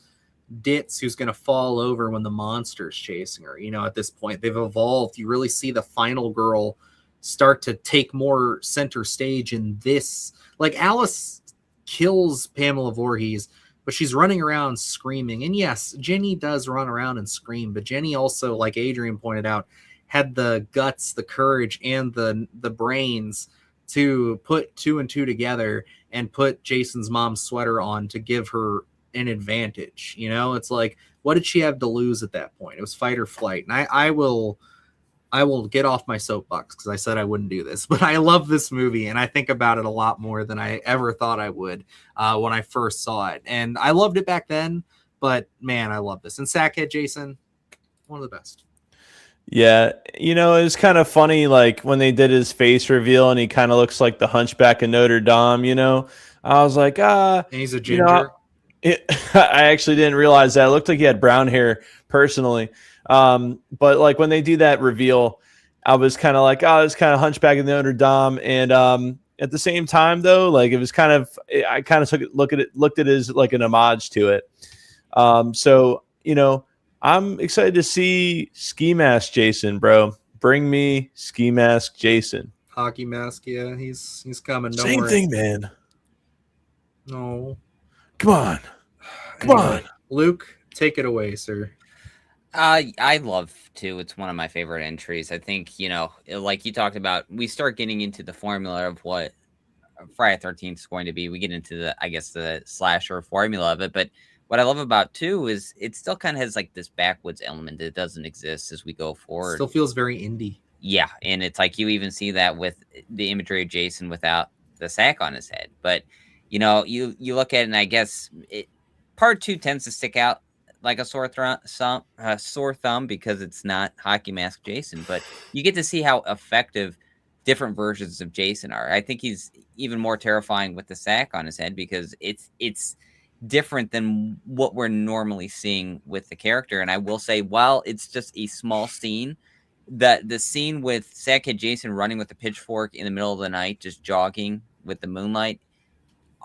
ditz who's going to fall over when the monster's chasing her. At this point, they've evolved. You really see the final girl start to take more center stage in this. Like, Alice kills Pamela Voorhees, but she's running around screaming. And yes, Ginny does run around and scream, but Ginny also, like Adrian pointed out, had the guts, the courage, and the brains to put 2 and 2 together and put Jason's mom's sweater on to give her an advantage. It's like, what did she have to lose at that point? It was fight or flight. And I will get off my soapbox because I said I wouldn't do this, but I love this movie and I think about it a lot more than I ever thought I would when I first saw it. And I loved it back then, but man, I love this. And Sackhead Jason, one of the best. Yeah, you know, it was kind of funny, like when they did his face reveal and he kind of looks like the Hunchback of Notre Dame. You know, I was like, And he's a you know, ginger. I actually didn't realize that. It looked like he had brown hair personally. But like when they do that reveal, I was kind of like, oh, it's kind of Hunchback of Notre Dame. And at the same time, though, like it was kind of, I kind of looked at it as like an homage to it. So you know, I'm excited to see Ski Mask Jason, bro. Bring me Ski Mask Jason. Hockey mask, yeah, he's coming. Don't Same worry. thing, man. No. Come on. Come Anyway, on. Luke, take it away, sir. I love too. It's one of my favorite entries. I think, like you talked about, we start getting into the formula of what Friday 13th is going to be. We get into the slasher formula of it. But what I love about two is it still kind of has like this backwoods element that doesn't exist as we go forward. Still feels very indie. Yeah. And it's like you even see that with the imagery of Jason without the sack on his head. But, you look at it and I guess part two tends to stick out like a sore thumb because it's not Hockey Mask Jason, but you get to see how effective different versions of Jason are. I think he's even more terrifying with the sack on his head because it's different than what we're normally seeing with the character. And I will say, while it's just a small scene, the scene with Sackhead Jason running with the pitchfork in the middle of the night, just jogging with the moonlight,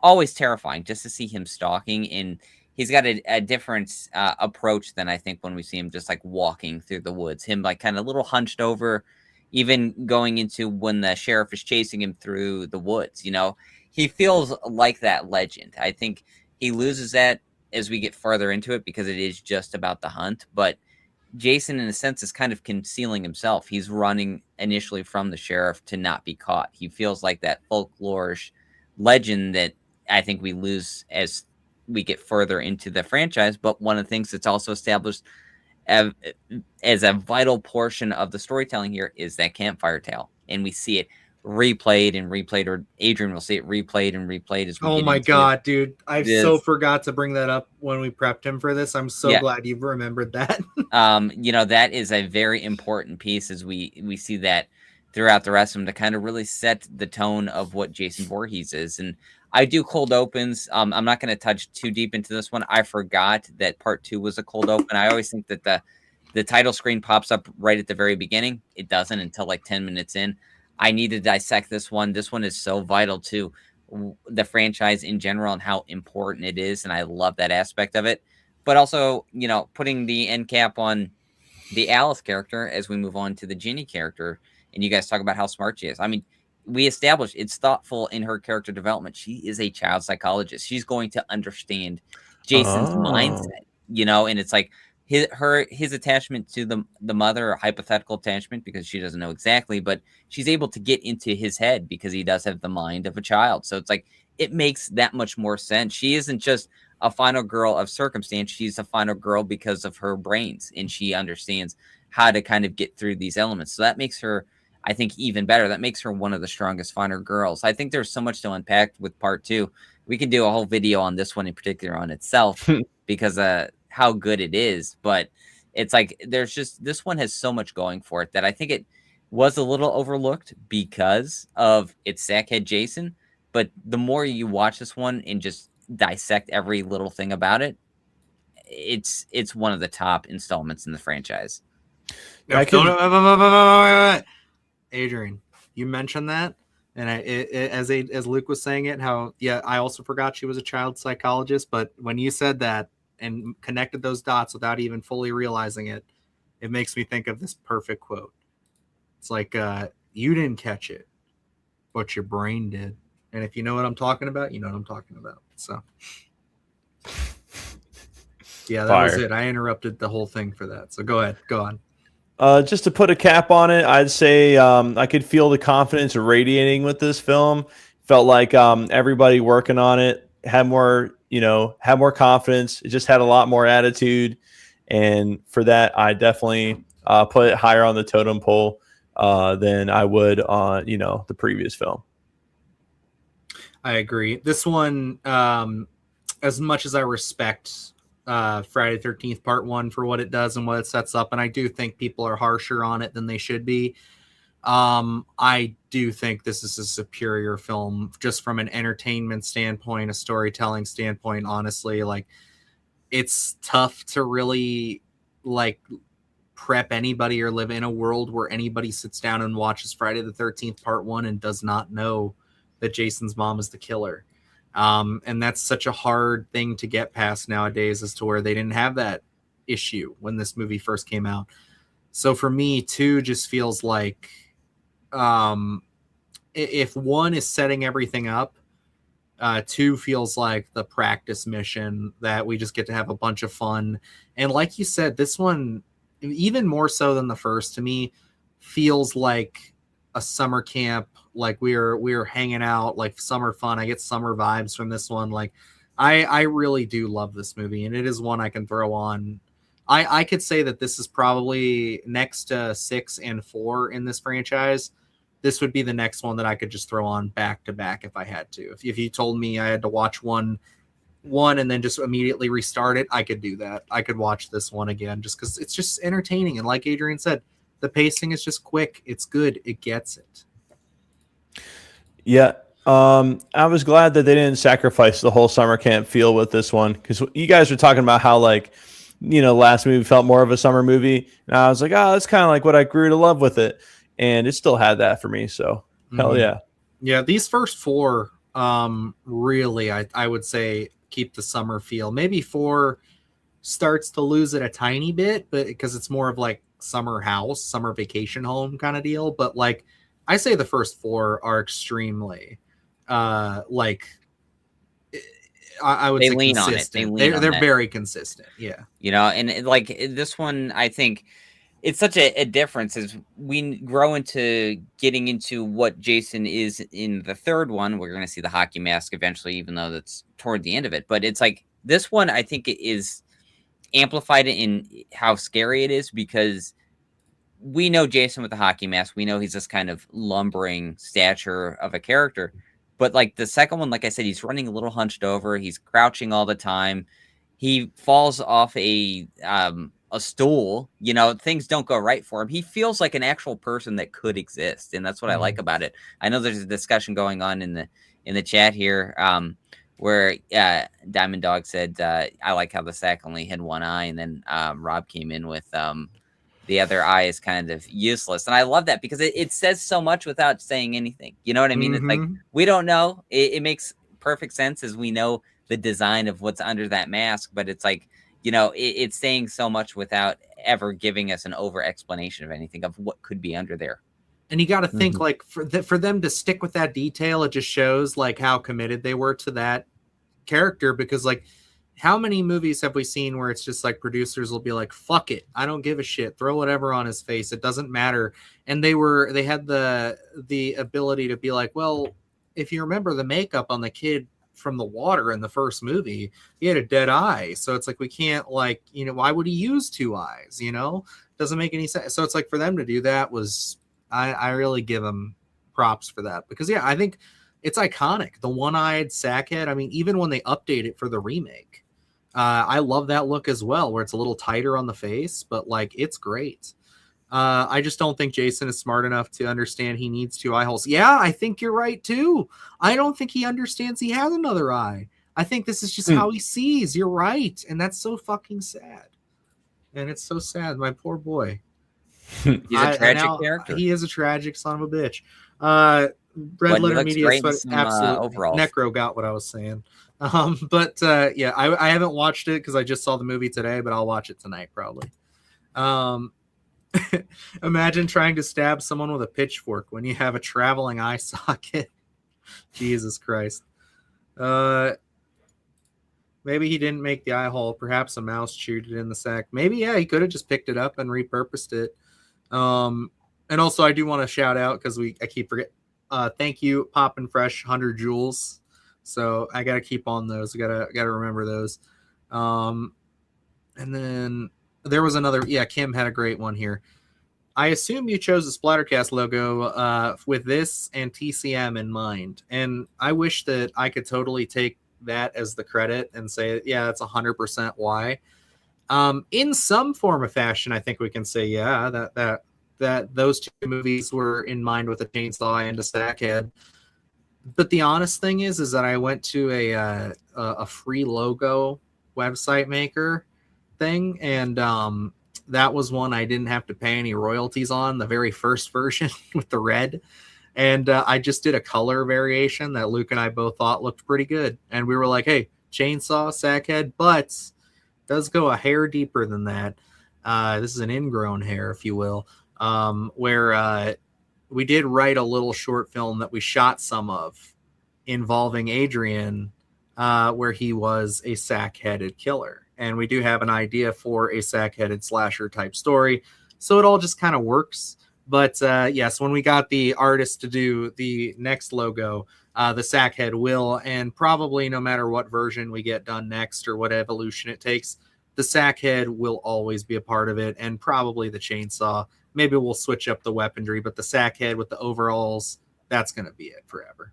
always terrifying just to see him stalking. And he's got a different approach than I think when we see him just like walking through the woods, him like kind of a little hunched over, even going into when the sheriff is chasing him through the woods. He feels like that legend. I think he loses that as we get further into it because it is just about the hunt. But Jason, in a sense, is kind of concealing himself. He's running initially from the sheriff to not be caught. He feels like that folklorish legend that I think we lose as we get further into the franchise. But one of the things that's also established as a vital portion of the storytelling here is that campfire tale. And we see it replayed and replayed, or Adrian will see it replayed and replayed as we Oh get my into god, dude. I so this. forgot to bring that up when we prepped him for this. I'm so Yeah. glad you've remembered that. That is a very important piece as we see that throughout the rest of them to kind of really set the tone of what Jason Voorhees is. And I do cold opens. I'm not going to touch too deep into this one. I forgot that part two was a cold open. I always think that the title screen pops up right at the very beginning. It doesn't until like 10 minutes in. I need to dissect this one. This one is so vital to the franchise in general and how important it is. And I love that aspect of it. But also, putting the end cap on the Alice character as we move on to the Ginny character. And you guys talk about how smart she is. I mean, we established it's thoughtful in her character development. She is a child psychologist. She's going to understand Jason's mindset, and it's like his attachment to the mother, or hypothetical attachment, because she doesn't know exactly, but she's able to get into his head because he does have the mind of a child. So it's like it makes that much more sense. She isn't just a final girl of circumstance. She's a final girl because of her brains, and she understands how to kind of get through these elements. So that makes her, I think, even better. That makes her one of the strongest final girls. I think there's so much to unpack with part two. We can do a whole video on this one in particular on itself because how good it is. But it's like there's just this one has so much going for it that I think it was a little overlooked because of its Sackhead Jason. But the more you watch this one and just dissect every little thing about it, it's one of the top installments in the franchise. Adrian, you mentioned that, and as Luke was saying it, how I also forgot she was a child psychologist. But when you said that and connected those dots without even fully realizing it, it makes me think of this perfect quote. It's like you didn't catch it, but your brain did. And if you know what I'm talking about, you know what I'm talking about. So, yeah, that was it. I interrupted the whole thing for that. So go ahead. Go on. Just to put a cap on it, I'd say I could feel the confidence radiating with this film. Felt like everybody working on it had more confidence. It just had a lot more attitude. And for that, I definitely put it higher on the totem pole than I would on, the previous film. I agree. This one, as much as I respect Friday the 13th Part 1 for what it does and what it sets up, and I do think people are harsher on it than they should be. I do think this is a superior film just from an entertainment standpoint, a storytelling standpoint. Honestly, like, it's tough to really like prep anybody or live in a world where anybody sits down and watches Friday the 13th Part 1 and does not know that Jason's mom is the killer. And that's such a hard thing to get past nowadays, as to where they didn't have that issue when this movie first came out. So for me, 2 just feels like, if 1 is setting everything up, 2 feels like the practice mission that we just get to have a bunch of fun. And like you said, this one, even more so than the first, to me, feels like a summer camp. Like we're hanging out, like summer fun. I get summer vibes from this one. Like I really do love this movie, and it is one I can throw on. I could say that this is probably next to 6 and 4 in this franchise. This would be the next one that I could just throw on back to back if I had to. If you told me I had to watch one and then just immediately restart it, I could do that. I could watch this one again just because it's just entertaining. And like Adrian said, the pacing is just quick. It's good. It gets it. Yeah. I was glad that they didn't sacrifice the whole summer camp feel with this one, because you guys were talking about how, like, last movie felt more of a summer movie. And I was like, oh, that's kind of like what I grew to love with it. And it still had that for me. So hell yeah. Yeah. These first 4, really, I would say keep the summer feel. Maybe 4 starts to lose it a tiny bit, but because it's more of like summer house, summer vacation home kind of deal. But like, I say the first 4 are extremely, like, I would They say lean consistent. on it. They're very consistent. Yeah. And like this one, I think it's such a difference as we grow into getting into what Jason is in the third one. We're going to see the hockey mask eventually, even though that's toward the end of it. But it's like this one, I think it is amplified in how scary it is, because we know Jason with the hockey mask. We know he's this kind of lumbering stature of a character. But like the second one, like I said, he's running a little hunched over. He's crouching all the time. He falls off a stool. Things don't go right for him. He feels like an actual person that could exist, and that's what I like about it. I know there's a discussion going on in the chat here, where Diamond Dog said, "I like how the sack only had one eye," and then Rob came in with the other eye is kind of useless. And I love that because it says so much without saying anything. You know what I mean? It's like, we don't know. It makes perfect sense as we know the design of what's under that mask, but it's like, it's saying so much without ever giving us an over explanation of anything of what could be under there. And you got to think, like, for them to stick with that detail, it just shows like how committed they were to that character. Because like, how many movies have we seen where it's just like producers will be like, fuck it, I don't give a shit, throw whatever on his face, it doesn't matter. And they had the ability to be like, well, if you remember the makeup on the kid from the water in the first movie, he had a dead eye. So it's like, we can't, like, why would he use 2 eyes? Doesn't make any sense. So it's like, for them to do that was, I really give them props for that, because I think it's iconic. The one-eyed sackhead. I mean, even when they update it for the remake, I love that look as well, where it's a little tighter on the face, but like, it's great. I just don't think Jason is smart enough to understand he needs 2 eye holes. Yeah, I think you're right too. I don't think he understands he has another eye. I think this is just how he sees. You're right. And that's so fucking sad. And it's so sad. My poor boy. He's a tragic character. He is a tragic son of a bitch. Red Letter Media, absolutely. Overall. Necro got what I was saying. But I haven't watched it because I just saw the movie today, but I'll watch it tonight probably. Imagine trying to stab someone with a pitchfork when you have a traveling eye socket. Jesus Christ. Maybe he didn't make the eye hole. Perhaps a mouse chewed it in the sack. Maybe, he could have just picked it up and repurposed it. And also, I do want to shout out, because I keep forgetting. Thank you, Pop and Fresh 100 Joules. So I got to keep on those. I gotta remember those. And then there was another. Yeah, Kim had a great one here. I assume you chose the Splattercast logo with this and TCM in mind. And I wish that I could totally take that as the credit and say, yeah, that's 100% why. In some form or fashion, I think we can say, yeah, that those two movies were in mind with a chainsaw and a Sackhead. But the honest thing is that I went to a free logo website maker thing, and that was one I didn't have to pay any royalties on, the very first version with the red. And I just did a color variation that Luke and I both thought looked pretty good. And we were like, hey, chainsaw, Sackhead, but does go a hair deeper than that. This is an ingrown hair, if you will, where we did write a little short film that we shot some of involving Adrian, where he was a sack-headed killer. And we do have an idea for a sack-headed slasher type story. So it all just kind of works. But yes, when we got the artist to do the next logo, the Sackhead will, and probably no matter what version we get done next or what evolution it takes, the Sackhead will always be a part of it, and probably the chainsaw. Maybe we'll switch up the weaponry, but the Sackhead with the overalls, that's going to be it forever.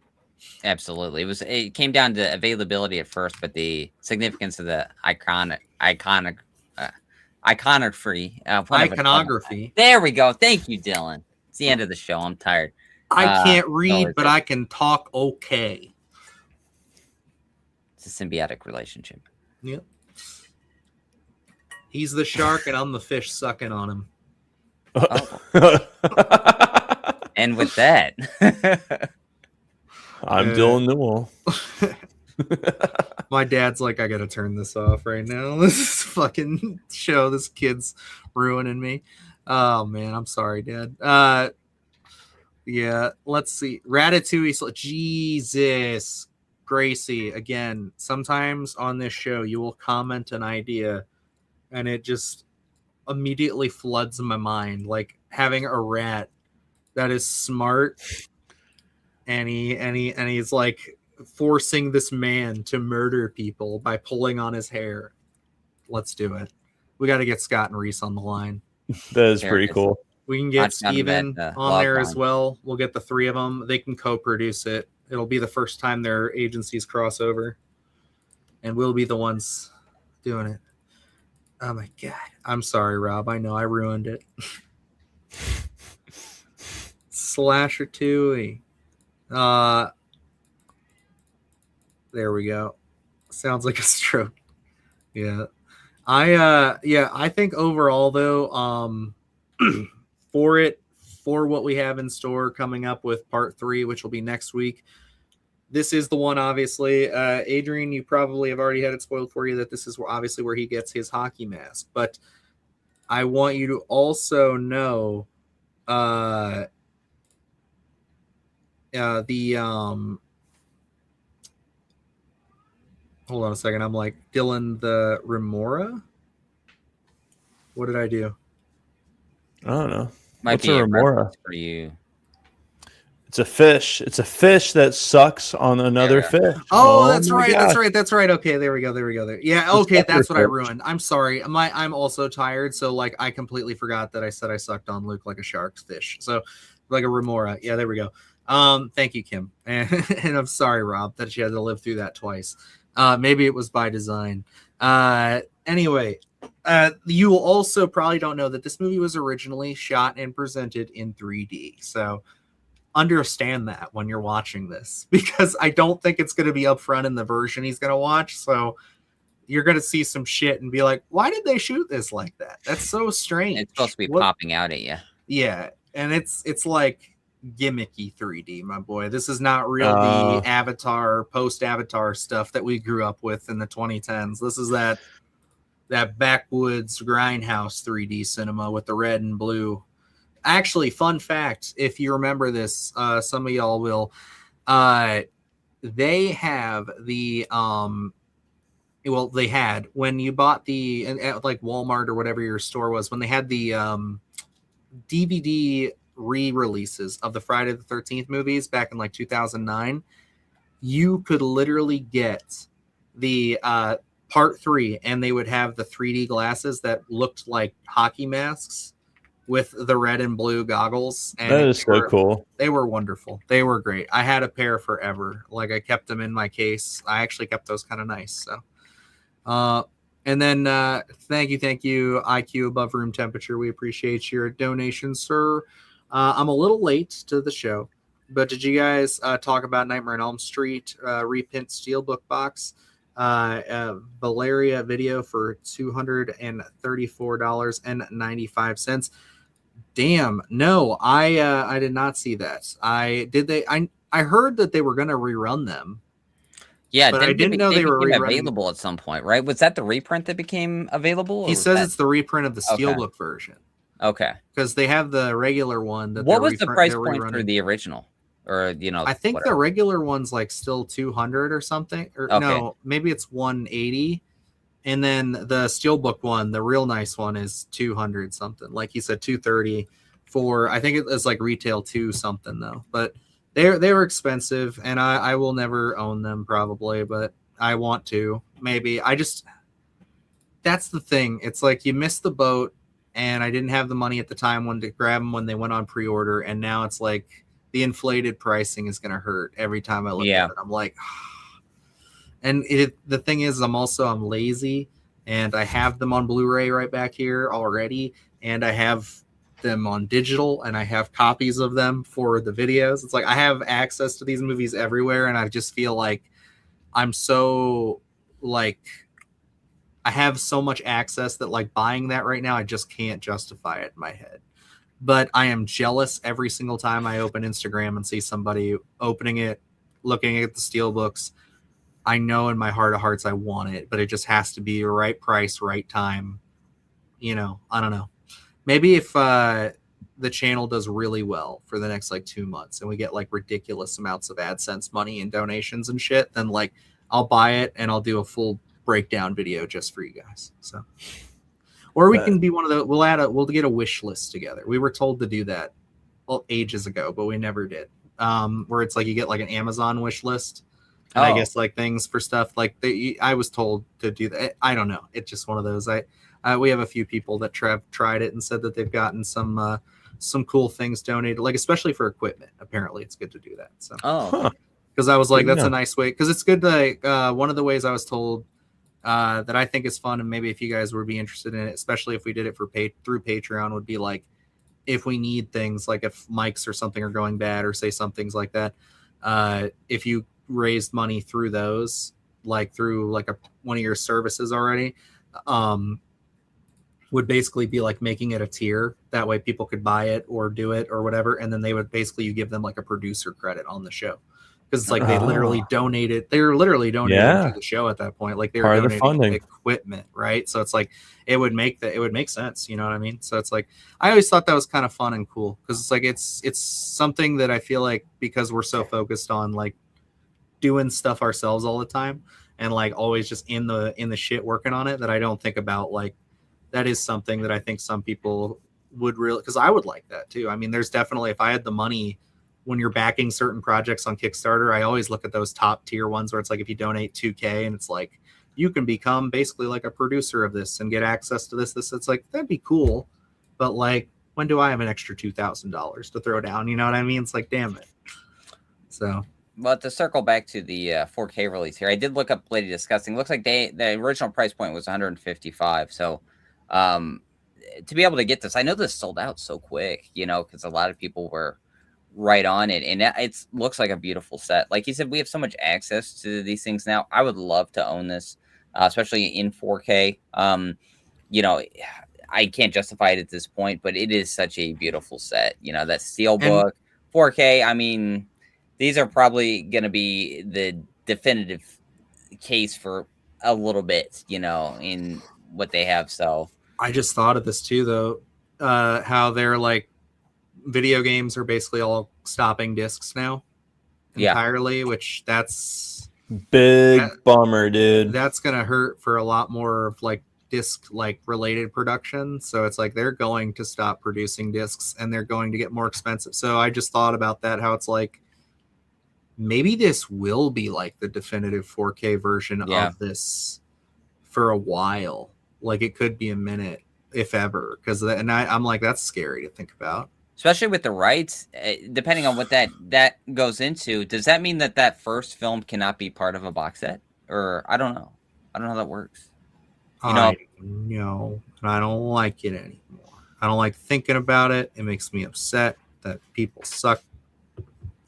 Absolutely. It came down to availability at first, but the significance of the iconography. There we go. Thank you, Dylan. It's the end of the show. I'm tired. I can't read, but I can talk okay. It's a symbiotic relationship. Yep. He's the shark, and I'm the fish sucking on him. Oh. And with that, I'm Dylan Newell. My dad's like, I gotta turn this off right now. This is fucking show. This kid's ruining me. Oh man, I'm sorry, Dad. Yeah, let's see. Ratatouille. Jesus, Gracie. Again, sometimes on this show you will comment an idea, and it just immediately floods my mind. Like having a rat that is smart, and he's like forcing this man to murder people by pulling on his hair. Let's do it. We got to get Scott and Reese on the line. That is pretty cool. We can get Steven on there as well. We'll get the three of them. They can co-produce it. It'll be the first time their agencies cross over, and we'll be the ones doing it. Oh my God. I'm sorry, Rob. I know I ruined it. Slasher 2. There we go. Sounds like a stroke. Yeah. I think overall though, for what we have in store coming up with part 3, which will be next week, this is the one, obviously. Adrian, you probably have already had it spoiled for you that this is obviously where he gets his hockey mask. But I want you to also know hold on a second. I'm like, Dylan the Remora? What did I do? I don't know. Might be a remora for you. It's a fish. It's a fish that sucks on another fish. Oh, that's right. Gosh. That's right. Okay, there we go. There. Yeah, okay, that's what I ruined. I'm sorry. I'm also tired, so like I completely forgot that I said I sucked on Luke like a shark's fish. So like a remora. Yeah, there we go. Thank you, Kim. And I'm sorry, Rob, that you had to live through that twice. Maybe it was by design. Anyway, you will also probably don't know that this movie was originally shot and presented in 3D. So understand that when you're watching this, because I don't think it's going to be upfront in the version he's going to watch. So you're going to see some shit and be like, why did they shoot this like that? That's so strange. It's supposed to be popping out at you. Yeah. And it's like gimmicky 3D, my boy. This is not real the Avatar, post-Avatar stuff that we grew up with in the 2010s. This is that backwoods grindhouse 3D cinema with the red and blue. Actually, fun fact, if you remember this, some of y'all will, they have the, they had, when you bought the, like Walmart or whatever your store was, when they had the DVD re-releases of the Friday the 13th movies back in like 2009, you could literally get the part 3, and they would have the 3D glasses that looked like hockey masks. with the red and blue goggles, and That is so cool. They were wonderful. They were great. I had a pair forever. Like I kept them in my case. I actually kept those kind of nice. So, and then thank you, IQ above room temperature. We appreciate your donation, sir. I'm a little late to the show, but did you guys talk about Nightmare on Elm Street reprint steelbook box? Valeria video for $234.95. Damn, no, I did not see that. I heard that they were gonna rerun them. Yeah, but I didn't know they were available at some point, right? Was that the reprint that became available? He says it's the reprint of the steelbook version. Okay, because they have the regular one. What was the price point for the original? Or I think the regular one's like still 200 or something. Or no, maybe it's 180. And then the steelbook one, the real nice one, is 200 something. Like he said, 230 for, I think it was like retail 2 something though. But they were expensive, and I will never own them probably, but I want to. Maybe. That's the thing. It's like you missed the boat, and I didn't have the money at the time to grab them when they went on pre-order, and now it's like the inflated pricing is going to hurt every time I look at it. I'm like, and the thing is, I'm lazy, and I have them on Blu-ray right back here already, and I have them on digital, and I have copies of them for the videos. It's like I have access to these movies everywhere, and I just feel like I'm so like I have so much access that like buying that right now, I just can't justify it in my head. But I am jealous every single time I open Instagram and see somebody opening it, looking at the steelbooks. I know in my heart of hearts I want it, but it just has to be the right price, right time. I don't know. Maybe if the channel does really well for the next like 2 months and we get like ridiculous amounts of AdSense money and donations and shit, then like I'll buy it and I'll do a full breakdown video just for you guys. So, or we can be one of the, we'll get a wish list together. We were told to do that ages ago, but we never did. Where it's like you get like an Amazon wish list. And I guess like things for stuff like I was told to do that. I don't know. It's just one of those. We have a few people that tried it and said that they've gotten some cool things donated, like especially for equipment. Apparently, it's good to do that. So, because I was like, that's a nice way. Because it's good to one of the ways I was told that I think is fun, and maybe if you guys would be interested in it, especially if we did it through Patreon, would be like if we need things like if mics or something are going bad or say some things like that. If you raised money through those, like through like one of your services already, would basically be like making it a tier. That way people could buy it or do it or whatever. And then they would basically, you give them like a producer credit on the show. Because it's like they literally donated. They're literally donating to the show at that point. Like they were donating equipment, right? So it's like it would make sense. You know what I mean? So it's like I always thought that was kind of fun and cool because it's like it's something that I feel like because we're so focused on like doing stuff ourselves all the time and like always just in the shit working on it, that I don't think about like that is something that I think some people would really, because I would like that too. I mean, there's definitely, if I had the money, when you're backing certain projects on Kickstarter, I always look at those top tier ones where it's like if you donate $2,000 and it's like you can become basically like a producer of this and get access to this. It's like that'd be cool, but like when do I have an extra $2,000 to throw down? You know what I mean? It's like damn it. So. But to circle back to the 4K release here, I did look up Lady Disgusting. Looks like the original price point was 155. So to be able to get this, I know this sold out so quick, because a lot of people were right on it, and it looks like a beautiful set. Like you said, we have so much access to these things now. I would love to own this, especially in 4K. I can't justify it at this point, but it is such a beautiful set. That steelbook, 4K. I mean, these are probably going to be the definitive case for a little bit, in what they have. So I just thought of this too, though, how they're like video games are basically all stopping discs now entirely, which that's big bummer, dude. That's going to hurt for a lot more of like disc like related production. So it's like they're going to stop producing discs and they're going to get more expensive. So I just thought about that, how it's like, maybe this will be like the definitive 4K version of this for a while. Like it could be a minute. if ever, because I'm like, that's scary to think about. Especially with the rights, depending on what that goes into. Does that mean that first film cannot be part of a box set? Or I don't know. I don't know how that works. I know, and I don't like it anymore. I don't like thinking about it. It makes me upset that people suck.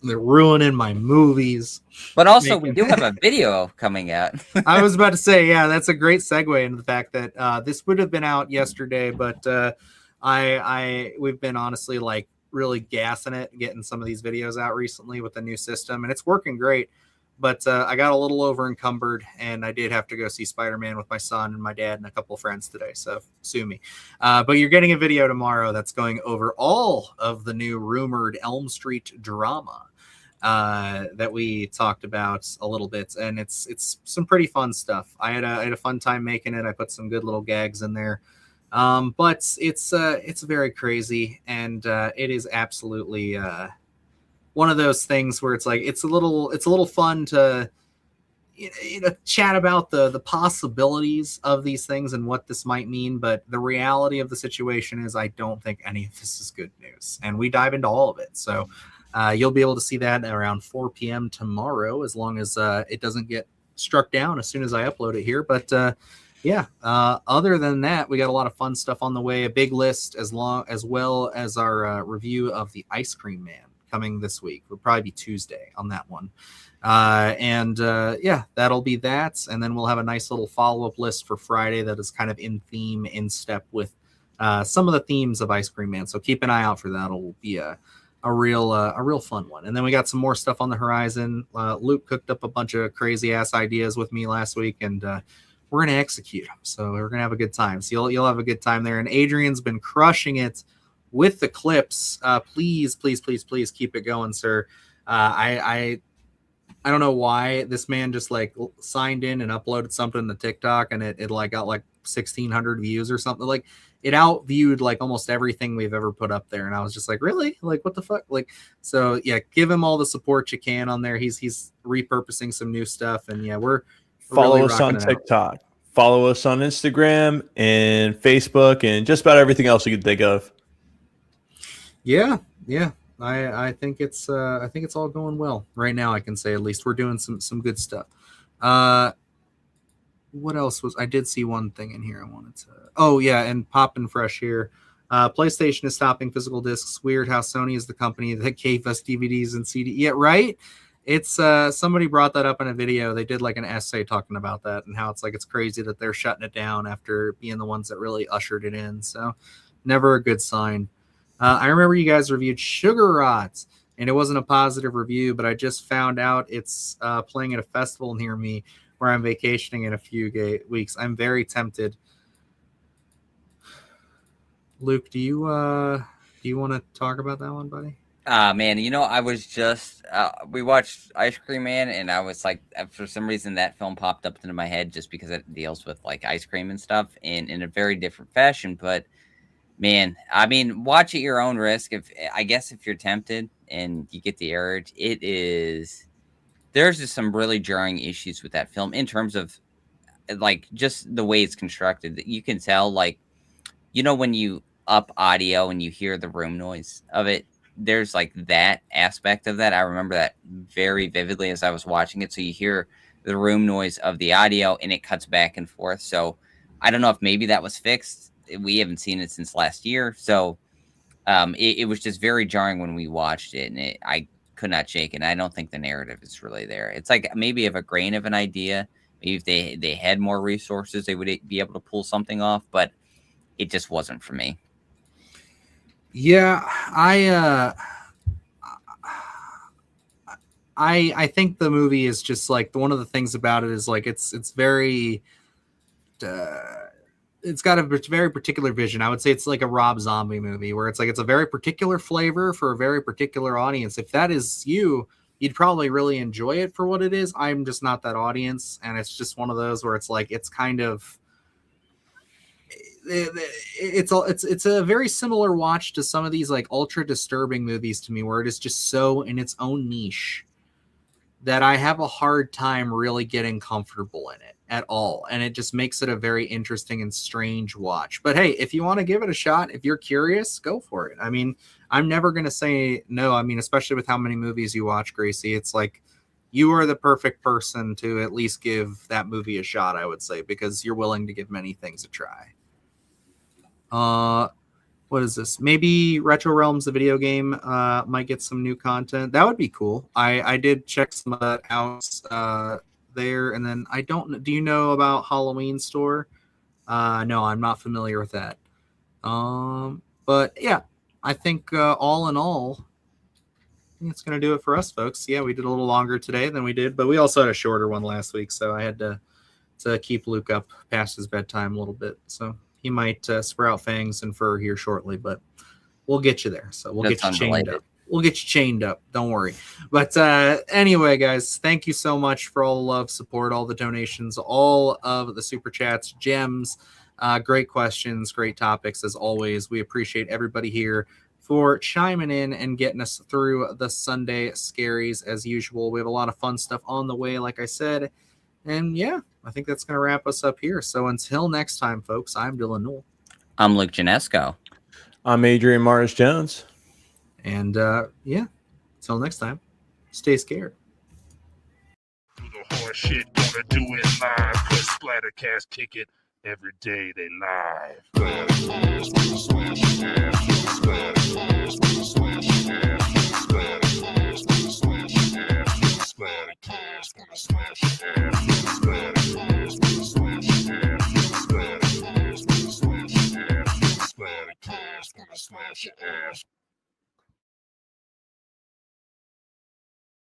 They're ruining my movies. But also, we do have a video coming out. I was about to say, yeah, that's a great segue into the fact that this would have been out yesterday, but we've been honestly like really gassing it, getting some of these videos out recently with the new system, and it's working great. But I got a little over encumbered, and I did have to go see Spider-Man with my son and my dad and a couple of friends today. So sue me. But you're getting a video tomorrow that's going over all of the new rumored Elm Street drama that we talked about a little bit, and it's some pretty fun stuff. I had a fun time making it. I put some good little gags in there, but it's very crazy, and it is absolutely one of those things where it's like it's a little fun to chat about the possibilities of these things and what this might mean, but the reality of the situation is I don't think any of this is good news, and we dive into all of it. So you'll be able to see that around 4 p.m. tomorrow, as long as it doesn't get struck down as soon as I upload it here. But other than that, we got a lot of fun stuff on the way. A big list, as well as our review of the Ice Cream Man coming this week. It'll probably be Tuesday on that one. That'll be that. And then we'll have a nice little follow-up list for Friday that is kind of in theme, in step with some of the themes of Ice Cream Man. So keep an eye out for that. It'll be a real fun one. And then we got some more stuff on the horizon. Luke cooked up a bunch of crazy ass ideas with me last week, and we're going to execute them. So we're going to have a good time. So you'll have a good time there. And Adrian's been crushing it with the clips. Please keep it going, sir. I don't know why this man just like signed in and uploaded something to TikTok, and it like got like 1,600 views or something. Like it outviewed like almost everything we've ever put up there. And I was just like, really? Like, what the fuck? Like, so yeah, give him all the support you can on there. He's repurposing some new stuff, and yeah, we're follow really us on TikTok, follow us on Instagram and Facebook, and just about everything else you could think of. Yeah. I think it's all going well right now. I can say at least we're doing some good stuff. What else I did see one thing in here I wanted to. Oh yeah, and popping fresh here. PlayStation is stopping physical discs. Weird how Sony is the company that gave us DVDs and CD. Yeah, right. It's somebody brought that up in a video. They did like an essay talking about that and how it's crazy that they're shutting it down after being the ones that really ushered it in. So never a good sign. I remember you guys reviewed Sugar Rots, and it wasn't a positive review, but I just found out it's playing at a festival near me where I'm vacationing in a few weeks. I'm very tempted. Luke, do you want to talk about that one, buddy? Man, I was just we watched Ice Cream Man, and I was like, for some reason that film popped up into my head just because it deals with like ice cream and stuff, and in a very different fashion, but. Man, I mean, watch at your own risk. If you're tempted and you get the urge, there's just some really jarring issues with that film in terms of like just the way it's constructed. That you can tell, like, when you up audio and you hear the room noise of it, there's like that aspect of that. I remember that very vividly as I was watching it. So you hear the room noise of the audio and it cuts back and forth. So I don't know if maybe that was fixed. We haven't seen it since last year. So it was just very jarring when we watched it, and I could not shake it. And I don't think the narrative is really there. It's like maybe if a grain of an idea, maybe if they had more resources, they would be able to pull something off, but it just wasn't for me. Yeah, I think the movie is just like one of the things about it is like it's very it's got a very particular vision. I would say it's like a Rob Zombie movie where it's like it's a very particular flavor for a very particular audience. If that is you, you'd probably really enjoy it for what it is. I'm just not that audience, and it's just one of those where it's like it's kind of it's a very similar watch to some of these like ultra disturbing movies to me, where it is just so in its own niche that I have a hard time really getting comfortable in it at all. And it just makes it a very interesting and strange watch. But hey, if you want to give it a shot, if you're curious, go for it. I mean, I'm never going to say no. I mean, especially with how many movies you watch, Gracie, it's like you are the perfect person to at least give that movie a shot, I would say, because you're willing to give many things a try. What is this? Maybe Retro Realms, the video game, might get some new content. That would be cool. I did check some of that out there, and then I don't. Do you know about Halloween Store? No, I'm not familiar with that. But yeah, I think all in all, I think it's gonna do it for us, folks. Yeah, we did a little longer today than we did, but we also had a shorter one last week, so I had to keep Luke up past his bedtime a little bit. So he might sprout fangs and fur here shortly, but we'll get you there. So we'll get you chained up. We'll get you chained up. Don't worry. But anyway, guys, thank you so much for all the love, support, all the donations, all of the super chats, gems, great questions, great topics as always. We appreciate everybody here for chiming in and getting us through the Sunday Scaries as usual. We have a lot of fun stuff on the way, like I said. And yeah, I think that's going to wrap us up here. So until next time, folks, I'm Dylan Newell. I'm Luke Janesco. I'm Adrian Mars Jones. And yeah, until next time, stay scared. Do the horse shit, gonna do it live. Cause Splattercast kick it every day they live. Splattercast, gonna smash your ass. Splattercast, gonna smash your ass. Splattercast, gonna smash your ass. Splattercast, gonna smash your ass. Splattercast, gonna smash your ass. Splattercast, gonna smash your ass. Splattercast, gonna smash your ass.